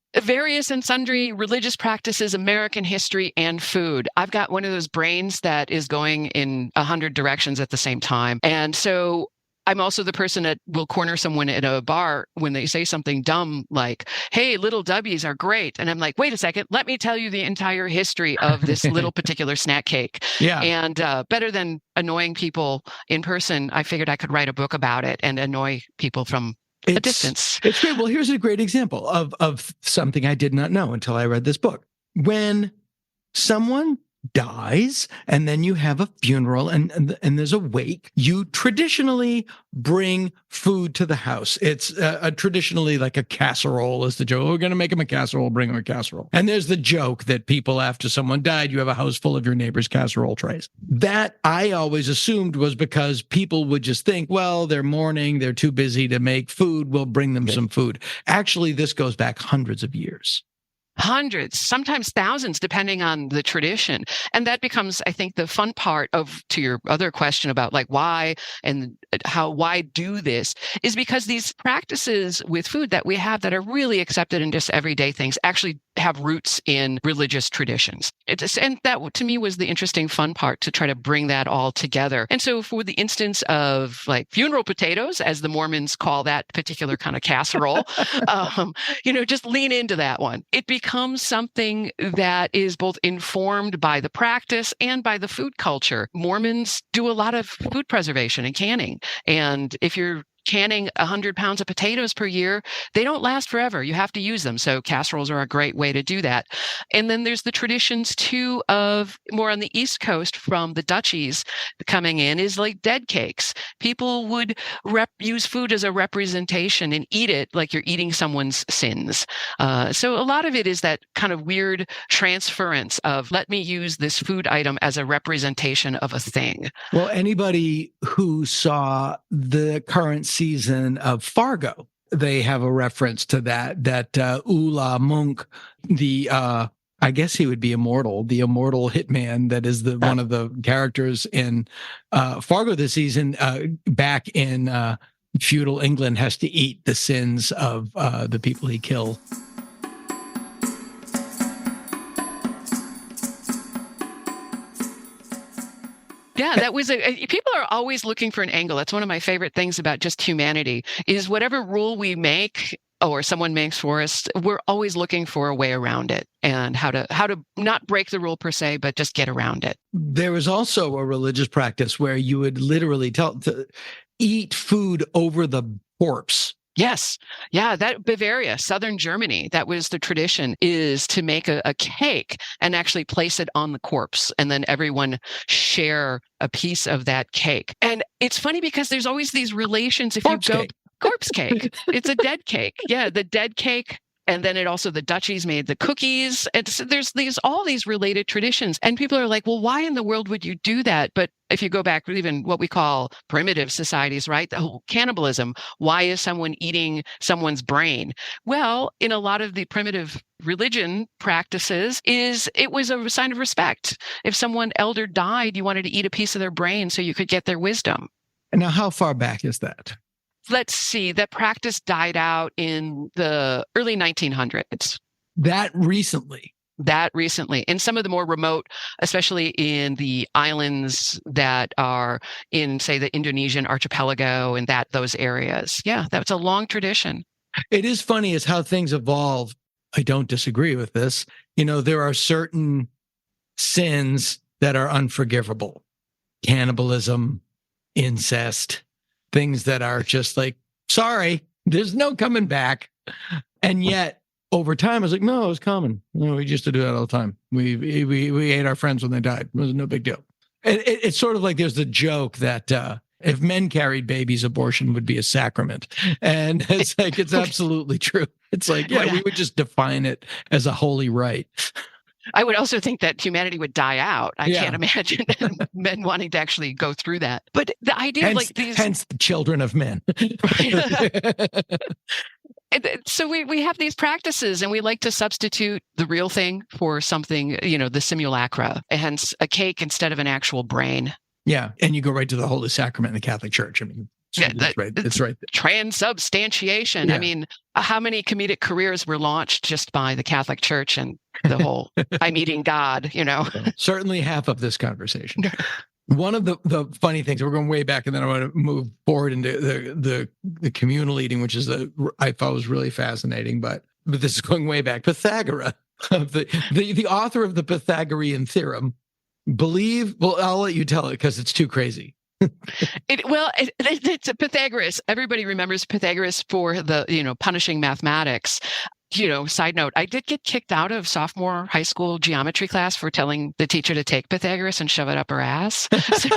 religious practices, American history, and food. I've got one of those brains that is going in 100 directions at the same time. And so I'm also the person that will corner someone at a bar when they say something dumb like, hey, little W's are great. And I'm like, wait a second, let me tell you the entire history of this little particular snack cake. Yeah. And better than annoying people in person, I figured I could write a book about it and annoy people from a distance. It's great. Well, here's a great example of something I did not know until I read this book. When someone dies and then you have a funeral and there's a wake, you traditionally bring food to the house. It's traditionally like a casserole is the joke. We're going to make him a casserole, bring him a casserole. And there's the joke that people, after someone died, you have a house full of your neighbor's casserole trays. That I always assumed was because people would just think, well, they're mourning, they're too busy to make food, we'll bring them some food. Actually, this goes back hundreds of years. Hundreds, sometimes thousands, depending on the tradition. And that becomes, I think, the fun part to your other question about like why do this, is because these practices with food that we have that are really accepted in just everyday things actually have roots in religious traditions. And that to me was the interesting fun part, to try to bring that all together. And so for the instance of like funeral potatoes, as the Mormons call that particular kind of casserole, just lean into that one. It becomes something that is both informed by the practice and by the food culture. Mormons do a lot of food preservation and canning. And if you're canning 100 pounds of potatoes per year, they don't last forever. You have to use them. So casseroles are a great way to do that. And then there's the traditions too of more on the East Coast from the duchies coming in is like dead cakes. People would use food as a representation and eat it like you're eating someone's sins. So a lot of it is that kind of weird transference of let me use this food item as a representation of a thing. Well, anybody who saw the current season of Fargo, they have a reference to that Ulla Monk, the I guess he would be immortal, the immortal hitman that is one of the characters in Fargo this season, back in feudal England, has to eat the sins of the people he killed. Yeah, that was people are always looking for an angle. That's one of my favorite things about just humanity, is whatever rule we make or someone makes for us, we're always looking for a way around it and how to not break the rule per se, but just get around it. There was also a religious practice where you would literally to eat food over the corpse. Yes. Yeah, that Bavaria, southern Germany, that was the tradition, is to make a cake and actually place it on the corpse, and then everyone share a piece of that cake. And it's funny because there's always these relations. If Corpse you go cake. Corpse cake, it's a dead cake. Yeah, the dead cake. And then the duchies made the cookies. And so there's all these related traditions. And people are like, well, why in the world would you do that? But if you go back to even what we call primitive societies, right? The whole cannibalism, why is someone eating someone's brain? Well, in a lot of the primitive religion practices it was a sign of respect. If someone elder died, you wanted to eat a piece of their brain so you could get their wisdom. And now, how far back is that? Let's see, that practice died out in the early 1900s. That recently. In some of the more remote, especially in the islands that are in, say, the Indonesian archipelago and those areas. Yeah, that's a long tradition. It is funny as how things evolve. I don't disagree with this. There are certain sins that are unforgivable. Cannibalism, incest, things that are just like, sorry, there's no coming back. And yet over time, I was like, no, it was common. No, we used to do that all the time. We ate our friends when they died. It was no big deal. It's sort of like there's the joke that if men carried babies, abortion would be a sacrament. And it's like, it's absolutely true. It's like, yeah, we would just define it as a holy rite. I would also think that humanity would die out. I can't imagine men wanting to actually go through that. But the idea of these... Hence the children of men. So we have these practices, and we like to substitute the real thing for something, the simulacra, hence a cake instead of an actual brain. Yeah, and you go right to the Holy Sacrament in the Catholic Church. I mean, it's right. Transubstantiation. Yeah. I mean, how many comedic careers were launched just by the Catholic Church and the whole I'm eating God, Certainly half of this conversation. One of the funny things, we're going way back, and then I want to move forward into the communal eating, which is I thought was really fascinating, but this is going way back. Pythagoras, the author of the Pythagorean theorem, I'll let you tell it because it's too crazy. It's Pythagoras. Everybody remembers Pythagoras for the, punishing mathematics. Side note, I did get kicked out of sophomore high school geometry class for telling the teacher to take Pythagoras and shove it up her ass. So,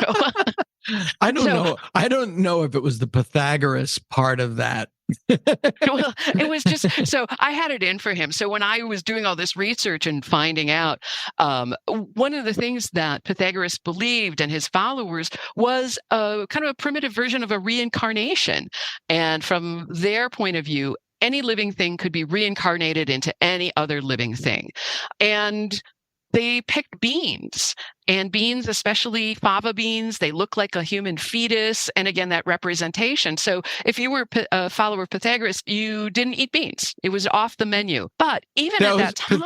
I don't know if it was the Pythagoras part of that. Well, it was just, so I had it in for him. So when I was doing all this research and finding out, one of the things that Pythagoras believed and his followers was a kind of a primitive version of a reincarnation. And from their point of view, any living thing could be reincarnated into any other living thing. And they picked beans, and beans, especially fava beans, they look like a human fetus. And again, that representation. So if you were a follower of Pythagoras, you didn't eat beans. It was off the menu. But even at that time,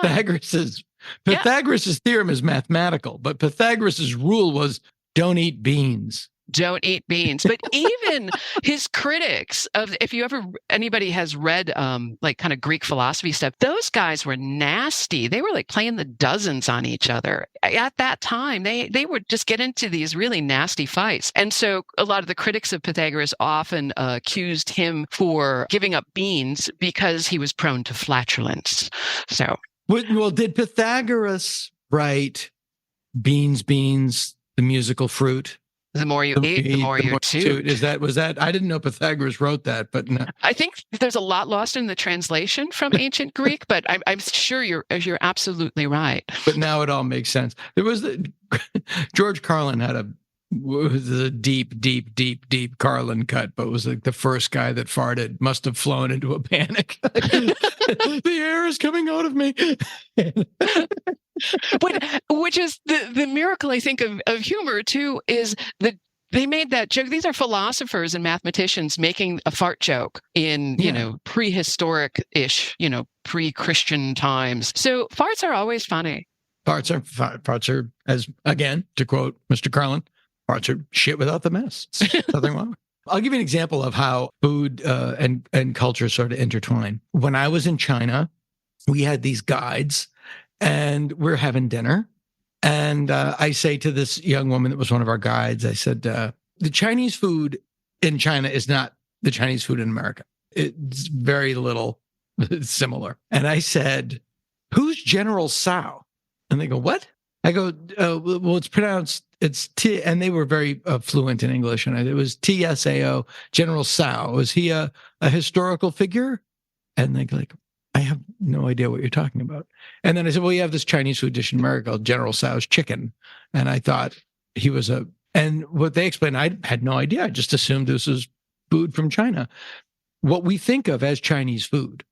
Pythagoras' theorem is mathematical, but Pythagoras' rule was don't eat beans. Don't eat beans. But even his critics if anybody has read kind of Greek philosophy stuff, those guys were nasty. They were like playing the dozens on each other. At that time, they would just get into these really nasty fights. And so a lot of the critics of Pythagoras often accused him for giving up beans because he was prone to flatulence. So, well, did Pythagoras write beans, the musical fruit? The more you eat, the more you toot. Was that? I didn't know Pythagoras wrote that, but no. I think there's a lot lost in the translation from ancient Greek, but I'm sure you're absolutely right. But now it all makes sense. There was George Carlin had a deep Carlin cut, but was like the first guy that farted must have flown into a panic. The air is coming out of me. Which is the miracle, I think, of humor too, is that they made that joke. These are philosophers and mathematicians making a fart joke in, prehistoric-ish, pre-Christian times. So farts are always funny. Farts are, as again, to quote Mr. Carlin, farts are shit without the mess. Nothing wrong. I'll give you an example of how food and culture sort of intertwine. When I was in China, we had these guides, and we're having dinner. And I say to this young woman that was one of our guides, I said, the Chinese food in China is not the Chinese food in America. It's very little similar. And I said, who's General Tsao? And they go, what? I go, well, it's T, and they were very fluent in English. And it was TSAO, General Tsao. Was he a historical figure? And they go like, I have no idea what you're talking about. And then I said, well, you have this Chinese food dish in America called General Tso's chicken. And I thought he was and what they explained, I had no idea. I just assumed this was food from China. What we think of as Chinese food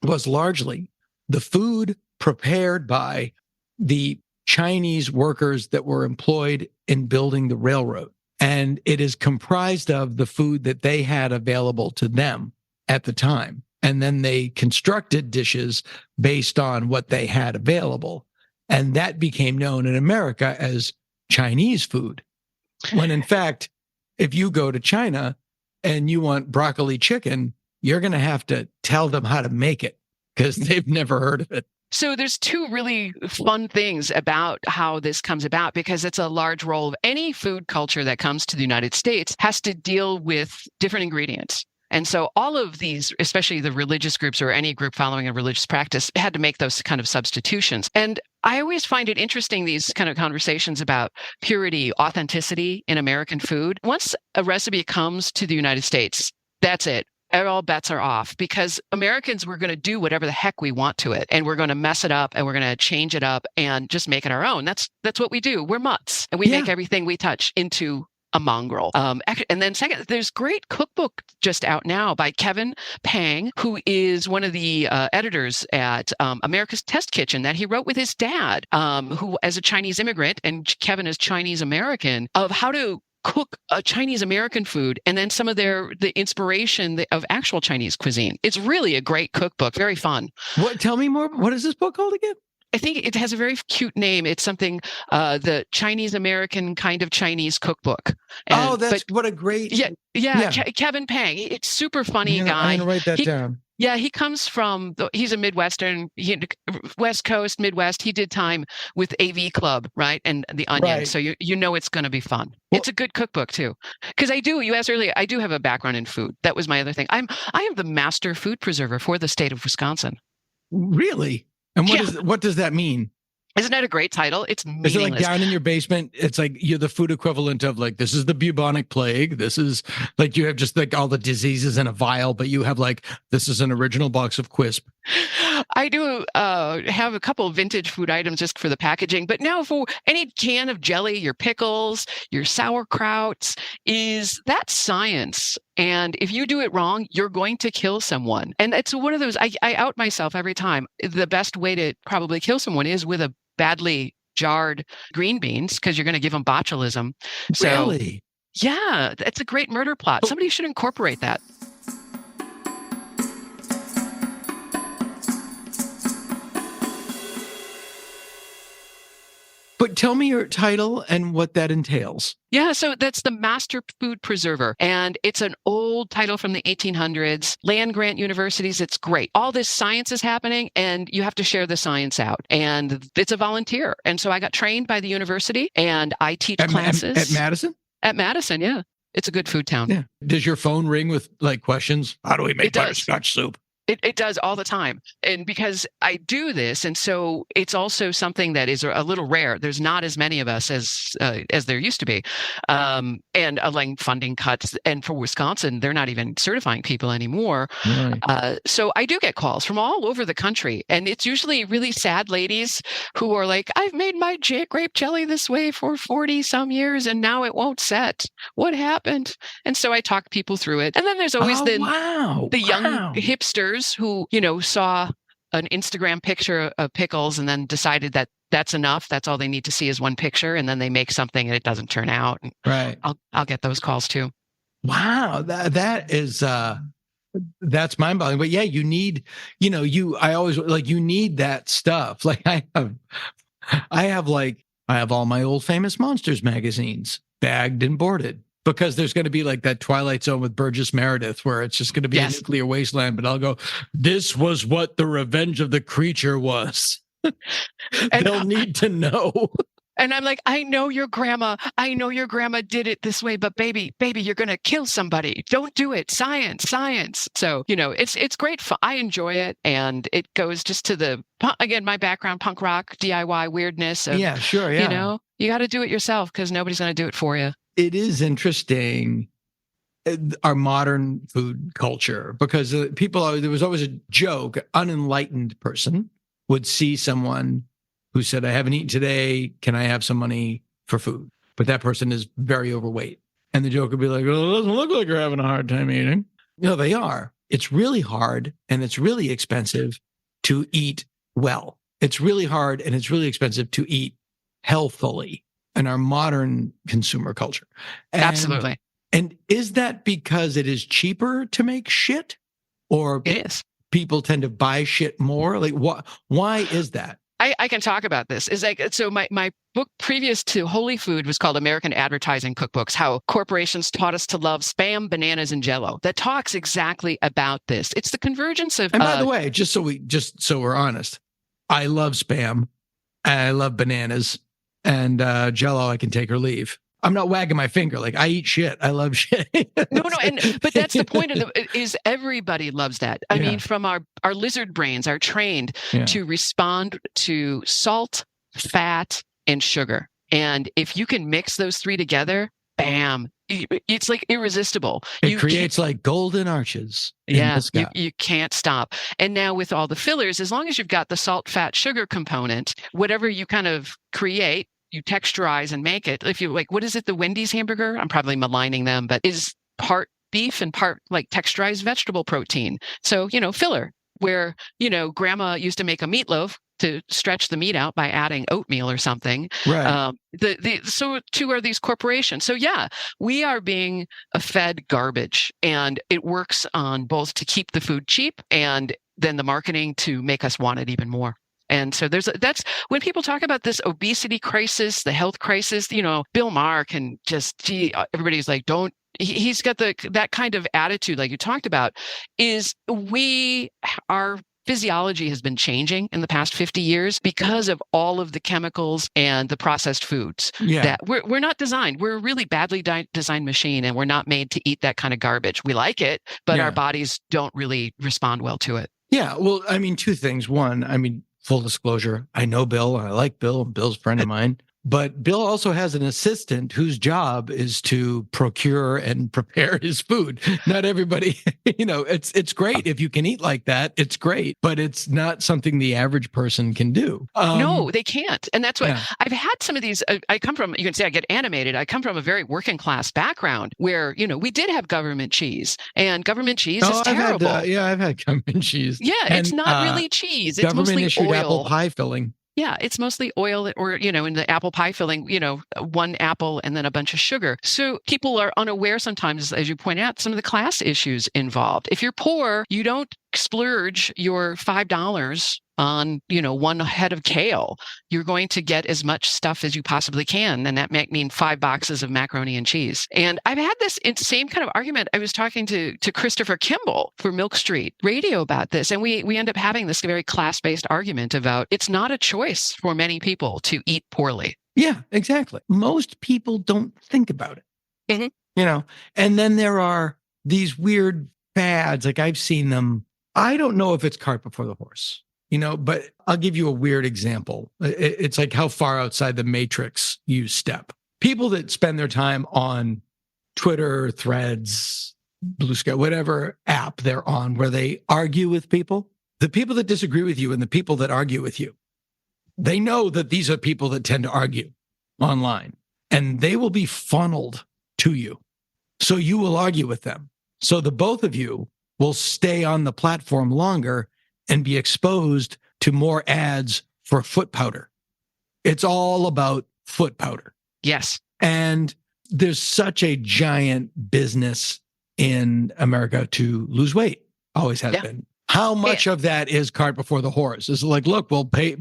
was largely the food prepared by the Chinese workers that were employed in building the railroad. And it is comprised of the food that they had available to them at the time. And then they constructed dishes based on what they had available. And that became known in America as Chinese food. When in fact, if you go to China and you want broccoli chicken, you're going to have to tell them how to make it because they've never heard of it. So there's two really fun things about how this comes about, because it's a large role of any food culture that comes to the United States has to deal with different ingredients. And so all of these, especially the religious groups or any group following a religious practice, had to make those kind of substitutions. And I always find it interesting, these kind of conversations about purity, authenticity in American food. Once a recipe comes to the United States, that's it. all bets are off, because Americans, we're going to do whatever the heck we want to it, and we're going to mess it up, and we're going to change it up and just make it our own. That's what we do. We're mutts, and we make everything we touch into a mongrel. And then second, there's great cookbook just out now by Kevin Pang, who is one of the editors at America's Test Kitchen, that he wrote with his dad, who as a Chinese immigrant, and Kevin is Chinese American, of how to cook a Chinese American food, and then some of the inspiration of actual Chinese cuisine. It's really a great cookbook, very fun. Tell me more. What is this book called again? I think it has a very cute name. It's something, the Chinese American kind of Chinese cookbook. What a great. Yeah. Kevin Pang. It's super funny guy. I'm going to write that down. Yeah, he comes from, he's a Midwestern, West Coast, Midwest. He did time with AV Club, right? And The Onion. Right. So you know it's going to be fun. Well, it's a good cookbook too. Because you asked earlier, I do have a background in food. That was my other thing. I am the master food preserver for the state of Wisconsin. Really? And what does that mean? Isn't that a great title? It's meaningless. Is it like down in your basement? It's like you're the food equivalent of like, this is the bubonic plague. This is like, you have just like all the diseases in a vial, but you have like, this is an original box of Quisp. I do have a couple of vintage food items just for the packaging, but now for any can of jelly, your pickles, your sauerkrauts, that's science. And if you do it wrong, you're going to kill someone. And it's one of those, I out myself every time. The best way to probably kill someone is with a badly jarred green beans, because you're going to give them botulism. So, really? Yeah, it's a great murder plot. Somebody should incorporate that. But tell me your title and what that entails. Yeah, so that's the Master Food Preserver. And it's an old title from the 1800s, land-grant universities. It's great. All this science is happening, and you have to share the science out. And it's a volunteer. And so I got trained by the university, and I teach classes. At Madison? At Madison, yeah. It's a good food town. Yeah. Does your phone ring with like questions? How do we make butterscotch soup? It does all the time. And because I do this, and so it's also something that is a little rare. There's not as many of us as there used to be. And like funding cuts. And for Wisconsin, they're not even certifying people anymore. Right. So I do get calls from all over the country. And it's usually really sad ladies who are like, I've made my grape jelly this way for 40 some years, and now it won't set. What happened? And so I talk people through it. And then there's always the young hipsters who, saw an Instagram picture of pickles and then decided that that's enough. That's all they need to see is one picture. And then they make something and it doesn't turn out. Right. I'll get those calls too. Wow. That is, that's mind boggling. But yeah, you need, I always like, you need that stuff. Like I have all my old Famous Monsters magazines bagged and boarded. Because there's going to be like that Twilight Zone with Burgess Meredith, where it's just going to be a nuclear wasteland. But I'll go, this was what the Revenge of the Creature was. And they'll need to know. And I'm like, I know your grandma did it this way, but baby, you're going to kill somebody. Don't do it. Science. So, it's great fun. I enjoy it. And it goes just to again, my background, punk rock, DIY weirdness. Yeah, sure. Yeah. You got to do it yourself because nobody's going to do it for you. It is interesting, our modern food culture, because there was always a joke. Unenlightened person would see someone who said, I haven't eaten today. Can I have some money for food? But that person is very overweight. And the joke would be like, well, it doesn't look like you're having a hard time eating. No, they are. It's really hard and it's really expensive to eat well. It's really hard and it's really expensive to eat healthfully in our modern consumer culture. Absolutely. And is that because it is cheaper to make shit? Or it is. People tend to buy shit more? Like, why is that? I can talk about this. Is like, so my book previous to Holy Food was called American Advertising Cookbooks, How Corporations Taught Us to Love Spam, Bananas, and Jell-O. That talks exactly about this. It's the convergence of... And by the way, just so we're honest, I love Spam, and I love bananas, and Jell-O I can take or leave. I'm not wagging my finger. Like, I eat shit. I love shit. No, but that's the point of is everybody loves that. I mean, from our lizard brains are trained to respond to salt, fat, and sugar. And if you can mix those three together, bam, it's like irresistible. It creates like golden arches. Yeah, you can't stop. And now with all the fillers, as long as you've got the salt, fat, sugar component, whatever you kind of create, you texturize and make it. If you like, what is it? The Wendy's hamburger? I'm probably maligning them, but is part beef and part like texturized vegetable protein. So, filler, where, grandma used to make a meatloaf to stretch the meat out by adding oatmeal or something. Right. So too are these corporations. So yeah, we are being fed garbage, and it works on both to keep the food cheap and then the marketing to make us want it even more. And so that's when people talk about this obesity crisis, the health crisis, Bill Maher can just, everybody's like, he's got that kind of attitude like you talked about, is our physiology has been changing in the past 50 years because of all of the chemicals and the processed foods. Yeah. That we're not designed. We're a really badly designed machine, and we're not made to eat that kind of garbage. We like it, but our bodies don't really respond well to it. Yeah. Well, I mean, two things. One, full disclosure, I know Bill, and I like Bill. Bill's a friend of mine. But Bill also has an assistant whose job is to procure and prepare his food. Not everybody, it's great if you can eat like that. It's great, but it's not something the average person can do. No, they can't. And that's why I've had some of these. I come from, you can say I get animated. I come from a very working class background where, we did have government cheese, and government cheese is terrible. I've had government cheese. Yeah, it's not really cheese. It's mostly issued oil. Apple pie filling. Yeah, it's mostly oil or, in the apple pie filling, one apple and then a bunch of sugar. So people are unaware sometimes, as you point out, some of the class issues involved. If you're poor, you don't splurge your $5 on, one head of kale. You're going to get as much stuff as you possibly can. And that might mean 5 boxes of macaroni and cheese. And I've had this same kind of argument. I was talking to Christopher Kimball for Milk Street Radio about this. And we end up having this very class-based argument about it's not a choice for many people to eat poorly. Yeah, exactly. Most people don't think about it. Mm-hmm. And then there are these weird fads, like I've seen them. I don't know if it's cart before the horse. But I'll give you a weird example. It's like how far outside the matrix you step. People that spend their time on Twitter, Threads, Blue Sky, whatever app they're on, where they argue with people, the people that disagree with you and the people that argue with you, they know that these are people that tend to argue online, and they will be funneled to you. So you will argue with them. So the both of you will stay on the platform longer and be exposed to more ads for foot powder. It's all about foot powder. Yes. And there's such a giant business in America to lose weight. Always has been. How much of that is cart before the horse? Is like, look,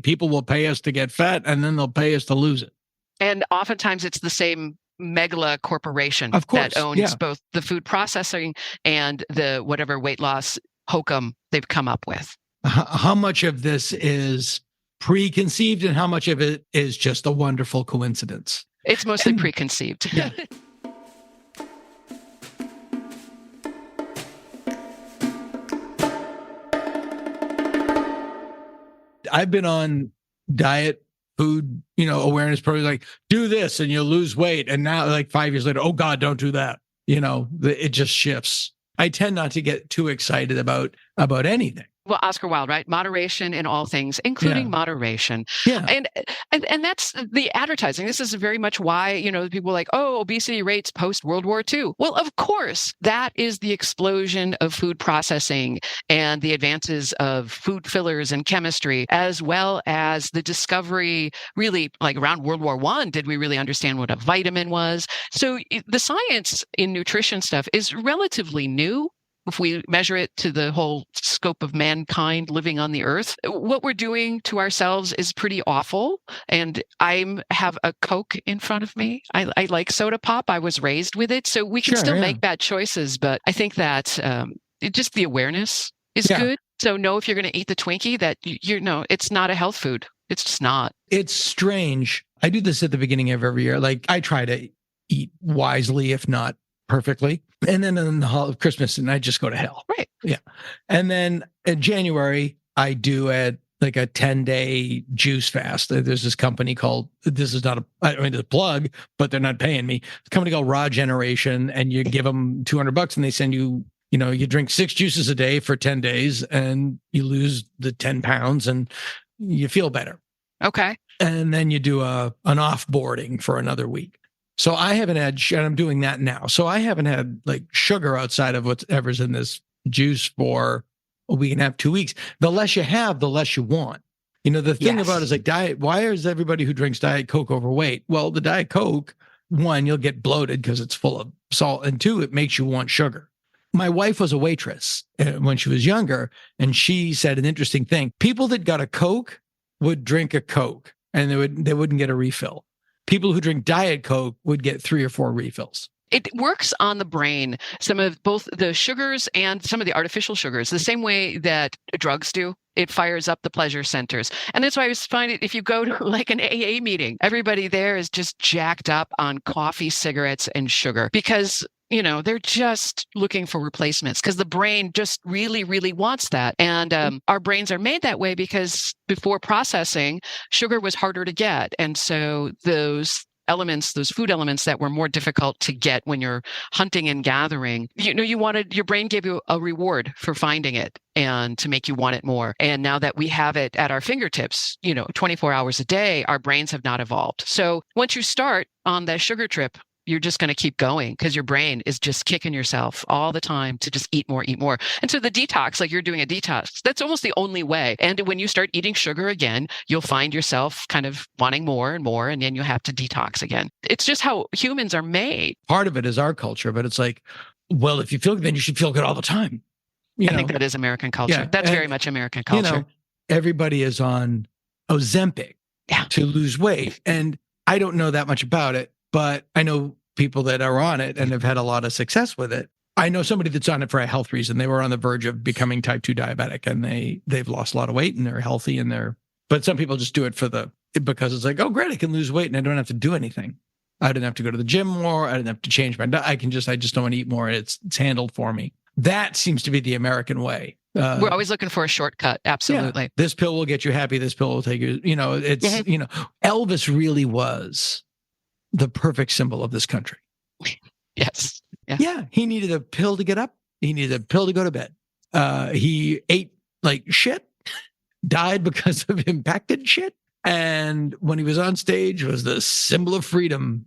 people will pay us to get fat, and then they'll pay us to lose it. And oftentimes it's the same megala corporation that owns both the food processing and the whatever weight loss hokum they've come up with. How much of this is preconceived and how much of it is just a wonderful coincidence? It's mostly preconceived. Yeah. I've been on diet food, awareness programs, like do this and you'll lose weight. And now like 5 years later, oh God, don't do that. It just shifts. I tend not to get too excited about anything. Well, Oscar Wilde, right? Moderation in all things, including moderation. Yeah. And that's the advertising. This is very much why, people are like, oh, obesity rates post World War II. Well, of course, that is the explosion of food processing and the advances of food fillers and chemistry, as well as the discovery, really, like around World War I, did we really understand what a vitamin was? So the science in nutrition stuff is relatively new. If we measure it to the whole scope of mankind living on the earth, what we're doing to ourselves is pretty awful. And I have a Coke in front of me. I like soda pop. I was raised with it. So we can still make bad choices. But I think that just the awareness is good. So know if you're going to eat the Twinkie that it's not a health food. It's just not. It's strange. I do this at the beginning of every year. Like I try to eat wisely, if not perfectly. And then in the Christmas, and I just go to hell. Right. Yeah. And then in January, I do at like a 10-day juice fast. There's this company called, this is not a, I mean, it's a plug, but they're not paying me. It's a company called Raw Generation, and you give them $200 and they send you, you drink 6 juices a day for 10 days and you lose the 10 pounds and you feel better. Okay. And then you do an offboarding for another week. So I haven't had, and I'm doing that now. So I haven't had like sugar outside of whatever's in this juice for a week and a half, 2 weeks. The less you have, the less you want. The thing about it is like diet. Why is everybody who drinks Diet Coke overweight? Well, the Diet Coke, 1, you'll get bloated because it's full of salt. And 2, it makes you want sugar. My wife was a waitress when she was younger, and she said an interesting thing. People that got a Coke would drink a Coke and they wouldn't get a refill. People who drink Diet Coke would get 3 or 4 refills. It works on the brain, some of both the sugars and some of the artificial sugars, the same way that drugs do. It fires up the pleasure centers. And that's why I find it, if you go to like an AA meeting, everybody there is just jacked up on coffee, cigarettes, and sugar because they're just looking for replacements because the brain just really, really wants that. And our brains are made that way because before processing, sugar was harder to get. And so those food elements that were more difficult to get when you're hunting and gathering, your brain gave you a reward for finding it and to make you want it more. And now that we have it at our fingertips, 24 hours a day, our brains have not evolved. So once you start on that sugar trip, you're just going to keep going because your brain is just kicking yourself all the time to just eat more. And so the detox, like you're doing a detox, that's almost the only way. And when you start eating sugar again, you'll find yourself kind of wanting more and more, and then you have to detox again. It's just how humans are made. Part of it is our culture, but it's like, well, if you feel good, then you should feel good all the time. I think that is American culture. Yeah, that's very much American culture. Everybody is on Ozempic to lose weight. And I don't know that much about it, but I know people that are on it and have had a lot of success with it. I know somebody that's on it for a health reason. They were on the verge of becoming type 2 diabetic and they've lost a lot of weight and they're healthy but some people just do it because it's like, oh, great, I can lose weight and I don't have to do anything. I didn't have to go to the gym more. I didn't have to change my diet. I just don't want to eat more. It's handled for me. That seems to be the American way. We're always looking for a shortcut. Absolutely. Yeah, this pill will get you happy. This pill will take you, Elvis really was the perfect symbol of this country. Yes. Yeah. He needed a pill to get up. He needed a pill to go to bed. He ate like shit, died because of impacted shit. And when he was on stage, was the symbol of freedom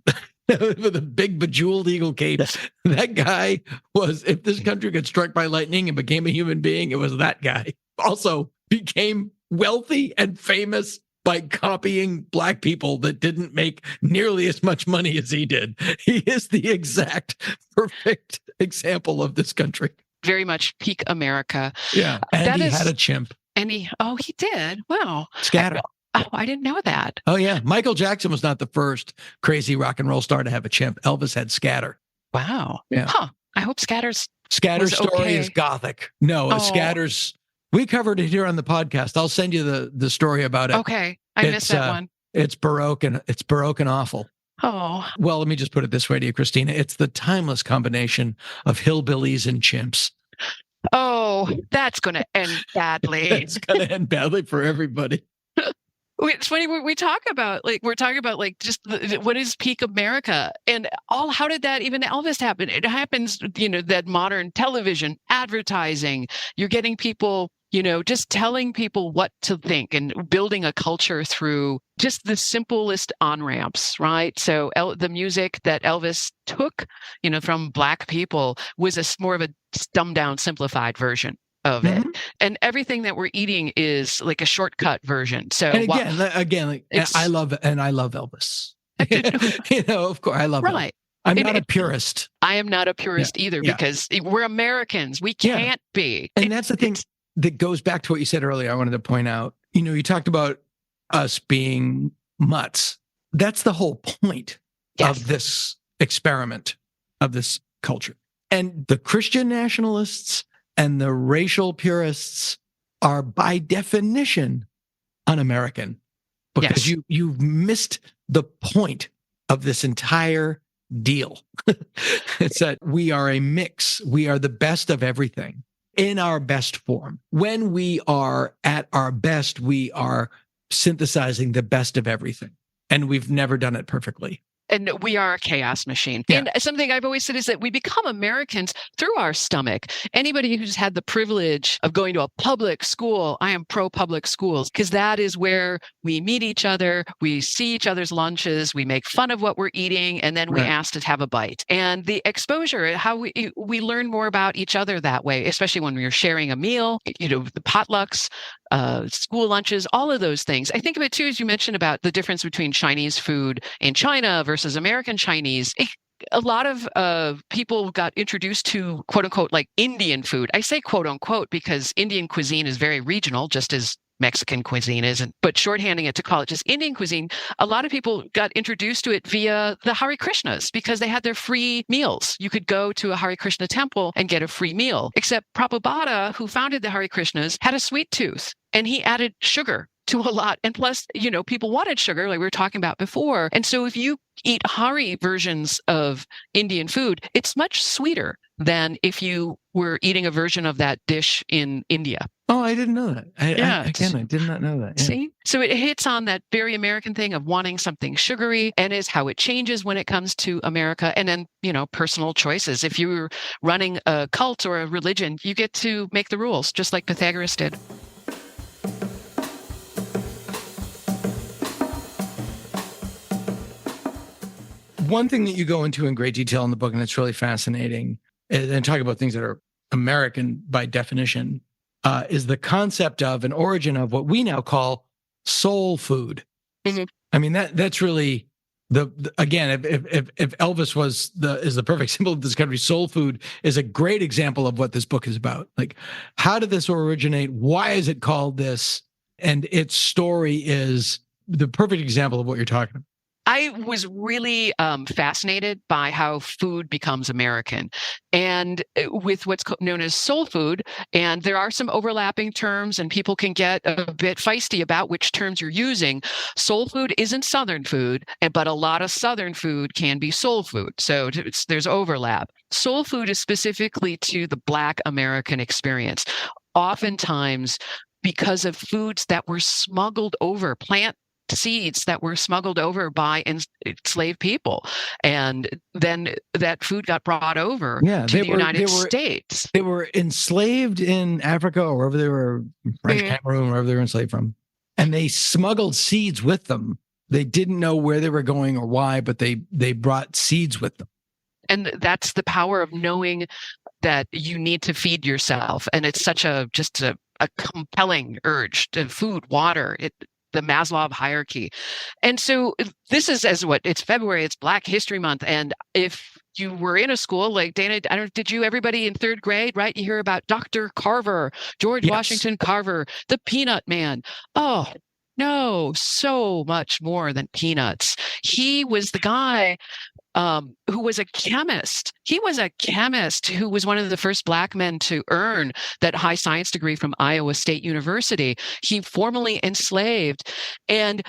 with a big bejeweled eagle cape. That guy was, if this country got struck by lightning and became a human being, it was that guy. Also became wealthy and famous by copying Black people that didn't make nearly as much money as he did. He is the exact perfect example of this country. Very much peak America. Yeah. And he had a chimp. And he did. Wow. Scatter. I didn't know that. Oh, yeah. Michael Jackson was not the first crazy rock and roll star to have a chimp. Elvis had Scatter. Wow. Yeah. Huh. I hope Scatter's story is gothic. No, Scatter's. We covered it here on the podcast. I'll send you the story about it. Okay. I missed that one. It's Baroque and awful. Oh. Well, let me just put it this way to you, Christina. It's the timeless combination of hillbillies and chimps. Oh, that's going to end badly. It's going to end badly for everybody. It's funny we're talking about just what is peak America and how did that even Elvis happen? It happens, that modern television, advertising, you're getting people, just telling people what to think and building a culture through just the simplest on-ramps, right? So the music that Elvis took, from Black people was more of a dumbed down, simplified version of it. And everything that we're eating is like a shortcut version. So and again, I love Elvis. Of course I love it. I'm not a purist. I am not a purist either because we're Americans. We can't be. And that's the thing that goes back to what you said earlier. I wanted to point out, you talked about us being mutts. That's the whole point of this experiment, of this culture. And the Christian nationalists and the racial purists are by definition un-American because you've missed the point of this entire deal. It's that we are a mix. We are the best of everything. in our best form. When we are at our best, we are synthesizing the best of everything. And we've never done it perfectly. And we are a chaos machine. Yeah. And something I've always said is that we become Americans through our stomach. Anybody who's had the privilege of going to a public school, I am pro public schools, because that is where we meet each other, we see each other's lunches, we make fun of what we're eating, and then we ask to have a bite. And the exposure, how we learn more about each other that way, especially when we're sharing a meal, the potlucks, school lunches, all of those things. I think of it too, as you mentioned about the difference between Chinese food in China versus American Chinese. A lot of people got introduced to quote unquote like Indian food. I say quote unquote because Indian cuisine is very regional, just as Mexican cuisine isn't, but shorthanding it to call it just Indian cuisine. A lot of people got introduced to it via the Hare Krishnas because they had their free meals. You could go to a Hare Krishna temple and get a free meal, except Prabhupada, who founded the Hare Krishnas, had a sweet tooth and he added sugar to a lot. And plus, people wanted sugar like we were talking about before. And so if you eat Hari versions of Indian food, it's much sweeter than if you were eating a version of that dish in India. Oh, I didn't know that. I did not know that. Yeah. See? So it hits on that very American thing of wanting something sugary and is how it changes when it comes to America. And then, personal choices. If you're running a cult or a religion, you get to make the rules, just like Pythagoras did. One thing that you go into in great detail in the book, and it's really fascinating, and talk about things that are American by definition, is the concept of an origin of what we now call soul food. Mm-hmm. I mean, that's really again, if Elvis is the perfect symbol of this country, soul food is a great example of what this book is about. Like, how did this originate? Why is it called this? And its story is the perfect example of what you're talking about. I was really fascinated by how food becomes American and with what's known as soul food. And there are some overlapping terms and people can get a bit feisty about which terms you're using. Soul food isn't Southern food, but a lot of Southern food can be soul food. So there's overlap. Soul food is specifically to the Black American experience. Oftentimes, because of foods that were smuggled over, plant seeds that were smuggled over by enslaved people. And then that food got brought over to the United States. They were enslaved in Africa or wherever they were, Cameroon, wherever they were enslaved from. And they smuggled seeds with them. They didn't know where they were going or why, but they brought seeds with them. And that's the power of knowing that you need to feed yourself. And it's such a compelling urge to food, water, the Maslow hierarchy. And so this is it's February, it's Black History Month. And if you were in a school like Dana, everybody in third grade, right? You hear about Dr. Carver, George Washington Carver, the Peanut Man. Oh, no, so much more than peanuts. He was the guy who was a chemist. He was a chemist who was one of the first Black men to earn that high science degree from Iowa State University. He formerly enslaved, and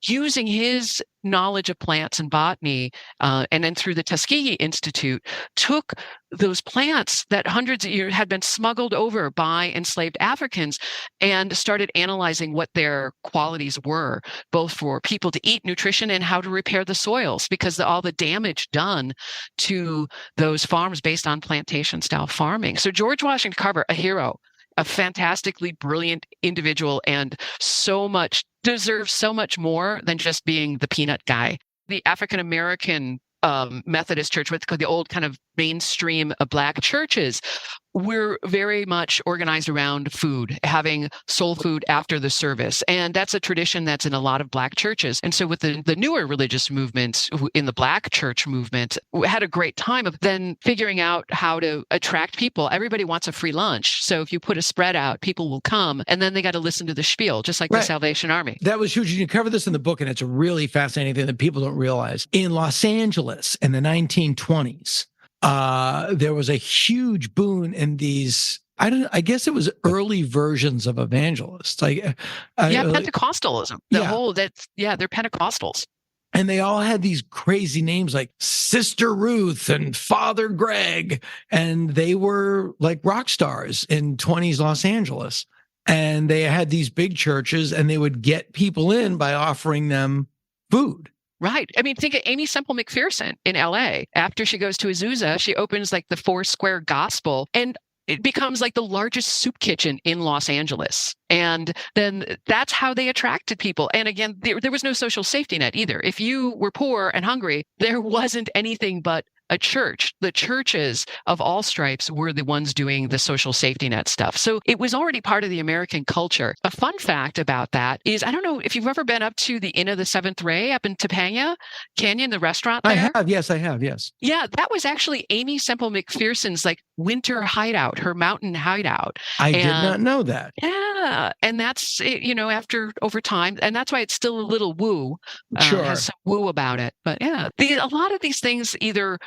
using his knowledge of plants and botany, and then through the Tuskegee Institute, took those plants that hundreds of years had been smuggled over by enslaved Africans and started analyzing what their qualities were, both for people to eat, nutrition, and how to repair the soils, because all the damage done to those farms based on plantation-style farming. So George Washington Carver, a hero, a fantastically brilliant individual, and deserves so much more than just being the peanut guy. The African American Methodist Church, with the old kind of mainstream Black churches, we're very much organized around food, having soul food after the service. And that's a tradition that's in a lot of Black churches. And so with the newer religious movements in the Black church movement, we had a great time of then figuring out how to attract people. Everybody wants a free lunch. So if you put a spread out, people will come, and then they got to listen to the spiel, just like the Salvation Army. That was huge. You cover this in the book, and it's a really fascinating thing that people don't realize. In Los Angeles in the 1920s, there was a huge boom in these, I guess it was early versions of evangelists. Pentecostalism. They're Pentecostals. And they all had these crazy names like Sister Ruth and Father Greg. And they were like rock stars in 20s Los Angeles. And they had these big churches, and they would get people in by offering them food. Right. I mean, think of Amy Semple McPherson in LA. After she goes to Azusa, she opens like the Four Square Gospel, and it becomes like the largest soup kitchen in Los Angeles. And then that's how they attracted people. And again, there was no social safety net either. If you were poor and hungry, there wasn't anything but a church. The churches of all stripes were the ones doing the social safety net stuff. So it was already part of the American culture. A fun fact about that is, I don't know if you've ever been up to the Inn of the Seventh Ray up in Topanga Canyon, the restaurant there. I have. Yes. Yeah, that was actually Amy Semple McPherson's like winter hideout, her mountain hideout. I did not know that. Yeah. And that's, over time. And that's why it's still a little woo. Sure. Has some woo about it. But yeah, a lot of these things either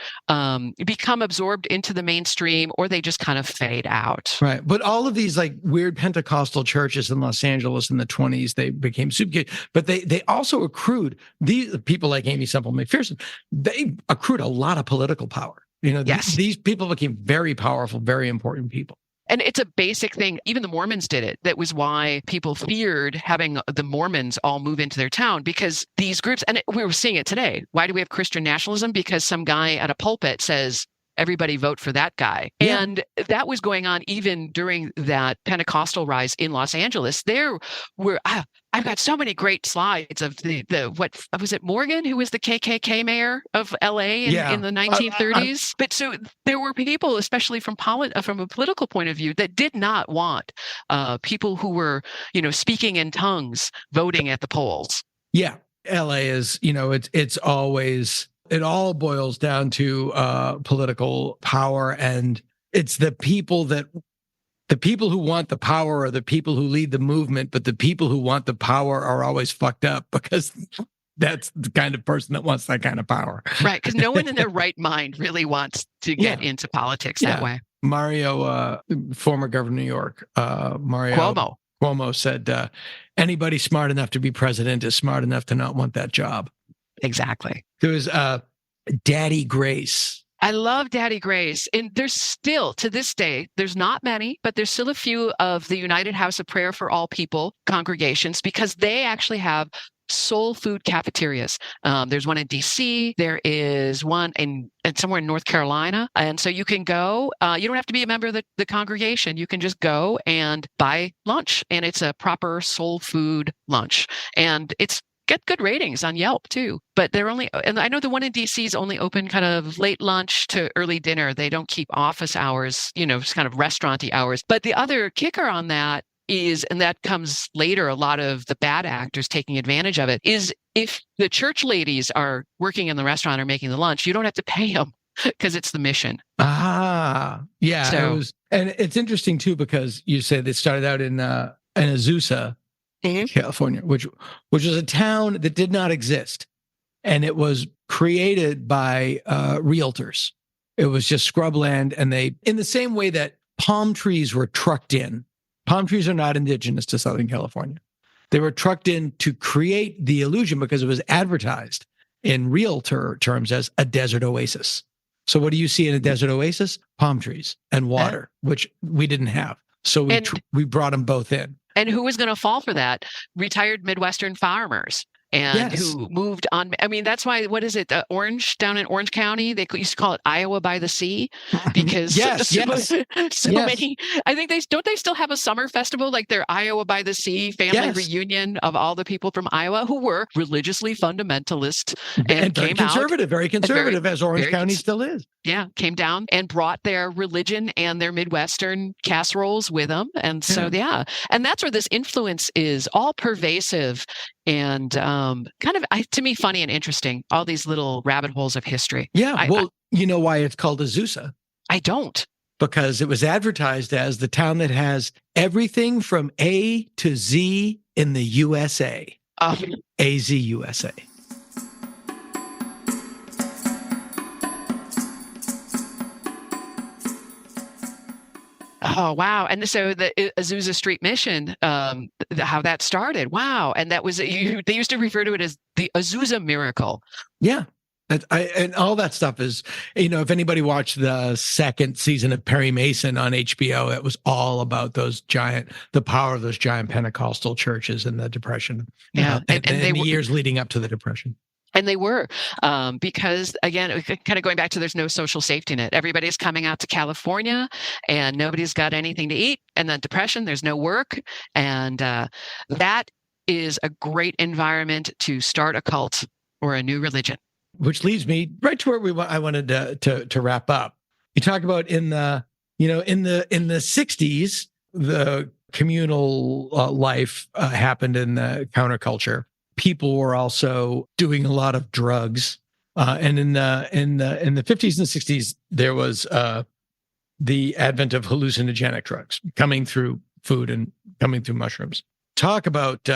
become absorbed into the mainstream or they just kind of fade out. Right. But all of these like weird Pentecostal churches in Los Angeles in the 20s, they became soup kitchens. But they also accrued, these people like Amy Semple McPherson, they accrued a lot of political power. Yes. These people became very powerful, very important people. And it's a basic thing. Even the Mormons did it. That was why people feared having the Mormons all move into their town, because these groups, and we were seeing it today. Why do we have Christian nationalism? Because some guy at a pulpit says, everybody vote for that guy. Yeah. And that was going on even during that Pentecostal rise in Los Angeles. There were, I've got so many great slides of what was it, Morgan, who was the KKK mayor of LA in the 1930s. But so there were people, especially from a political point of view, that did not want people who were, speaking in tongues voting at the polls. Yeah. LA is, it's always, it all boils down to political power, and it's the people who want the power are the people who lead the movement, but the people who want the power are always fucked up, because that's the kind of person that wants that kind of power. Right, because no one in their right mind really wants to get into politics that way. Mario, former governor of New York, Mario Cuomo said, anybody smart enough to be president is smart enough to not want that job. Exactly. There was Daddy Grace. I love Daddy Grace. And there's still, to this day, there's not many, but there's still a few of the United House of Prayer for All People congregations, because they actually have soul food cafeterias. There's one in DC. There is one in somewhere in North Carolina. And so you can go, you don't have to be a member of the congregation. You can just go and buy lunch. And it's a proper soul food lunch. And it's get good ratings on Yelp too, but they're only, and I know the one in DC is only open kind of late lunch to early dinner. They don't keep office hours, it's kind of restaurant-y hours. But the other kicker on that is, and that comes later, a lot of the bad actors taking advantage of it, is if the church ladies are working in the restaurant or making the lunch, you don't have to pay them because it's the mission. Yeah. So, and it's interesting too, because you said they started out in Azusa, California, which was a town that did not exist. And it was created by realtors. It was just scrubland. And in the same way that palm trees were trucked in, palm trees are not indigenous to Southern California. They were trucked in to create the illusion, because it was advertised in realtor terms as a desert oasis. So what do you see in a desert oasis? Palm trees and water, which we didn't have. So we brought them both in. And who was going to fall for that? Retired Midwestern farmers. And who moved on. I mean, that's why, what is it? Orange, down in Orange County, they used to call it Iowa by the Sea, because many, I think they still have a summer festival, like their Iowa by the Sea family reunion of all the people from Iowa who were religiously fundamentalist and came very conservative, as Orange County still is. Yeah, came down and brought their religion and their Midwestern casseroles with them. And so, and that's where this influence is all pervasive and kind of, to me, funny and interesting, all these little rabbit holes of history. Yeah, you know why it's called Azusa? I don't. Because it was advertised as the town that has everything from A to Z in the USA. AZ USA. Oh, wow. And so the Azusa Street Mission, how that started. Wow. And that was, they used to refer to it as the Azusa Miracle. Yeah. And all that stuff is, if anybody watched the second season of Perry Mason on HBO, it was all about the power of those giant Pentecostal churches in the Depression. Yeah. And the years leading up to the Depression. And they were, because again, kind of going back to there's no social safety net. Everybody's coming out to California and nobody's got anything to eat. And then depression, there's no work. And that is a great environment to start a cult or a new religion. Which leads me right to where I wanted to wrap up. You talk about in the 60s, the communal life happened in the counterculture. People were also doing a lot of drugs, and in the 50s and 60s, there was the advent of hallucinogenic drugs coming through food and coming through mushrooms. Talk about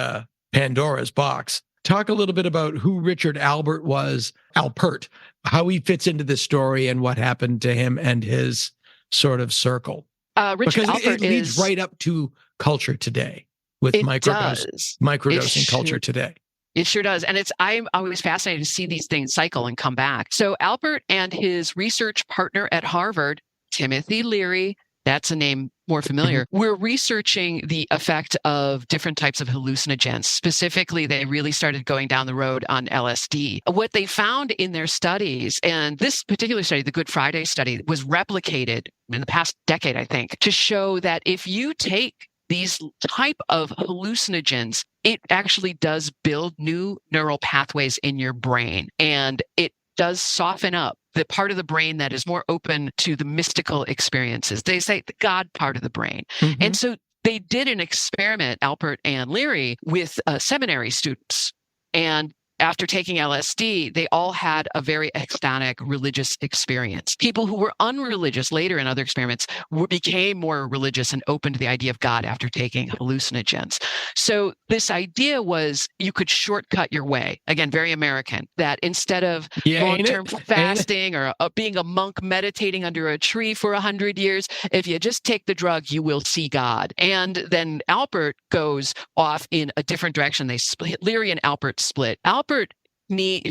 Pandora's box. Talk a little bit about who Richard Alpert, how he fits into this story and what happened to him and his sort of circle. Richard Alpert it leads right up to culture today with microdosing culture today. It sure does. And I'm always fascinated to see these things cycle and come back. So Alpert and his research partner at Harvard, Timothy Leary, that's a name more familiar, we're researching the effect of different types of hallucinogens. Specifically, they really started going down the road on LSD. What they found in their studies, and this particular study, the Good Friday study, was replicated in the past decade, I think, to show that if you take these type of hallucinogens, it actually does build new neural pathways in your brain, and it does soften up the part of the brain that is more open to the mystical experiences. They say the God part of the brain. Mm-hmm. And so they did an experiment, Alpert and Leary, with seminary students. And after taking LSD, they all had a very ecstatic religious experience. People who were unreligious later in other experiments became more religious and open to the idea of God after taking hallucinogens. So this idea was you could shortcut your way. Again, very American, that instead of long-term fasting or being a monk meditating under a tree for 100 years, if you just take the drug, you will see God. And then Alpert goes off in a different direction. They split. Leary and Alpert split. Alpert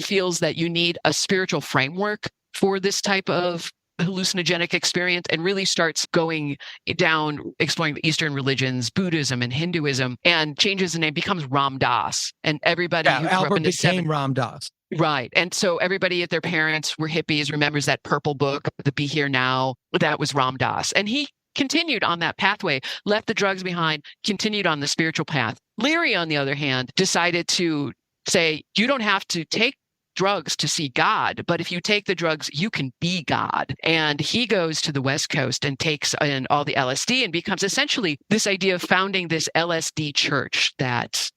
feels that you need a spiritual framework for this type of hallucinogenic experience and really starts going down, exploring the Eastern religions, Buddhism and Hinduism, and changes the name, becomes Ram Dass. And everybody who grew up in the became Ram Dass. Right. And so everybody at their parents were hippies remembers that purple book, The Be Here Now, that was Ram Dass. And he continued on that pathway, left the drugs behind, continued on the spiritual path. Leary, on the other hand, decided to say, you don't have to take drugs to see God, but if you take the drugs, you can be God. And he goes to the West Coast and takes in all the LSD and becomes essentially this idea of founding this LSD church that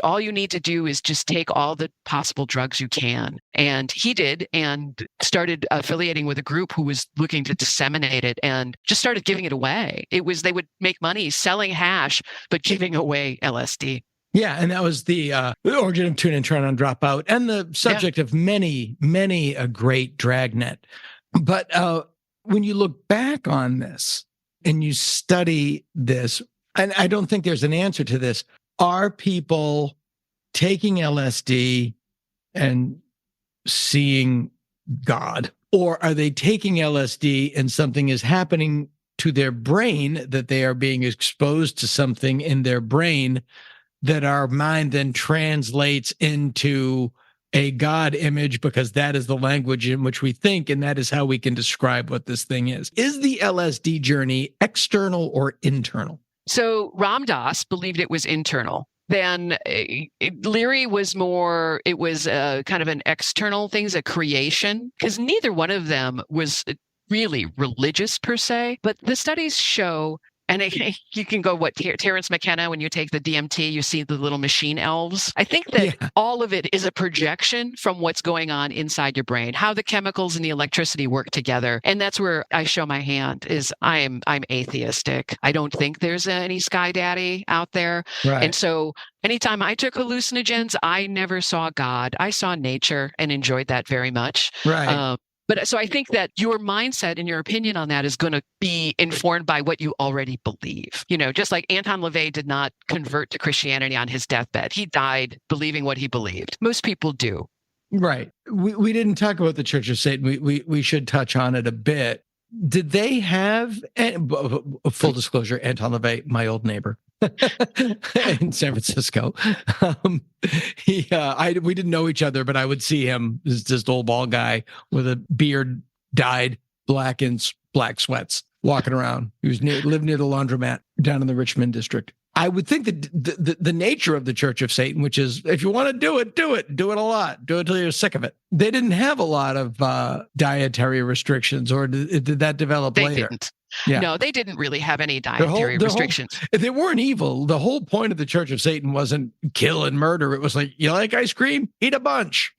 all you need to do is just take all the possible drugs you can. And he did, and started affiliating with a group who was looking to disseminate it and just started giving it away. They would make money selling hash, but giving away LSD. Yeah, and that was the origin of Tune and Try on Dropout, and the subject of many a great dragnet. But when you look back on this and you study this, and I don't think there's an answer to this, are people taking LSD and seeing God? Or are they taking LSD and something is happening to their brain, that they are being exposed to something in their brain that our mind then translates into a God image, because that is the language in which we think, and that is how we can describe what this thing is. Is the LSD journey external or internal? So Ram Dass believed it was internal. Then Leary was more, it was kind of an external thing, a creation, because neither one of them was really religious per se, but the studies show. And you can go, Terence McKenna, when you take the DMT, you see the little machine elves. I think that all of it is a projection from what's going on inside your brain, how the chemicals and the electricity work together. And that's where I show my hand, is I'm atheistic. I don't think there's any sky daddy out there. Right. And so anytime I took hallucinogens, I never saw God. I saw nature and enjoyed that very much. Right. But so I think that your mindset and your opinion on that is going to be informed by what you already believe. Just like Anton LaVey did not convert to Christianity on his deathbed. He died believing what he believed. Most people do. Right. We didn't talk about the Church of Satan. We should touch on it a bit. Did they have, full disclosure, Anton LaVey, my old neighbor in San Francisco. We didn't know each other, but I would see him as this old bald guy with a beard, dyed black in black sweats, walking around. He lived near the laundromat down in the Richmond district. I would think that the nature of the Church of Satan, which is, if you want to do it a lot, do it till you're sick of it. They didn't have a lot of dietary restrictions, or did that develop later? They didn't. Yeah. No, they didn't really have any dietary restrictions. They weren't evil. The whole point of the Church of Satan wasn't kill and murder. It was like, you like ice cream? Eat a bunch.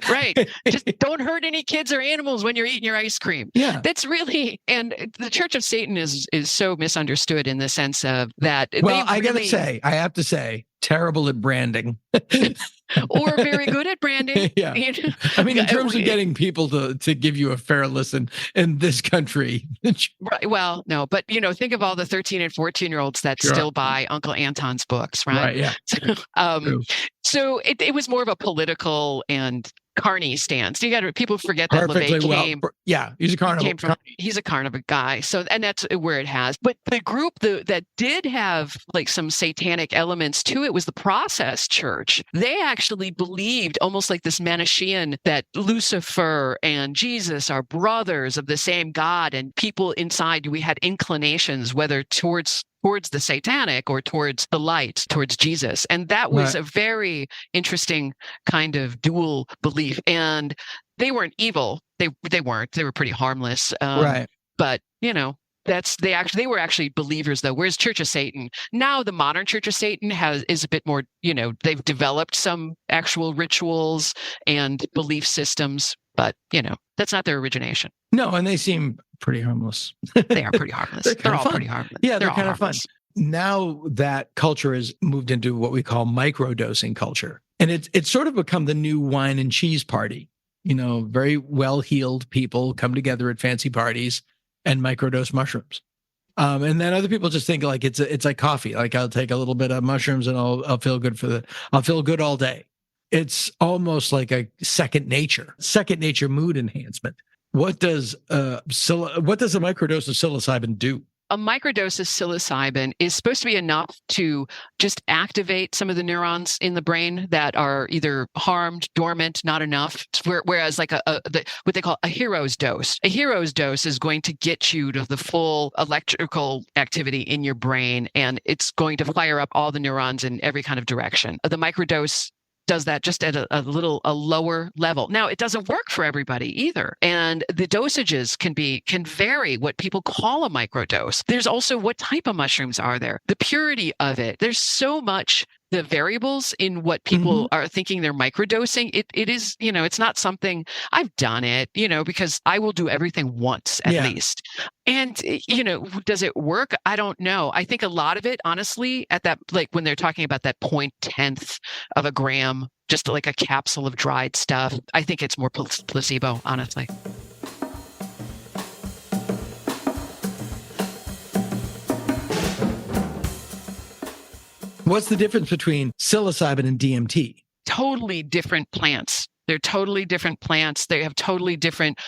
Right. Just don't hurt any kids or animals when you're eating your ice cream. Yeah. That's really, and the Church of Satan is so misunderstood in the sense of that. Well, I have to say, terrible at branding. Or very good at branding. Yeah. I mean, in terms of getting people to give you a fair listen in this country. Right. Well, no, but think of all the 13 and 14-year-olds that still buy Uncle Anton's books, right? Right. Yeah. So it was more of a political and carny stance. People forget that LaVey came. Yeah, he's a carnival. He's a carnival guy. So, and that's where it has. But the group that did have like some satanic elements to it was the Process Church. They actually believed, almost like this Manichaean, that Lucifer and Jesus are brothers of the same God, and people inside, we had inclinations whether towards the satanic or towards the light, towards Jesus. And that was a very interesting kind of dual belief. And they weren't evil. They weren't. They were pretty harmless. Right. But, they were actually believers, though. Whereas Church of Satan, now the modern Church of Satan is a bit more, they've developed some actual rituals and belief systems. But, that's not their origination. No, and they seem pretty harmless. They are pretty harmless. They're all pretty harmless. Yeah, they're kind of fun. Now that culture has moved into what we call microdosing culture. And it's sort of become the new wine and cheese party. Very well-heeled people come together at fancy parties and microdose mushrooms. And then other people just think like it's like coffee. Like, I'll take a little bit of mushrooms and I'll feel good I'll feel good all day. It's almost like a second nature mood enhancement. What does a microdose of psilocybin do? A microdose of psilocybin is supposed to be enough to just activate some of the neurons in the brain that are either harmed, dormant, not enough. Whereas like what they call a hero's dose. A hero's dose is going to get you to the full electrical activity in your brain, and it's going to fire up all the neurons in every kind of direction. The microdose does that just at a lower level. Now, it doesn't work for everybody either. And the dosages can vary what people call a microdose. There's also what type of mushrooms are there, the purity of it. There's so much the variables in what people are thinking they're microdosing. It is, it's not something I've done it, because I will do everything once at least. And, does it work? I don't know. I think a lot of it, honestly, at that, like when they're talking about that 0.1 of a gram, just like a capsule of dried stuff, I think it's more placebo, honestly. What's the difference between psilocybin and DMT? Totally different plants. They're totally different plants. They have totally different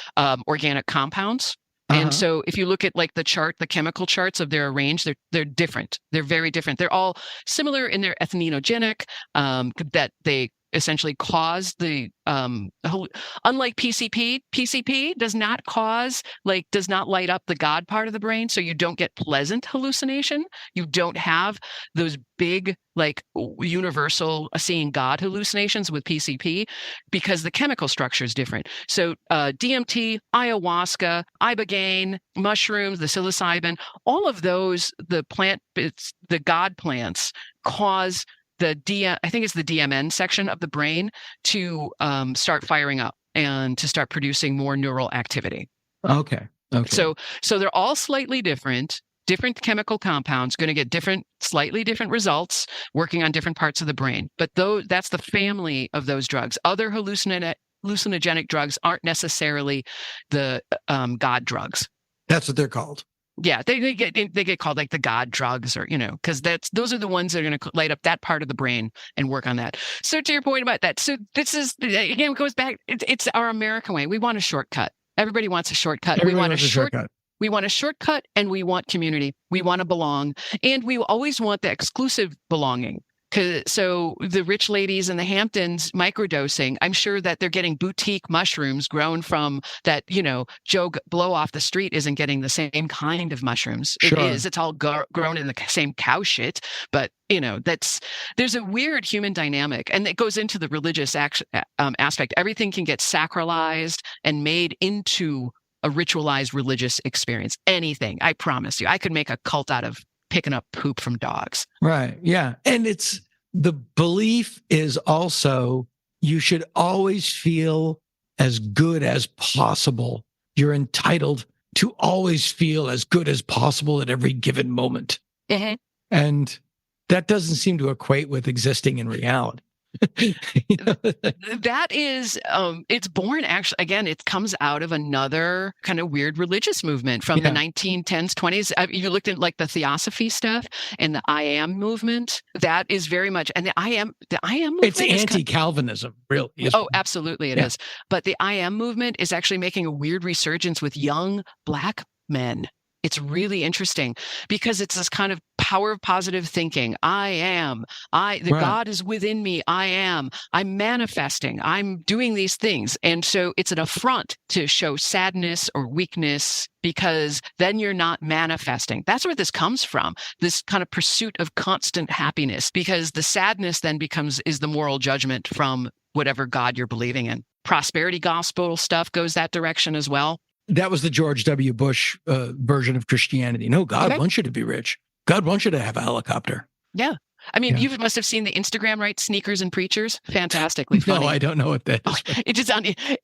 organic compounds. And so if you look at like the chemical charts of their range, they're different. They're very different. They're all similar in their ethnogenic, that they essentially cause the unlike PCP does not light up the God part of the brain, so you don't get pleasant hallucination. You don't have those big like universal seeing God hallucinations with PCP because the chemical structure is different. So DMT, ayahuasca, ibogaine, mushrooms, the psilocybin, all of those, the God plants cause I think it's the DMN section of the brain to start firing up and to start producing more neural activity. Okay. So they're all slightly different chemical compounds, going to get slightly different results working on different parts of the brain. But that's the family of those drugs. Other hallucinogenic drugs aren't necessarily the God drugs. That's what they're called. Yeah, they get called like the God drugs, or because those are the ones that are going to light up that part of the brain and work on that. So to your point about that, so this is again goes back. It's our American way. We want a shortcut. Everybody wants a shortcut. Everybody we want a wants a shortcut. We want a shortcut, and we want community. We want to belong, and we always want the exclusive belonging. So the rich ladies in the Hamptons microdosing, I'm sure that they're getting boutique mushrooms grown from that, Joe Blow off the street isn't getting the same kind of mushrooms. Sure. It is. It's all grown in the same cow shit. But, there's a weird human dynamic, and it goes into the religious aspect. Everything can get sacralized and made into a ritualized religious experience. Anything. I promise you. I could make a cult out of picking up poop from dogs. Right. Yeah. And the belief is also you should always feel as good as possible. You're entitled to always feel as good as possible at every given moment. Mm-hmm. And that doesn't seem to equate with existing in reality. That is, it's born actually, again, it comes out of another kind of weird religious movement from the 1910s, 20s. You looked at like the Theosophy stuff and the I Am movement. That is very much, and the I Am movement. It's anti-Calvinism, really. Oh, absolutely it is. But the I Am movement is actually making a weird resurgence with young Black men. It's really interesting because it's this kind of power of positive thinking. God is within me. I'm manifesting. I'm doing these things. And so it's an affront to show sadness or weakness because then you're not manifesting. That's where this comes from, this kind of pursuit of constant happiness, because the sadness then is the moral judgment from whatever God you're believing in. Prosperity gospel stuff goes that direction as well. That was the George W. Bush version of Christianity. No, God wants you to be rich. God wants you to have a helicopter. Yeah. I mean, you must have seen the Instagram, right? Sneakers and Preachers. Fantastically funny. No, I don't know what that is.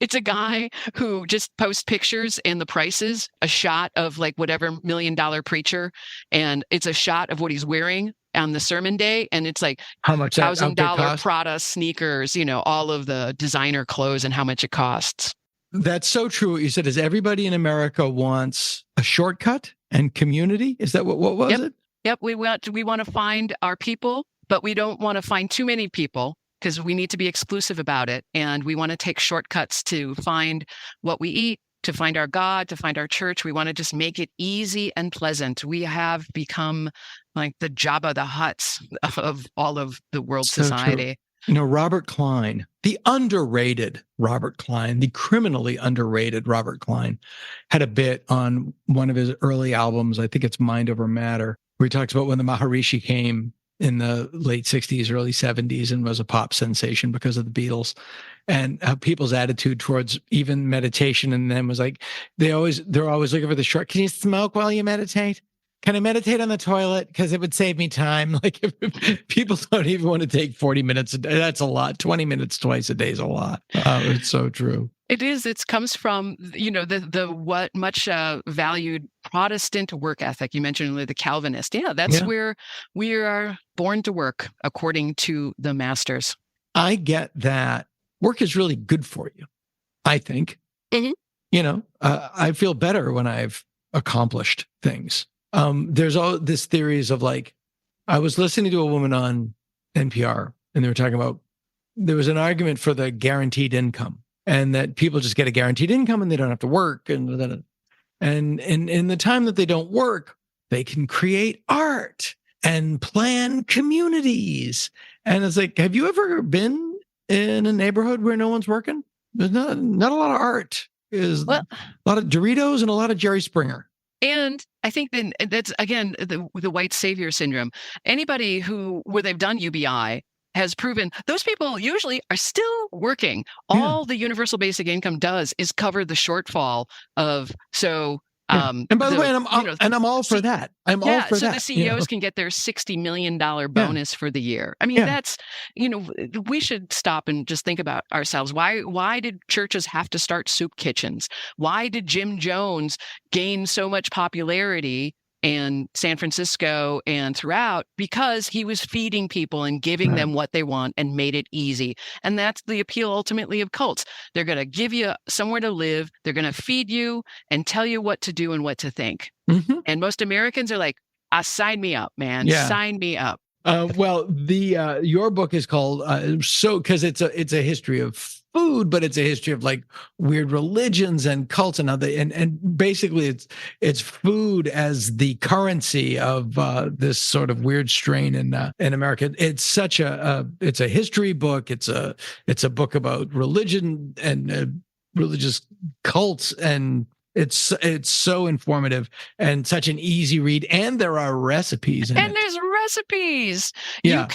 It's a guy who just posts pictures and the prices, a shot of like whatever $1 million preacher, and it's a shot of what he's wearing on the sermon day, and it's like how much $1,000 Prada sneakers, all of the designer clothes and how much it costs. That's so true. What you said is everybody in America wants a shortcut and community. Is that what was it? Yep. We want to find our people, but we don't want to find too many people because we need to be exclusive about it. And we want to take shortcuts to find what we eat, to find our God, to find our church. We want to just make it easy and pleasant. We have become like the Jabba the Hutts of all of the world society. True. Robert Klein, the underrated Robert Klein, the criminally underrated Robert Klein, had a bit on one of his early albums, I think it's Mind Over Matter, where he talks about when the Maharishi came in the late 60s, early 70s, and was a pop sensation because of the Beatles, and how people's attitude towards even meditation and them was like, they're always looking for the short, can you smoke while you meditate? Can I meditate on the toilet? Because it would save me time. Like if people don't even want to take 40 minutes a day. That's a lot. 20 minutes twice a day is a lot. It's so true. It is. It comes from, the what much valued Protestant work ethic. You mentioned the Calvinist. Yeah, that's where we are born to work according to the masters. I get that work is really good for you, I think. Mm-hmm. I feel better when I've accomplished things. There's all this theories of like, I was listening to a woman on NPR and they were talking about, there was an argument for the guaranteed income and that people just get a guaranteed income and they don't have to work. And in the time that they don't work, they can create art and plan communities. And it's like, have you ever been in a neighborhood where no one's working? There's not a lot of art. There's a lot of Doritos and a lot of Jerry Springer. And I think then that's, again, the white savior syndrome. Anybody where they've done UBI has proven those people usually are still working. All the universal basic income does is cover the shortfall of, and by the way, I'm all for that. I'm all for that. So the CEOs can get their $60 million bonus for the year. I mean, that's, we should stop and just think about ourselves. Why did churches have to start soup kitchens? Why did Jim Jones gain so much popularity and San Francisco and throughout because he was feeding people and giving them what they want and made it easy. And that's the appeal ultimately of cults. They're going to give you somewhere to live. They're going to feed you and tell you what to do and what to think. Mm-hmm. And most Americans are like, sign me up, man. Yeah. Sign me up. Well, your book is called because it's a history of food, but it's a history of like weird religions and cults and other, and basically it's food as the currency of this sort of weird strain in America. It's such it's a history book. It's a book about religion and religious cults, and it's so informative and such an easy read, and there are recipes in it. And there's recipes. Yeah.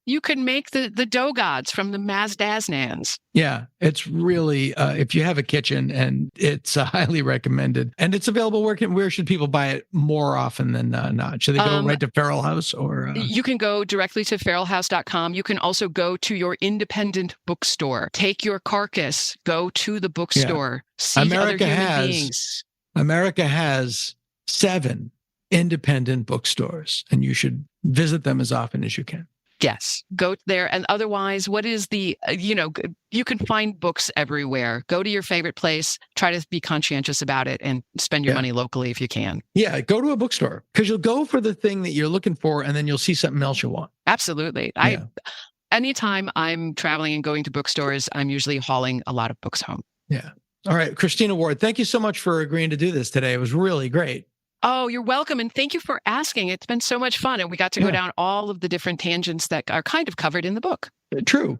You can make the dough gods from the Mazdaznans. Yeah, it's really if you have a kitchen, and it's highly recommended. And it's available. Where should people buy it more often than not? Should they go right to Feral House, or you can go directly to feralhouse.com. You can also go to your independent bookstore. Take your carcass, go to the bookstore. Yeah. See other human beings. America has 7 independent bookstores, and you should visit them as often as you can. Yes, go there. And otherwise, what is you can find books everywhere. Go to your favorite place, try to be conscientious about it, and spend your money locally if you can. Yeah, go to a bookstore, because you'll go for the thing that you're looking for, and then you'll see something else you want. Absolutely. Yeah. Anytime I'm traveling and going to bookstores, I'm usually hauling a lot of books home. Yeah. All right, Christina Ward, thank you so much for agreeing to do this today. It was really great. Oh, you're welcome. And thank you for asking. It's been so much fun. And we got to go down all of the different tangents that are kind of covered in the book. True.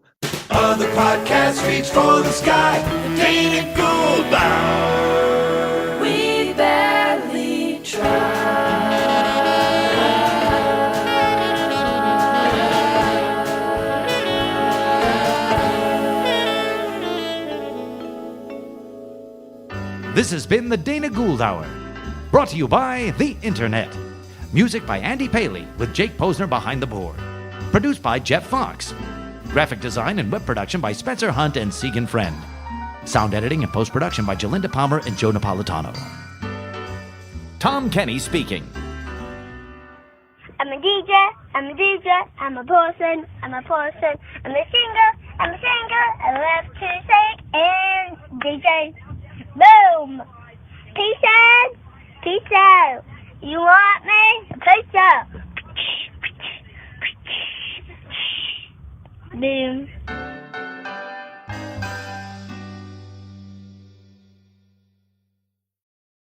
Other podcasts reach for the sky. Dana Gould bound. We barely try. This has been the Dana Gould Hour, brought to you by the Internet. Music by Andy Paley, with Jake Posner behind the board. Produced by Jeff Fox. Graphic design and web production by Spencer Hunt and Segan Friend. Sound editing and post-production by Jalinda Palmer and Joe Napolitano. Tom Kenny speaking. I'm a DJ, I'm a person, I'm a singer, I love to sing and DJ. Boom! Peace out. You want me? Peace out. Boom.